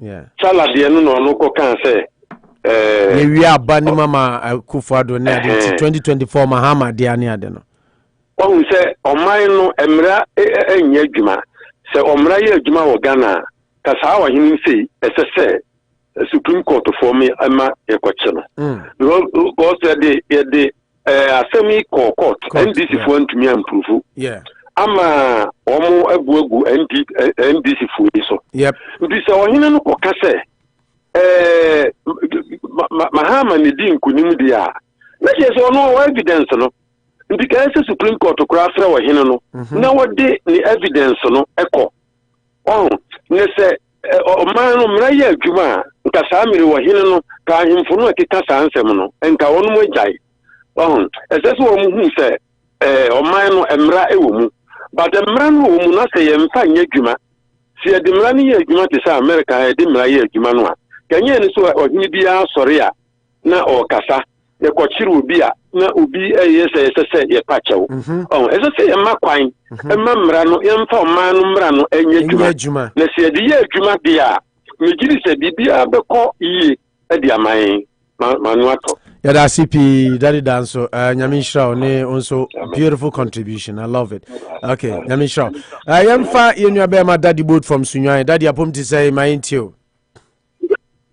Yeah. Chala de no ko kan say ye wi aba ni mama Akufo-Addo na 2024 mahama de ani ade no. Won say oman no emra enya adwuma. Se omra ye adwuma wo Ghana, ka sa wa hine sei ese Supreme Court for me ama e kwache no. Because the asemi court NDC for ntumi improve. Yeah. Ama omo eguegu NDC for so. Yep. Ndi se ohene no koka se mahama ni di nkunim dia. Na je se ono evidence no. Ndi ka se Supreme Court kura afra ohene no. Na wode ni evidence no eko. Ne se man no mra ye adwuma nka sa mere ohene no ka ahemfo no akeka sa ansem no. Enka wono mo jai. Esesu omuhu se oman no emra ewomu but emra no omu na se yemfa nya dwuma se edimra ne ye dwuma te sa America edimra ye dwuma no a kanye ne so ohini bia sori a na okasa ye kochiri obi a na obi eyese ye pachew esese yemma kwan emma mra no yemfa oman no mra no enya dwuma na se edi ye dwuma bia megiri se bibia beko yi edi aman manuato. Yeah, that CP Daddy Danso, Nyamisha, ne also beautiful contribution. I love it. Okay, Nyamisha. I am far in your bema daddy boat from Sunyai. Daddy apom to say my intio.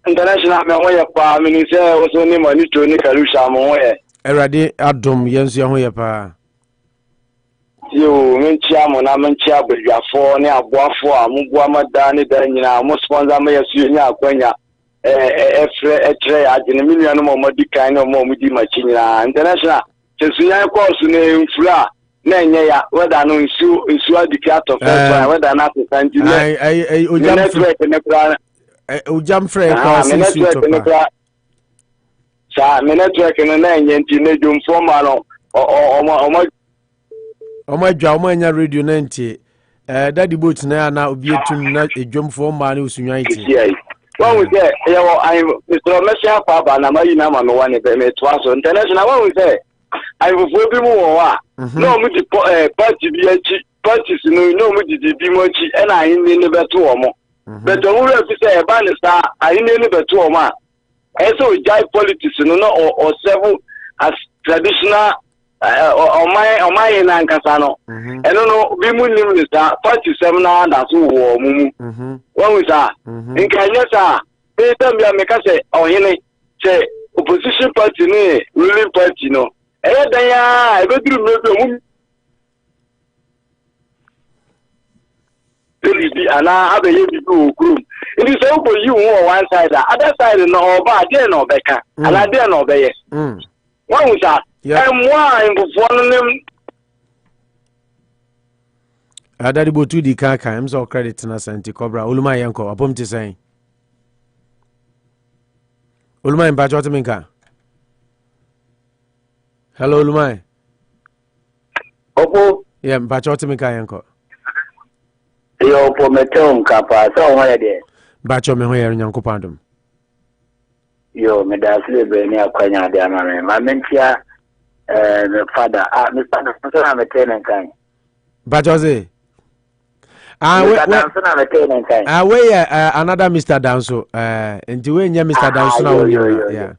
International me pa minister also ni money to ni Karusha mo Erade adom yensu ya pa. Yo menchia mo na menchia bedwafo ne aboafo a mo boa mada ne da nyina mo sponsor me yesu nya akwanya etre agene million mo modi kan no mo mudi machinyira international chesunya course ne mfura na enye ya whether no nsu adikato first whether na santi ai network ne kra ujam free course nsu to pa sa network ne na enye nti ne dum formal no omo dwa omo enya radio na nti daddy boat na obi etum na edwom formal na usunwan nti. When we say, I'm Mr. Messia Papa, and I'm not one of them, it was international. When we say, I will be more. No, with the parties, no, with the Dimochi, and I never two or more. But the rule to say, a bannister, I never two or more. And so, jive politics, or several as traditional. On my in Ankasano, and no, we moved party seminar that's who when we are in Kanyasa, they tell me, I make us say, oh, say opposition party, ruling party, no, and I go through maybe and I have a young group. It is over you on one side, the other side, no, but I no Becca, and I dare no obey. When we are. And why one them Daddy Botu di kaka I'm so credit na Santi Cobra Oluma yanko apom ti say Oluma mpa choti minka. Hello Oluma. Opo yeah mpa choti minka yanko. Yo po meton kapa so ho ya de ba cho me ho ya nyanko pandum. Yo me da sile be ni akwanya de ama me ma mentia my father, Mr. I'm a tenant. But Jose, another Mr. Danso. Into when you Mr. Danso now, yeah.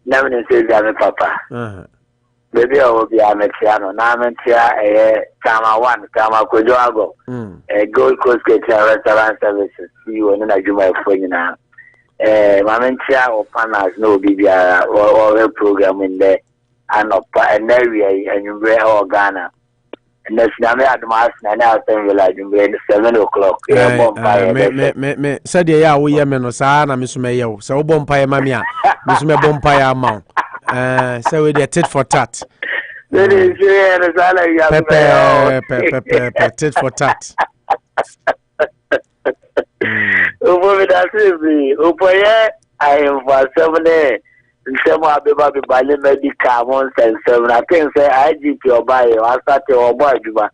Never say that, Papa. Baby, I will be a Mexiano. Now I'm here, Kama 1, Kama Kojoago, a Gold Coast restaurant services. See you on a Juma for you now. Mamentia or Panas, no BBR or a program in there, and an area, and you wear all Ghana. And that's now at Mass, and now 7 o'clock. Said, yeah, we are Menosana, Miss Mayo, so Bompire Mamia, Miss Bompire Mount. So we did tit for tat. Tit for tat. I am for 7 days. Some of the baby by the medical months and 7. I can say I did your buy or start your boy Juma.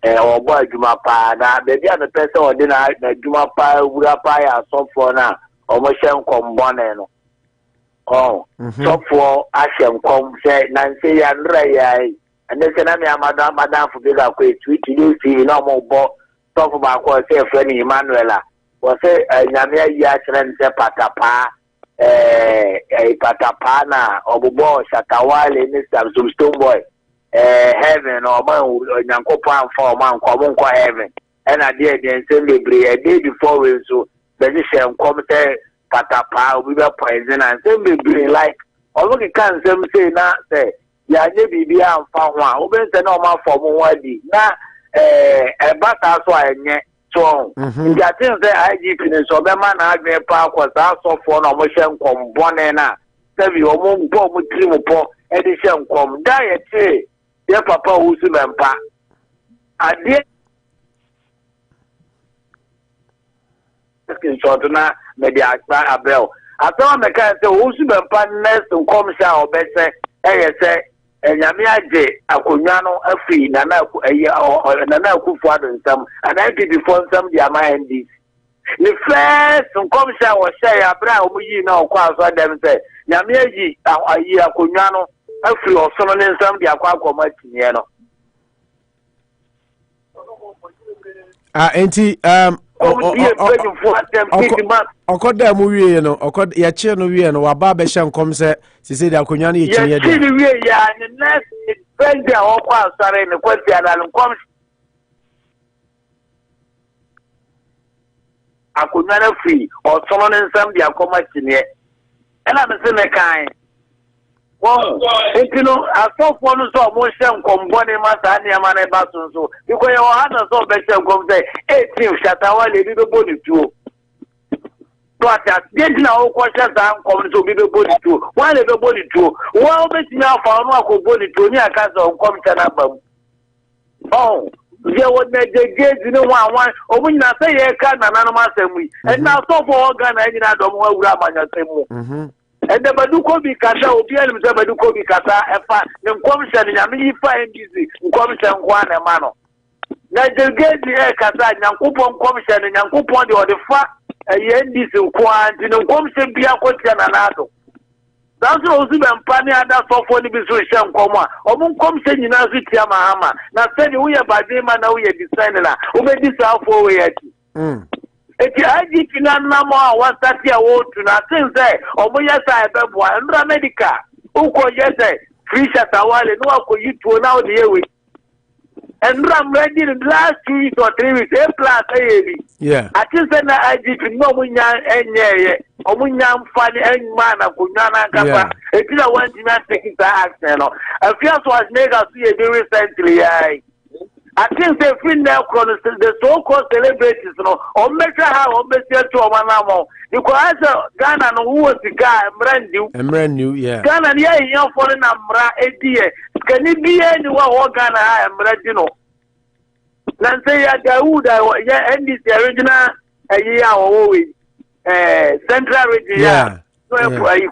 Or boy Juma Pa. Now, baby, I'm a person or dinner, Juma Pa, Urapa, or so for now. Or Moshem Comboneno. Oh, so for Ashem come say Nancy and Ray, and then Madame for bigger quick, which you see no more talk about what say Fanny Emanuela. Was say Yamia Yasran say Patapa, a Patapana, or Bobo, Shatawale, some stone boy, heaven or man, Yankopan for man, Comonco heaven. And I did then send me a day before we so position come say. Patapa, we were poison and same be like, although you can't say, now say, yeah, maybe be found one, open the normal for one day. Now, a batter so I net so, the things that I give in so the man I may park was also for no motion come bonena, save your mom bomb with cream upon edition come diet, say, dear papa who's in pa. I did. Sotuna media Abel. I thought the cat who's been partners to come shower better. Say, and Yamiaje, Akunyano, a free Nana Akufo-Addo and some, and I did before some Yamandis. The first some come shower say, Abraham, you know, quite what them say. Yamiaji, a year Akunyano, a free or some and some Yakako Martiniano. Okoda mu wie no okoda ya che no wie no wa ba be hye nkom se sisi de akonya no ye chinye de ya chi wie ya ne next friend a okwa asare ne kwasi adal nkom akonya na free o sono ne nsam de akoma chinye ela me se ne kan wow etino asofo no so mo hye nkombo ne masa ne ma na ba so because you had so be hye nkom say 18 shatawale bi be boni tuo but that did now question that come to be boni tuo why le be boni tuo why be ti na fa no akoboni tuo ni aka so nkom chana bam oh je wo na jeje ni wan omu nyina say ye ka na nanu masemu and now so for organ na nyina dom wa wura amanya semu and the Badukobi Kata, Obian, the Badukobi Kata, the commission, Yami, NDC, commission, one a mano. Now, the get the air Kata, Yankupon commission, and Yankupon or the fat, a NDC, quant, in a commission, be a question and Ado. That's also been Pani and that's for the Bishan Coma, or Moon commission in Azit Yamahama. Now, tell you we are by them and now we are designer, who made this out for way. Eti aji kina namo wasati ya wotu na sinze omoya sa ebebo andra medical uko yese free shatawale no ako yitu na odi yewe and I'm ready in the last 2 weeks or 3 weeks a plus ayebi yeah ati se na aji kina omunya enyeye omunya mfani enma na kunyana kapa eti na want to take that action no afia so as nega so ye recently I think they feel now the so-called celebrities, no, or measure how or measure to Omanamo. Because Ghana, who was the guy, brand new, yeah. Ghana, yeah, young foreign Amra, 8 years. Can it be anyone who Ghana, I am Regino? Let's say, Yahuda, yeah, and this original, a year or central region, yeah.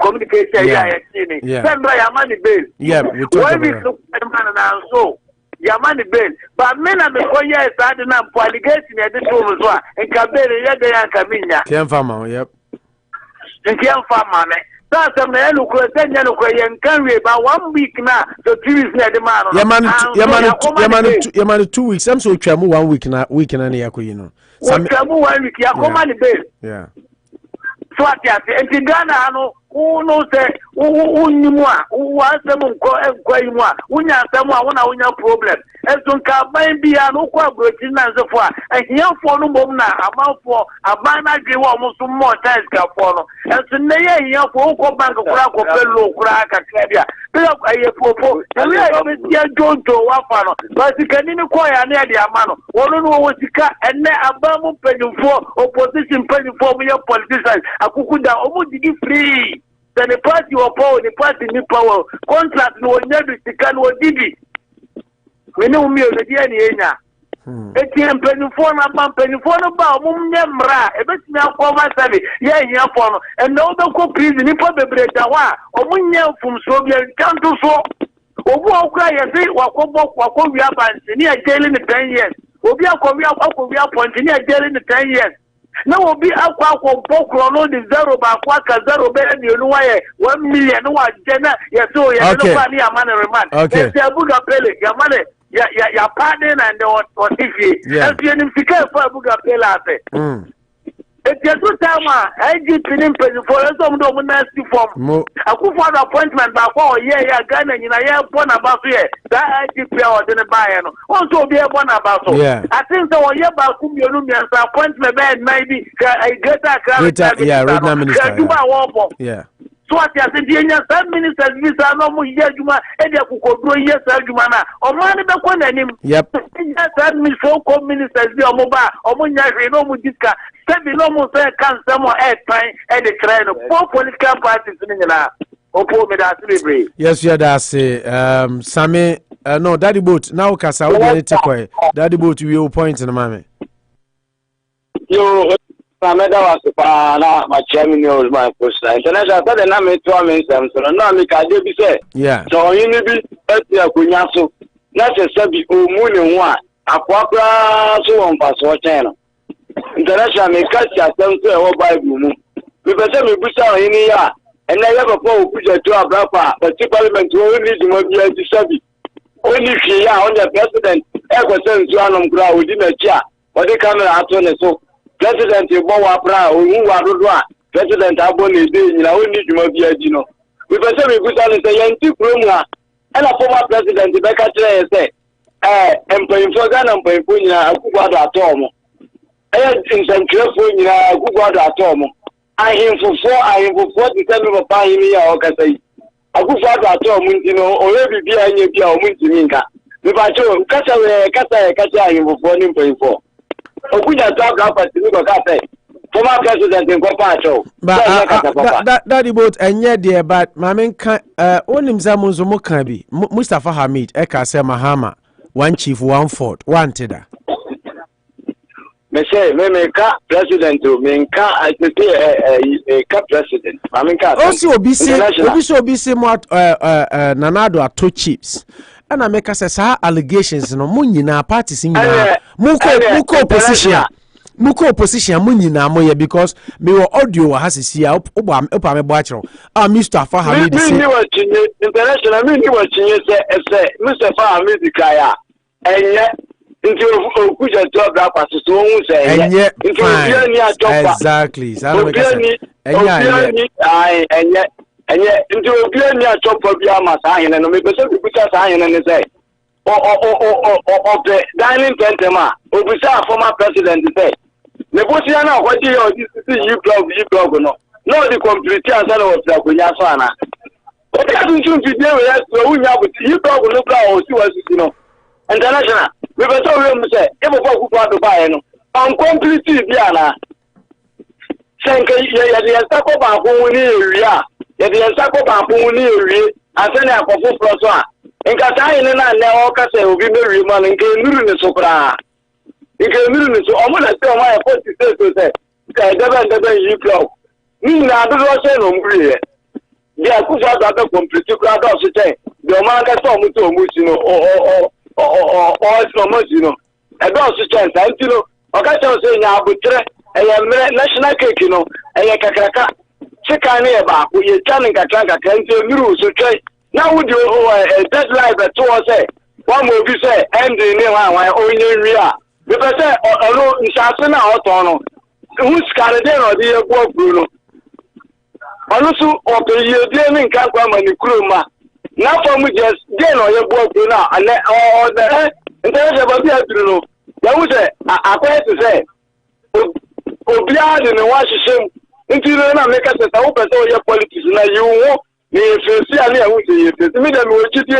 Communication, yeah. Send by a money bill. Yeah, we talk about so. Yamani bail, but men are the yes, I don't know, allegation at the room as well, and Cabere, Yadaya Caminia. Can't farm, yep. And can't farm, That's a man who could send you about 1 week now. So 2 weeks near the man. Your man 2 weeks. I'm so tramu 1 week na week na yako you know. Some tramu 1 week. Ya come on the base. Yeah. So what you say? And Ghana no. Who knows that? Who knew what? Who was them going what? Who knows someone when I problem? As don't come by be an oak working as a far. And here for no more now. I'm for a man I give almost more times can follow. And so they here for Oco Bank of Crack or Bello Crack at Claria. Bill a popo. And we are going to Wafano. But you can inquire near the Amano. One know what you can and then a bamboo penny for opposition penny for me politicians. I could almost give free. Then the party or power, the party new power contract no never to can or did it. We know me the DNA. ATM penny phone about penny phone about Mumra, a bit now for my savvy, yeah, for and no the prison in Papa Bretawa or Munya from Soviet Canto so. Or cry and say, what we are near jail in the 10 years. We are pointing near jail in the 10 years. Now will be a no the zero by Quaka zero better you know why 1 million no Jenna yes so you know money a man remand. Okay. Buga Pele, your money, your partner and what if you and you for Buga Pele. It's just two time I did pin for some nasty form. Akufo-Addo appointment by 4 years Ghana in a year born about here. That I did pay or didn't buy and also be a born about so. I think so year back appointment bad maybe I get that yeah, right now minister. Yeah. So what you say, some ministers visa no more year Juma, and you could go yes, Jumana, or money back on him. Yep. So ministers be a mobile, or Munya, no Mudiska, Sebi no more say, can someone add time and the train of 4 political parties in the yes, yeah, that's it. Sammy, no, Daddy Boat, now Casa, Daddy Boat, you point in the moment. Yo, Sameda was my chairman was my first international said and I made 2 minutes so no me can be say yeah so you need be kunyaso na se sabi o mu ne ho a akwakra so on pass o channel international me catch asem so e wo bible mu me pese me busa o yin ya and na ya papa o kuja to Ablakwa but parliament o ni dimo bia ti sabi only fi ya on the president e go say ntu anom kura odi na chi a o de camera ato ne so president Bowa Pra, who are Rodwa, President Aboni, you know, only you must be a Gino. We better be good on the Yanti Krumla, and a former president, the Becca say, employing for Ghana, employing Punya, Akufo-Addo Atomo. In some careful, Akufo-Addo Atomo. I him for 40 of Pioneer or Casay. Akufo-Addo Atomo, you know, already be a new or Muntiminka. The Bacho, Kasa, him for 14.4. Okuja talk about the former president in Kopacho. But that boat and yet dear, but my main onim Zamunzo Mokabi, Mustafa Hamid, Eka Se Mahama, 1 chief, 1 fort, 1 teda. Me say, me ka president, me ka I say a ka president. I mean ka. Also, obisi more Nanado are 2 chiefs. And I make us say allegations no munyi na parties in muko opposition munyi na moye because me wo audio has see opa me boachro Mr. Fahamid say me wa chinye international me wa chinye say Mr. Fahamid kaya enye nti okuja to Ablakwa so won say enye nti obi ani atopa exactly enye into a near chop of Yama sign and me person to sign and say of the dining pentema, Obisa former president say. Negotiana, what do you blog no? No, the complete answer was the Kunyasana. But I don't think you blog no or see what you know. International, we were so real to say, ever go to buy no. On complete Diana. Sanka, the Sako Babu area. If you are a Babu, I send a couple of in Catania and Neoka say, will be very man and came in the Sopra. You can move so almost as my opposite to say, never you blow. Mean, I don't know, say no more. The Akufo-Addo complete crowd of the day. The Omanga saw Muto Musino or Musino. A dog's chance, and you know, Ocasio saying, I would try a national cake, you know, and a Kakaka. Sika ne ba ko ye twa ne kakra nti miru so twai na wo di a deadline be to say one mo bi say end ne wan onye nwi a be say ono nsase na oto no hu sika ne de no de ye go gru no ono so o be ye de ne nka kwa mani kuroma na for mu just de no ye go gru na ane o de nte ba bi aduru no ya wo say akwa to say obia de ne wa hihye nti na make us say wo person ye politics na you wo ni efesi ani e wo say efesi me dem wo chiti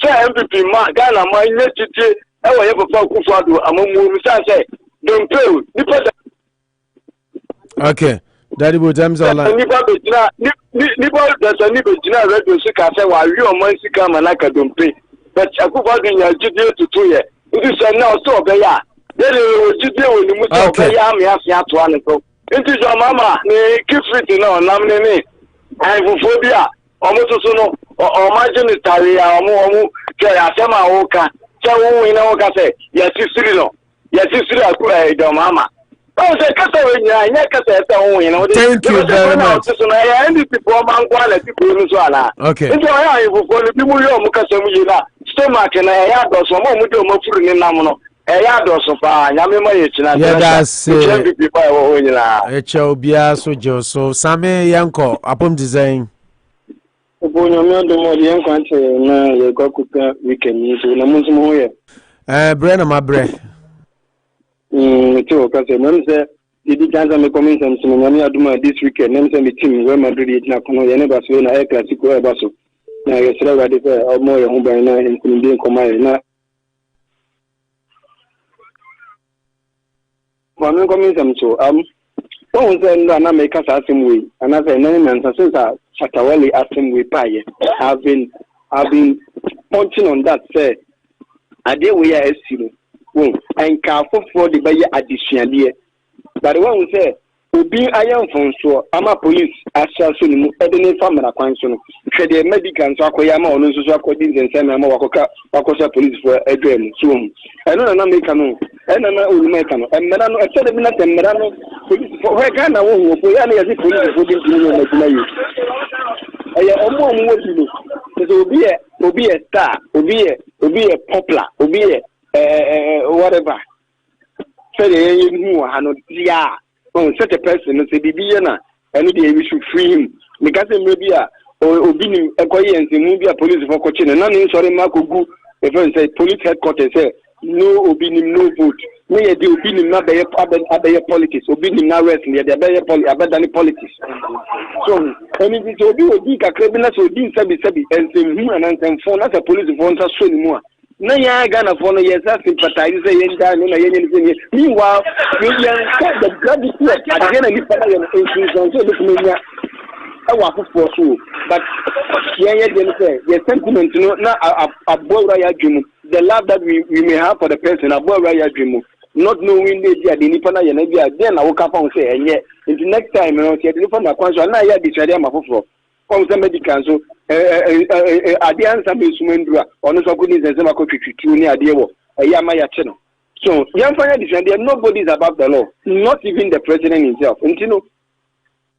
say MPP ma Ghana ma nye chiti e wo ye papa Akufo-Addo amamu mi say don't pay ni person. Okay, Daddy Bo times online. Ni ba be jina ni ba da ni be jina radio sika say wa wi o man sika manaka don't pay but Akufo-Addo nya chiti tutu ye nti say na o so be ya de wo chiti wo ni mu so be ya me afia to an so. Inti so mama ni kifiti no namne ni phobia omutusu no o margin tari ya omu ke asema woka che wo ina woka se ya sisiri no ya sisiri akura do mama o se kasa we nya kasa se wo ina wo thank you very much so na ya ndi people man kwa la people ni so ala okay inti o ya phobia ni bi mu yo mu kasa mu yi na stomach na ya do so mo mu de mo furu ni nam no ya do so pa nyame ma ye china that's obia so jo so same yanko apom design obo nyame do mo yanko ante na ye kwakuka weekend ni so na munso mo ye bre na mabre to ka se mam se didi kanza me comment am so nyame aduma this weekend nem se me team we Madrid ye na kono ye ne ba so na e classico e ba so na ye sra ga de fe o mo ye ho ban na en kunde ko mai na Kwame coming so one say no na make us asim way and I say no man since Chatawali asim way paye I've been punching on that say ade we are esiro and careful for the buy addition there but one we say obi ayan fon so ama police asha so ni mu edene famara kwan so no hwe de medical so akoya ma ono so akodi nzensem ama wakosa police for edwem so eno na make no ena na urumeka no emera no efede bi na temera no police for we Ghana wo wo for ya na yesi police for din tin no na you aya omo wo bi no so obi e star obi e popular obi e whatever say dey hu ha no dia such a person no say bibi na eno dey we should free him because maybe obi ni ekoye nsemu bi a police for kochi na no sorry ma kogu e say police headquarters say no obi ni no vote me ye dey obi ni na be politics obi ni na rest ni dey be politics so any this obi kakra bi na so obi sabi nsemu and nsemu na say police for nsa so ni mu a na ya Ghana for no yes sympathize say yen da no na yen ni meanwhile we can the gravity at the end of the institution so this mean for so but yen say the sentiment no na abora ya dwemu the love that we may have for the person abora ya dwemu not knowing the nipa na yen bia then na wo ka fa say enye until next time no say the na kwanso na ya di am afoforo from some medical so ade ansa me sumendura ono so ko ni zema ko twitwitu ni ade wo eyama ya che no so yamfanya defend there nobody is above the law not even the president himself ntino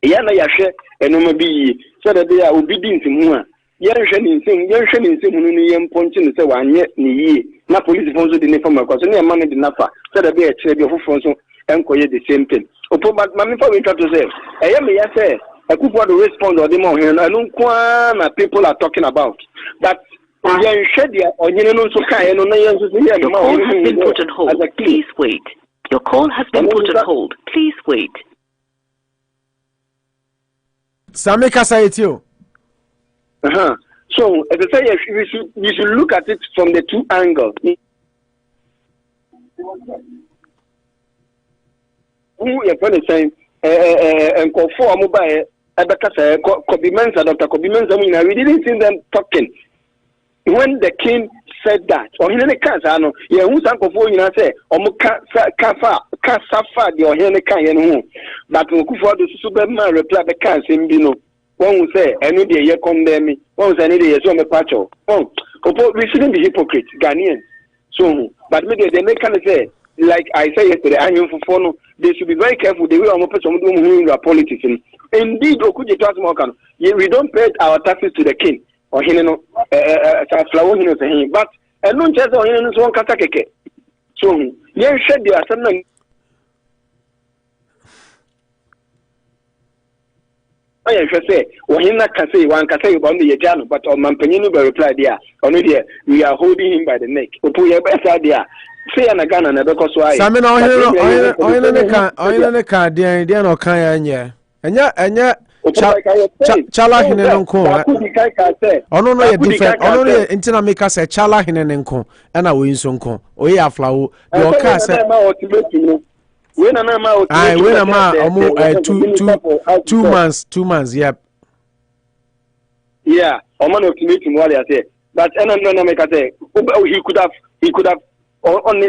yana ya hwe enoma bi so that they are obedient mu a yenhwe ni nsem no ni yemponche no se wanye ni yie na police fonso de ne fama kwa so ne man de nafa so that they chere bi ofofo so enkoye the same thing opo mami for we try to say eyame ya say Akufo-Addo respond or the more here and na people are talking about that your call has been put on hold. Please wait. Your call has been put on hold. Please wait. Sami Kasayetio. So as I say, we should look at it from the two angles. Who you're going to say and Kofo Amoah Kobby Mensah, Dr. Kobby Mensah, we didn't see them talking. When the king said that, or in any case, I know, who's Uncle for you say, Kafa, the or Henry Kayan, but Akufo-Addo Superman reply the cans in Bino. One will say, I know the year condemn me, one will say, I need a summer patch. Oh, we shouldn't be hypocrites, Ghanaians. So, but maybe they may kind of say, like I said yesterday, they should be very careful the way I'm person who do politics. indeed okuje to asmo kan we don't pay our taxes to the king or hineno Aflao hino say him but eno nche say hino so kata keke so yen hwe dia asem na I say, Wahina can say one can say about the Yajano, but on Mampanino by reply there. Only there, we are holding him by the neck. Opuya best idea. Say an agana and a because why. Samin oil car, dear no kaya, and yet, Chala Hinenko. Only a different, only internal make us a Chala Hinenko, and a Winsonko, or Aflao, your car. When am I when am I 2 months, yep. Yeah, or man ultimatum while I say. But no make I say he could have on the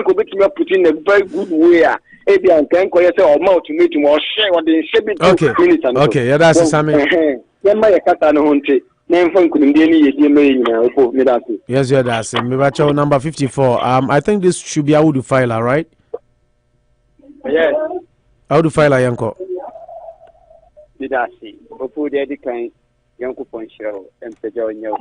could be put in a very good way. Ebi and can call yourself or ultimatum or share what they should be. Okay, yeah, that's something. Then my cat no hunting. Name phone couldn't be any yes, yeah, that's it. Number 54. I think this should be how to file, right? Yes. How to file a yanko? Did I see? Before they decline, Yanko Poncho, and Pedro Nyo,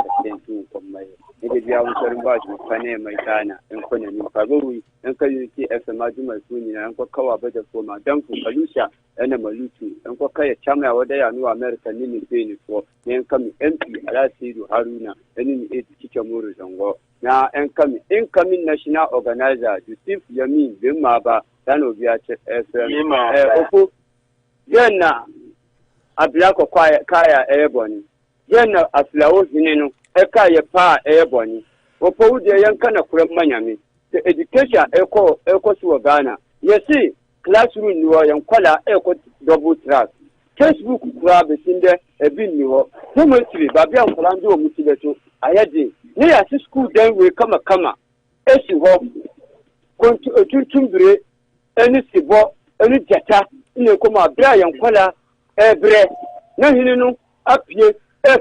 from my. Maybe I was very much with Pane, my Ghana, and Conan, Pagui, and Kayuki, as a Majuma Swing, and Kokawa better for my Duncan Kalusha, and a Malutu, and Kokaya Chama, or they are no American in the for, then coming empty, I see to Haruna, and in it teacher Murus and war. Now, incoming national organizer, the Chief Yamin, Bimaba. Then we are Jenna Ablakwa Kaya Airborne. Jenna Aflao Hineno, Ekaya Pa Airborne. Opo de Yankana Kuramanyami. The education echo to Ghana. You see, classroom you are young color echo double track. Facebook grab is in there, a bin you. Humanly, Babian Colando Mutilato. I had it. Near school then will come a comma. As you hope, going to a two any sibo, any jetta, in a coma, Brian Kola, every no up here,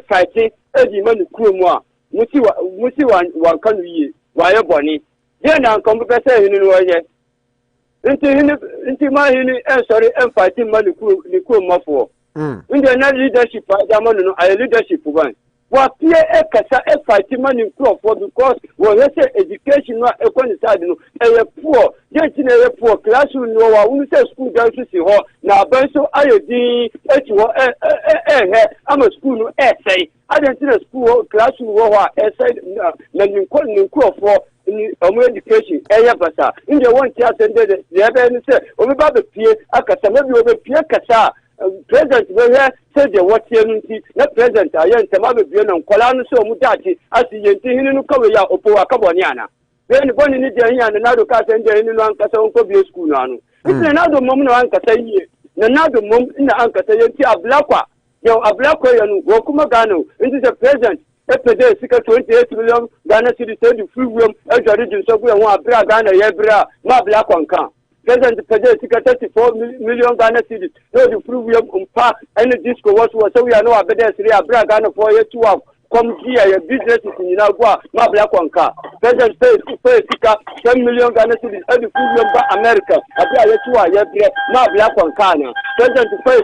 fighting, every man Krumwa, Musi one country, wire bonnie. Then I'm come to say in the into my sorry, and fighting money, the Krumma for. In the leadership, I leadership one. What here a casa a fighting man in crop for because when say education not a coincide a poor, yet in a poor classroom no one say school down to see her now so I I'm a school no essay. I didn't see a school classroom war essay in crop for education basa in the one class and the other say over the peer a casa maybe over peer casa. President where said the what year not president I am Tamabe Bion Colano so Mutachi as the Yentino Koya Opoa Caboniana. Then the one in India and another cast and the Lanka Kobby school. It's another moment of Ankasa, another moment in the Ankasa Ablakwa. Yo Ablakwa and Wokumagano into the president. Every day, 28 million Ghana city the free room, as a region so we want Ghana Yebra, Mablakwanka. President Pedro 34 million Ghana cedis. No, the premium umpa any disco was so we are no better three Ghana for you to come here. Your business is in Agua, Mablakwanka. President pay 10 million Ghana cedis. Any premium America. Mablakwanka. President pay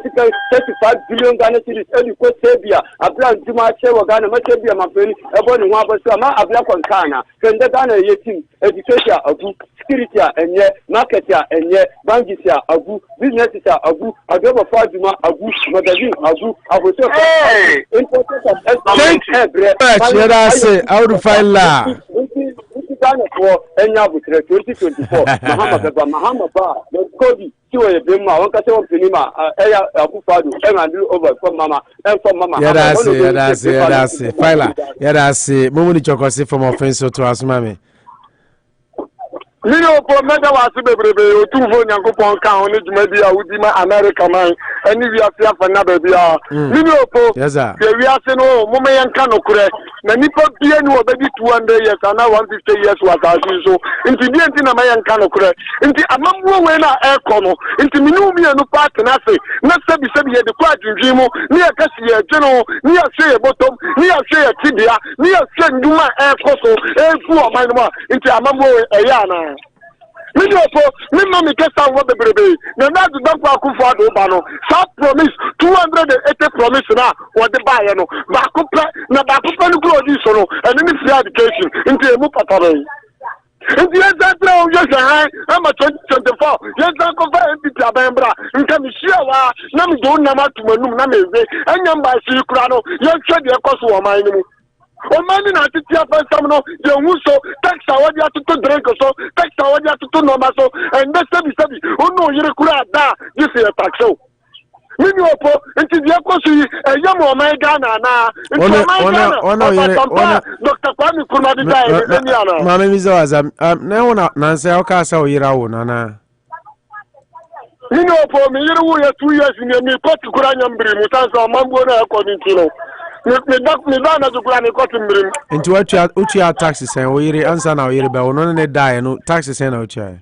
35 billion Ghana cedis. Any quote Sabia. Ablan Juma Chewa Ghana, Machabia Mapeni, Ebony Wabasama, Ablakwanka. Can the Ghana yetim education of security and yet market and yet banks agu businesses agu adobo faduma agu magazine agu aboso important let us say how to file la for enya butre 2024 Mahama ba Kobby Tiwo Bema won ka se won pinima eya Akufo-Addo and handle over from mama and from mama that's file that's momuni chokosi from offense to asmame Lino for mega was baby, two phone and coupon count, maybe I would be my American man, and if you are here for another baby. Lino for yes, sir. We are saying, oh, Mummy and Cano correct. Many people be any baby 200 years and now 150 years was as usual. Into the end in a man Cano correct. Into a mamma when I air cono, into Minumi and no part and I say, not said the quiet dream, near Cassia, General, near say a bottom, near say a tibia, near send you my air coso, and 4 of my into a mamma a yana. me mama kesa wo bebrebe na na do danko Akufo-Addo ba no sa promise 280 promise na wo de ba ye no ba ko na ba ko no kuro di so no and ni free education nti emu patare nti ya zatra o yo sha ama 2024 ya zan ko fa MPP abembra nka mi hia wa na mi do na matumanum na meze anya mba si kura no ya hwe de ekoso wo man ni mu o mani na titi afensam no ye huso tax awadi atuto drink so tax awadi atuto normal so and the sabi ono yire kura da this is tax so mini opo nti die koso yi eyam o man Ghana na ono yire Dr. Kwame Nkrumah di dai ni ana mama mi zawaza na wona na nse o ka sa o yira wo na mini opo mi yire wo ye 2 years ni mi court kura nyambiri mutansa mambo na according to no me da na zukura ni court mbiri nti watu ya taxes en o yire ansa na o yire ba wono ne dai no taxes en na o chia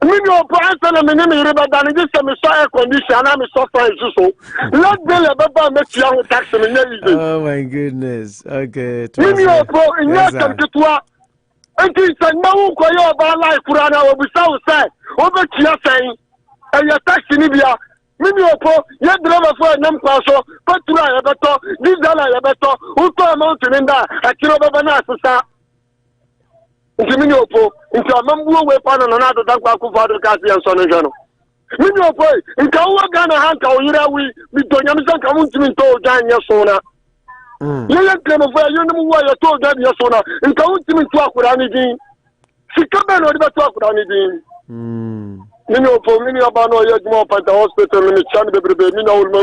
mini opo ansa na me ne yire ba da ni just me so air condition na me so fine so let bill e ba me tia ho tax me nya easy. Oh my goodness. Okay. Mini opo nya kamketua enti se na wo ko yo ba life kura na obisa wo sai o be tia sai e ya tax ni bia mini opo ye driver for nam kwaso petrol ya beto diesel ya beto uto amount ni nda akiro baba na asesa nti mini opo nti amambuo we pa no na do dankwa Akufo-Addo ka se enso no hwe no mini opo nka wo Ghana hanka o yira wi mi do nyam san ka muntimi nto o jan ye so na ye klemo fo ye no wo ye to o jan ye so na nka muntimi nto akura ni din sika be no de beto akura ni din mini opo mini abano ye juma panta hospital mini chan bebrebe mini awul mo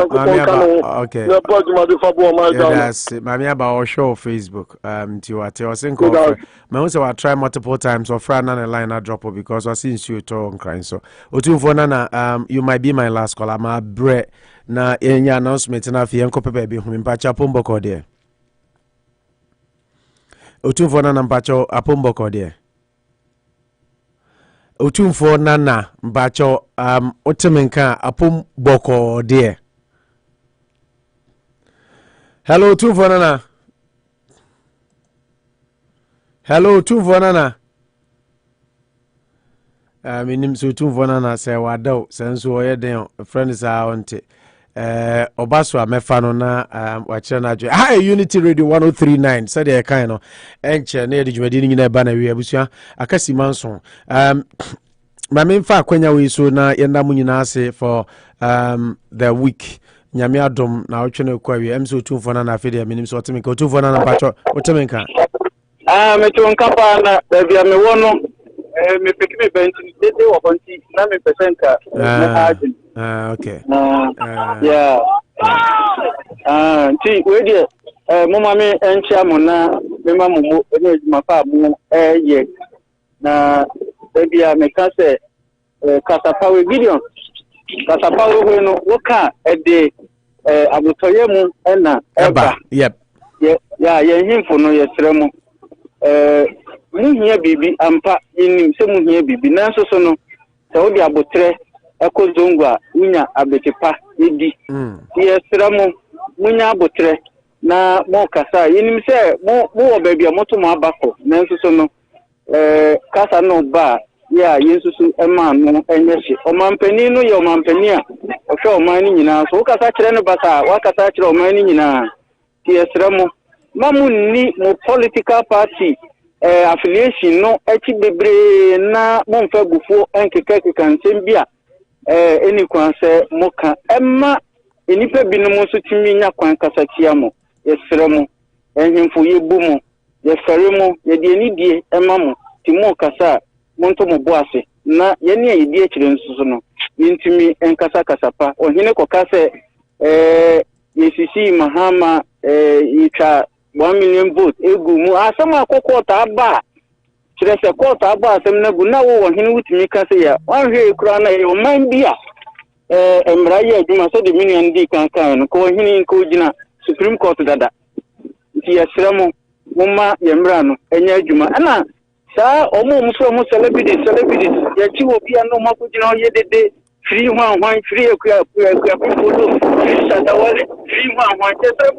ko okay ya po juma de fabo ma ja yes mami aba o show Facebook ti wa te o sin ko me won say wa try multiple times or friend na line na drop because I see you to crying so otumfo na you might be my last caller ma bre na enya announcement na fi enko pepe bi humi pa cha pombo ko de otumfo na pa cha apombo ko de otumfo nana mbacho otemenka apom boko de hello otumfo nana minim so otumfo nana se wadaw senso oyeden friends are onte obaso amefa no na wachira na adwe Unity Radio 1039 said e kan no enche na yedi dwumadi ni nyina ba na wi abusua akasi manso ma memfa akwanya we so na yenda mu nyina ase for the week nyame adom na otwene kwa wi MC otumfo na afede minim so otemenka otumfo na pacho otemenka me tonka pa na bia me wono me pekime benchi dede wo bonti na me percenta na ajin okay yeah ti we dey mo ma me encha mo na me ma mo e ma pa mo ye na bia me ka se kasapawe Gideon kasapawe we no wo ka e de abutoye mu na eba yep ya ye himfo no ye sere mu muhia bibi ampa inim se muhia bibi nanso so no se wo de abotre ekozongwa unya abetepa edi ye sere mu munya abotre na mo kasa inim se mo wo baby amoto mo abako nanso so no kasa no ba ya yensusu ema no enyeshi omampani no ye omampani a ohwe omani nyina so kasa kire no basa wakasa kire omani nyina ti esre mo mamu ni mo political party affiliation no echi bebre na mo mfa gufu enkeka nsembia eni kwanse mo ka emma enipa binom so timi nya kwan kasa tia mo esre mo enhimfo ye bu mo ye fere mo ye de ni die emma mo ti mo kasa monto mo boase na ye ne ye die kire nsusu no yintimi enkasa kasapa ohine kokase yesisi mahama yitwa 1 million vote egu mu asama akokota aba kire se kota aba asem na gu na wo ohine wutimi kase ya wanhwe ekura na ye man bia emra ye adwuma so de million di kan no ko ohine ko gina Supreme Court dada ti yesremo mumma yemra no enya adwuma ana sa omo mu celebrity ya chi obi anu mako gina ye dede free one free ekua people free satawale free one tesa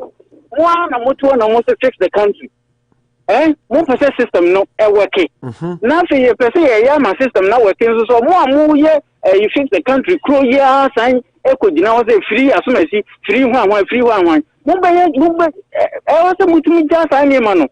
mwa na mutu na mo fix the country mo pese system no e work na fe ye pese ye ya ma system na work so mo amu ye you fix the country crow ya san e ko gina wo say free asomasi free ho mo be wo se mutumi ja san ni ma no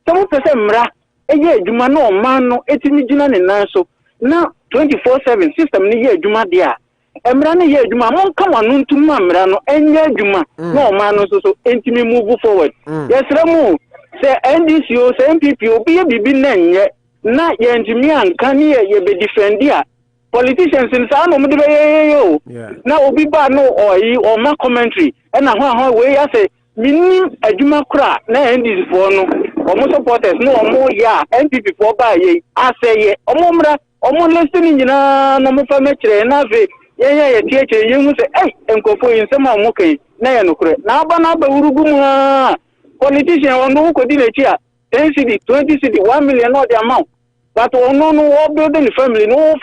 so mo pese mra e ye adwuma na o man no etimi gina ne nan so na 24/7 system ni ye adwuma de a emra ne ye adwuma mo nka wanu ntum amra no enye adwuma na o man no so entimi move forward yes ramu say NDC o say MPP o be bibi nenye na ye ntimi anka ne ye be defendia politicians in sa no mo de be yo na obi ba no o ma commentary e na ho we ya say minni adwuma kura na NDC for no omo supporters no omo ya MPP for ba ye aseye omo mra omo listening nyina na mo fa mekire na ve ye tie ye hu say enkofo yin sema omo kai na ye no kure na ba urugu mu politician on no ko di na chi a 10 cedi 20 cedi 1 million no the amount but no building family no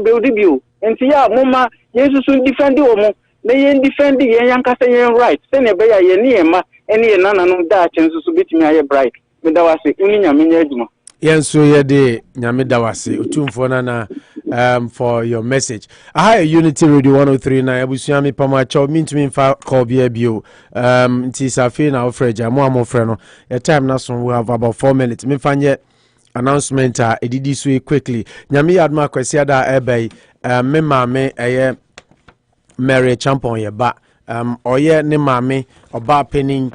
build bio enti ya mama yesu sun defend omo na ye defend ye yanka say ye right say ne be ya ye ne ma ene ye nana no da chensu so bitimi aye bright me da wase uni nyame nya adwuma yenso ye de nyame da wase otumfo na for your message. I Unity Radio 103.9 abusua me pama chaw mintumi mfa call bia bio nti safi na ofreja mo amofre no your time na so we have about 4 minutes me fanye announcement edidi so quickly nyame yadma kwesi ada ebey me maame eye Mary Champon ye ba oye ne maame oba penin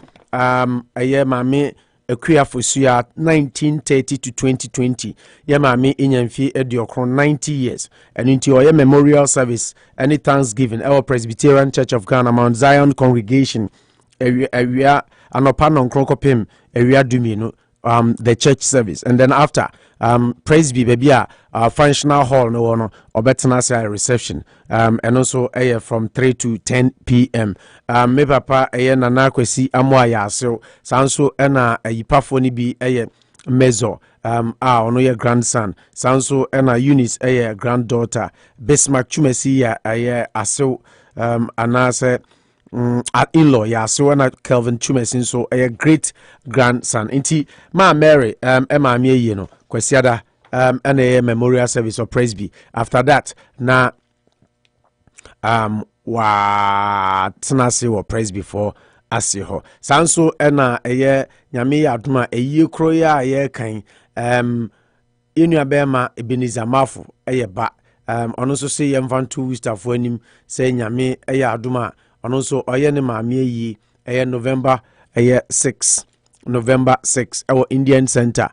eye maame Akufo-Addo 1930 to 2020 ye maame inyamfi ediokron 90 years and into oye memorial service any Thanksgiving our Presbyterian Church of Ghana Mount Zion congregation area Anopa Nonkronkopim area dumino the church service and then after Presby baby functional hall no obetana reception and also from 3 to 10 p.m. Me papa nana Kofi Amoah yaso sanso na ayipafo ni bi mezo ono ye grandson sanso na Eunice granddaughter Bismarck Chumesi ya aso anase in-law so na Kelvin Chumesin so a great grandson inti ma Mary Emma ye no kwesiada and a memorial service of Presby after that na wa tenase wo Presby for asiho sanso na nyame aduma eyi kroya aye kan enu abema Ebenezer Mafo ba ono so se yemfa 2 weeks afo anim se nyame aduma ono so oye ne maame yi November 6 our Indian Center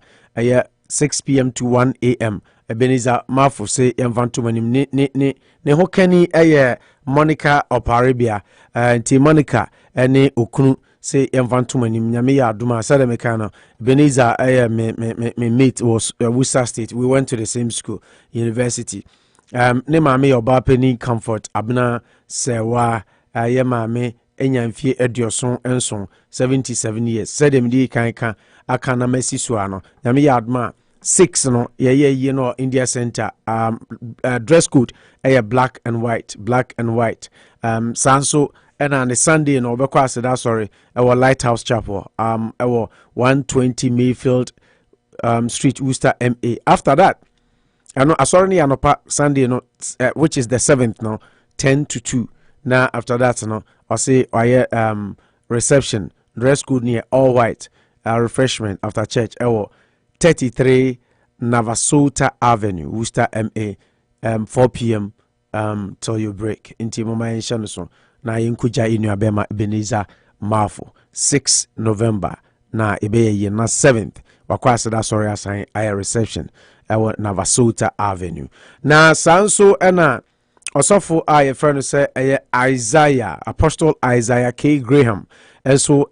6 p.m. to 1 a.m. Ebenezer Mafo say yemfanto manim ne hokani Monica Oparibia nti Monica ene okunu say yemfanto manim nyame ya aduma sada mekano Ebenezer me mate was Worcester State. We went to the same school university ne maame oba penny comfort abna sewa ye maame enyamfie edioson enson 77 years said them di kan aka na mesi so ano nyame ya adma 6 no ye no India Center dress code black and white sanso and on the Sunday no obekwa aseda sorry our Lighthouse Chapel 120 Mayfield Street Worcester MA. After that sorry Anopa Sunday no which is the 7th no 10 to 2. Now after that no I say reception dress code near all white refreshment after church 33 Navasota Avenue Worcester MA 4 p.m. till you break into mama enshanuso na yinkuja inu abema Ebenezer Mafo 6 November na ebeye na 7th wakwase da sorry assign reception Navasota Avenue na sanso ena Osofo a friend say Isaiah Apostle Isaiah K. Graham and so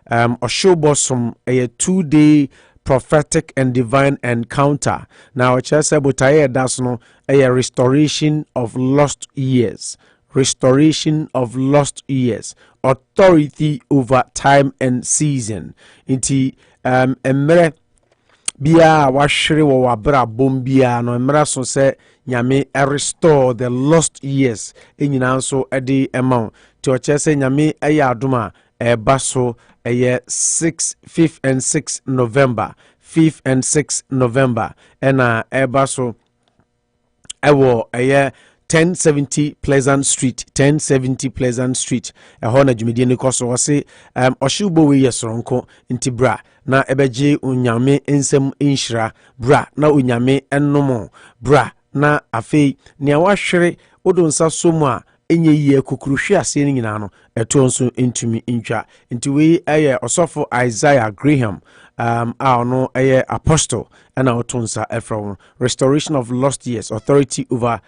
Oshobosom 2-day prophetic and divine encounter. Now chese butaye das no restoration of lost years. Authority over time and season. Inti emre bia wahwere wo wabra bombia no emra so se nyame restore the lost years enyina so ede amount to chese nyame adoma baso 5th and 6th November 5th and 6th November ena baso ewo 1070 Pleasant Street 1070 Pleasant Street na dwumedie ne koso wo se ohyibo we yesoronko nti bra na ebeje unyame ensem inhira bra na unyame ennomo bra na afei ne awahwere odonsa somu a enye yie kokuruhwe ase ne nyina no eto nso entumi ntwa nti we osofo Isaiah Graham no apostle and our tonsa from restoration of lost years, authority over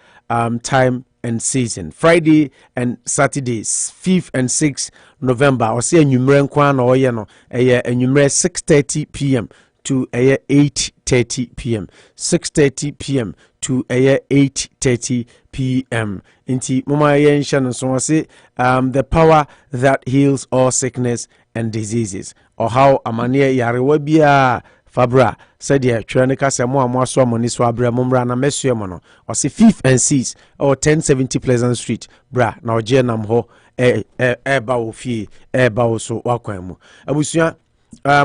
time and season. Friday and Saturdays, 5th and 6th November. Or say a numeric kwan or a 6:30 p.m. to 8:30 p.m. 6:30 p.m. to 8:30 p.m. Inti mama yen so say the power that heals all sickness and diseases, or how amania yarewa bia fabra said ya twanika semo amoaso amoni so abra momra na mesuemo no or say 5th and 6th or 1070 Pleasant Street bra na oje nam ho ba ofie ba so wakwan mu abusua.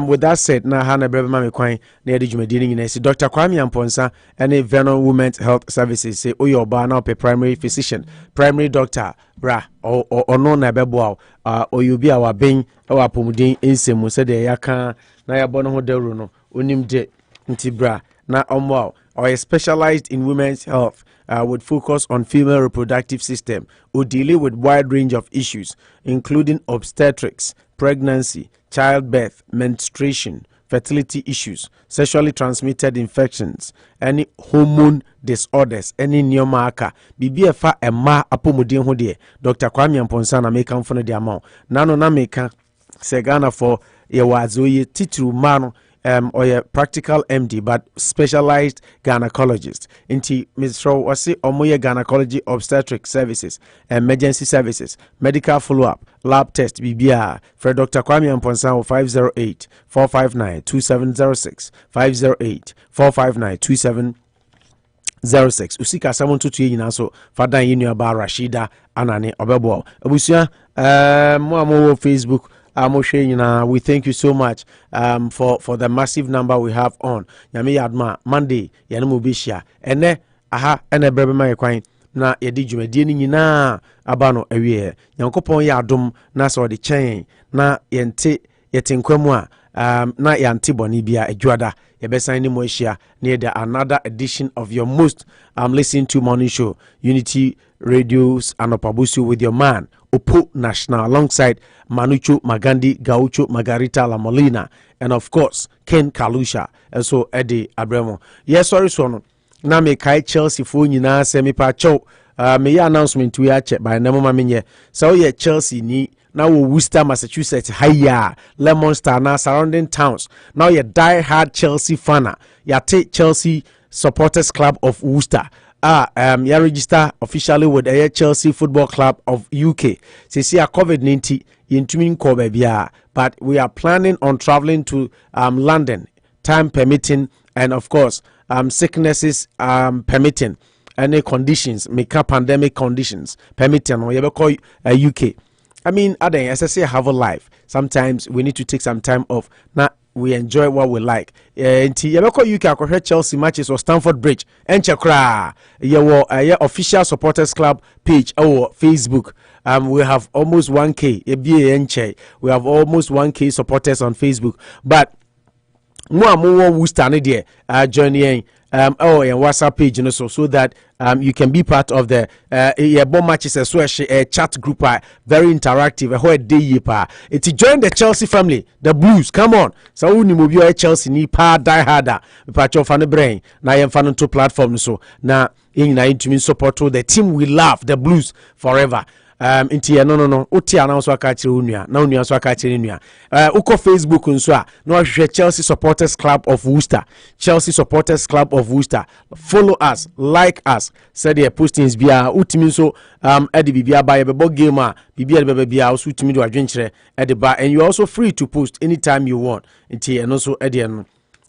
With that said, na hana brebe mame kwan na yedi dwumadi nyina si Dr. Kwame Amponsa and Vernon Women's Health Services say oyo ba na primary physician, primary doctor bra or no na bebo oyo bi awa ben awa pomuden ensemu se de yaka na yabo no ho dawro no onim de nti bra na omwa or specialized in women's health would focus on female reproductive system or deal with wide range of issues including obstetrics, pregnancy, childbirth, menstruation, fertility issues, sexually transmitted infections, any hormone disorders, any neomaka, BBFA ema apomodin ho de Dr. Kwame Amponsa na meka mfono de amount. Nano na meka segana for ye wazoye titru mano or a practical MD but specialized gynecologist. Inti Mr. Wasi omoye gynecology obstetric services, emergency services, medical follow-up, lab test BBR for Dr. Kwame Amponsa 508-459-2706 508-459-2706 usika 722 nyina so fadan yinu aba Rashida anane obebo abusia mo Facebook we thank you so much for the massive number we have on Nyame Yadma Monday yanemu bishia ene aha ene brebe ma kwan na yedi dwumadie ni nyina aba no awie Nyankopon ya adom na so de chen na yente yetenkwamu a na yante boni bia adwada yebesan ni mo ahia near the another edition of your most listening to morning show Unity Radio's Anopa Bosuo with your man Opo National alongside Manucho Magandi Gaucho Margarita La Molina and of course Ken Kalusha and so Eddie Abremo. Yes, sorry so na me kai Chelsea fo nyina se me pa chow me ya announcement we a check by nemo ma menye so ye Chelsea ni now Worcester, Massachusetts, Haya, Lemon Star, now surrounding towns. Now you die hard Chelsea fan. You take Chelsea Supporters Club of Worcester. You register officially with the Chelsea Football Club of UK. See a COVID-19 in Kobby, but we are planning on traveling to London, time permitting, and of course sicknesses permitting. Any conditions, make up pandemic conditions permitting. Or you call UK. I mean, as I say, have a life. Sometimes we need to take some time off. Now we enjoy what we like. You can Chelsea matches or Stamford Bridge. And Chakra, your official supporters club page or Facebook. We have almost 1K. We have almost 1K supporters on Facebook. But more Worcester joining and WhatsApp page, so that you can be part of the bomb matches as well. A chat group, very interactive. A whole day, it's join the Chelsea family, the Blues. Come on, so we move Chelsea ni pa die harder. Part of fan brain. Now I'm fan to platform so now in to support to the team we love, the Blues forever. No oti announce aka kire onua na onua so aka kire nua uko Facebook nso a no ahwehwe Chelsea Supporters Club of Worcester. Chelsea Supporters Club of Worcester, follow us, like us, said the postings bia utimi so edi bibia ba ye bebo game a bibia de bia so utimi do adwenkyere edi ba, and you are also free to post anytime you want. Nti eno so edi eno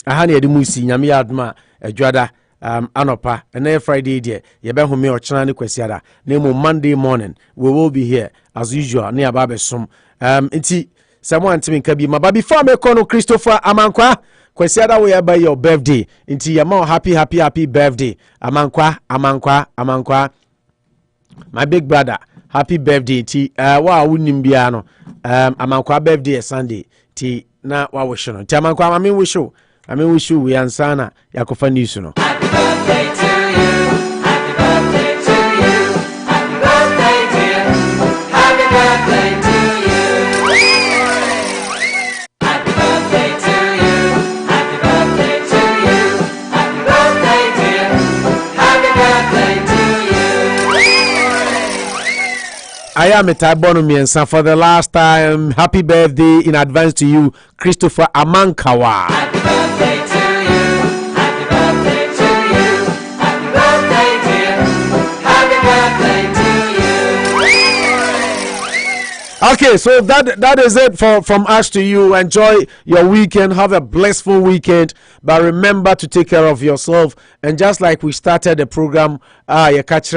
aha na edi musi nyame yadma adwada Anopa and Friday dear yebe home or chana kwesiada name Monday morning we will be here as usual near Babesum. Inti someone to me can be my but before me call no Christopher Amankwa kwesi ada we by your birthday inti yama happy birthday Amankwa my big brother happy birthday ti wa wunim bia no Amankwa birthday Sunday ti na wa wish no ti Amankwa I mean wish you we ansana yakofa news no. Happy birthday to you, happy birthday to you, happy birthday dear, happy birthday to you, happy birthday to you, happy birthday to you, happy birthday dear, happy birthday to you. I am a Tabono Mensah for the last time. Happy birthday in advance to you, Christopher Amankawa. Happy birthday to you. Happy birthday to you. Happy birthday, dear. Happy birthday to you. Okay, so that is it from us to you. Enjoy your weekend. Have a blissful weekend. But remember to take care of yourself. And just like we started the program, if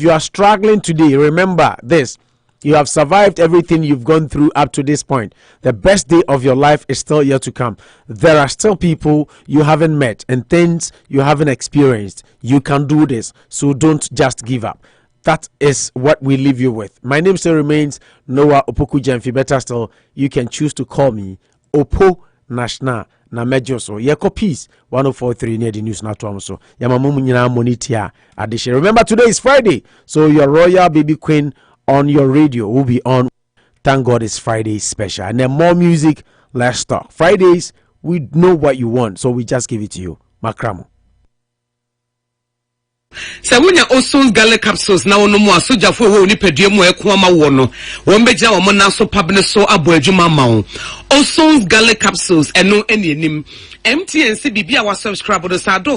you are struggling today, remember this. You have survived everything you've gone through up to this point. The best day of your life is still yet to come. There are still people you haven't met and things you haven't experienced. You can do this, so don't just give up. That is what we leave you with. My name still remains Noah Opoku Jemfi. Better still, you can choose to call me Opo National na Mejoso. Yeko Peace 104.3 near the news na so. Yamamumu nyina monitia addition. Remember today is Friday, so your royal baby queen on your radio will be on. Thank God it's Friday special. And then more music, let's talk. Fridays, we know what you want, so we just give it to you. Makramo. So when you also galley capsules now no more soldier for who nipedie mo ekwama wo no won beja wo na so pabne so aboadwuma ma wo also galley capsules eno eni enim MTNC bibia wa subscribe do sa do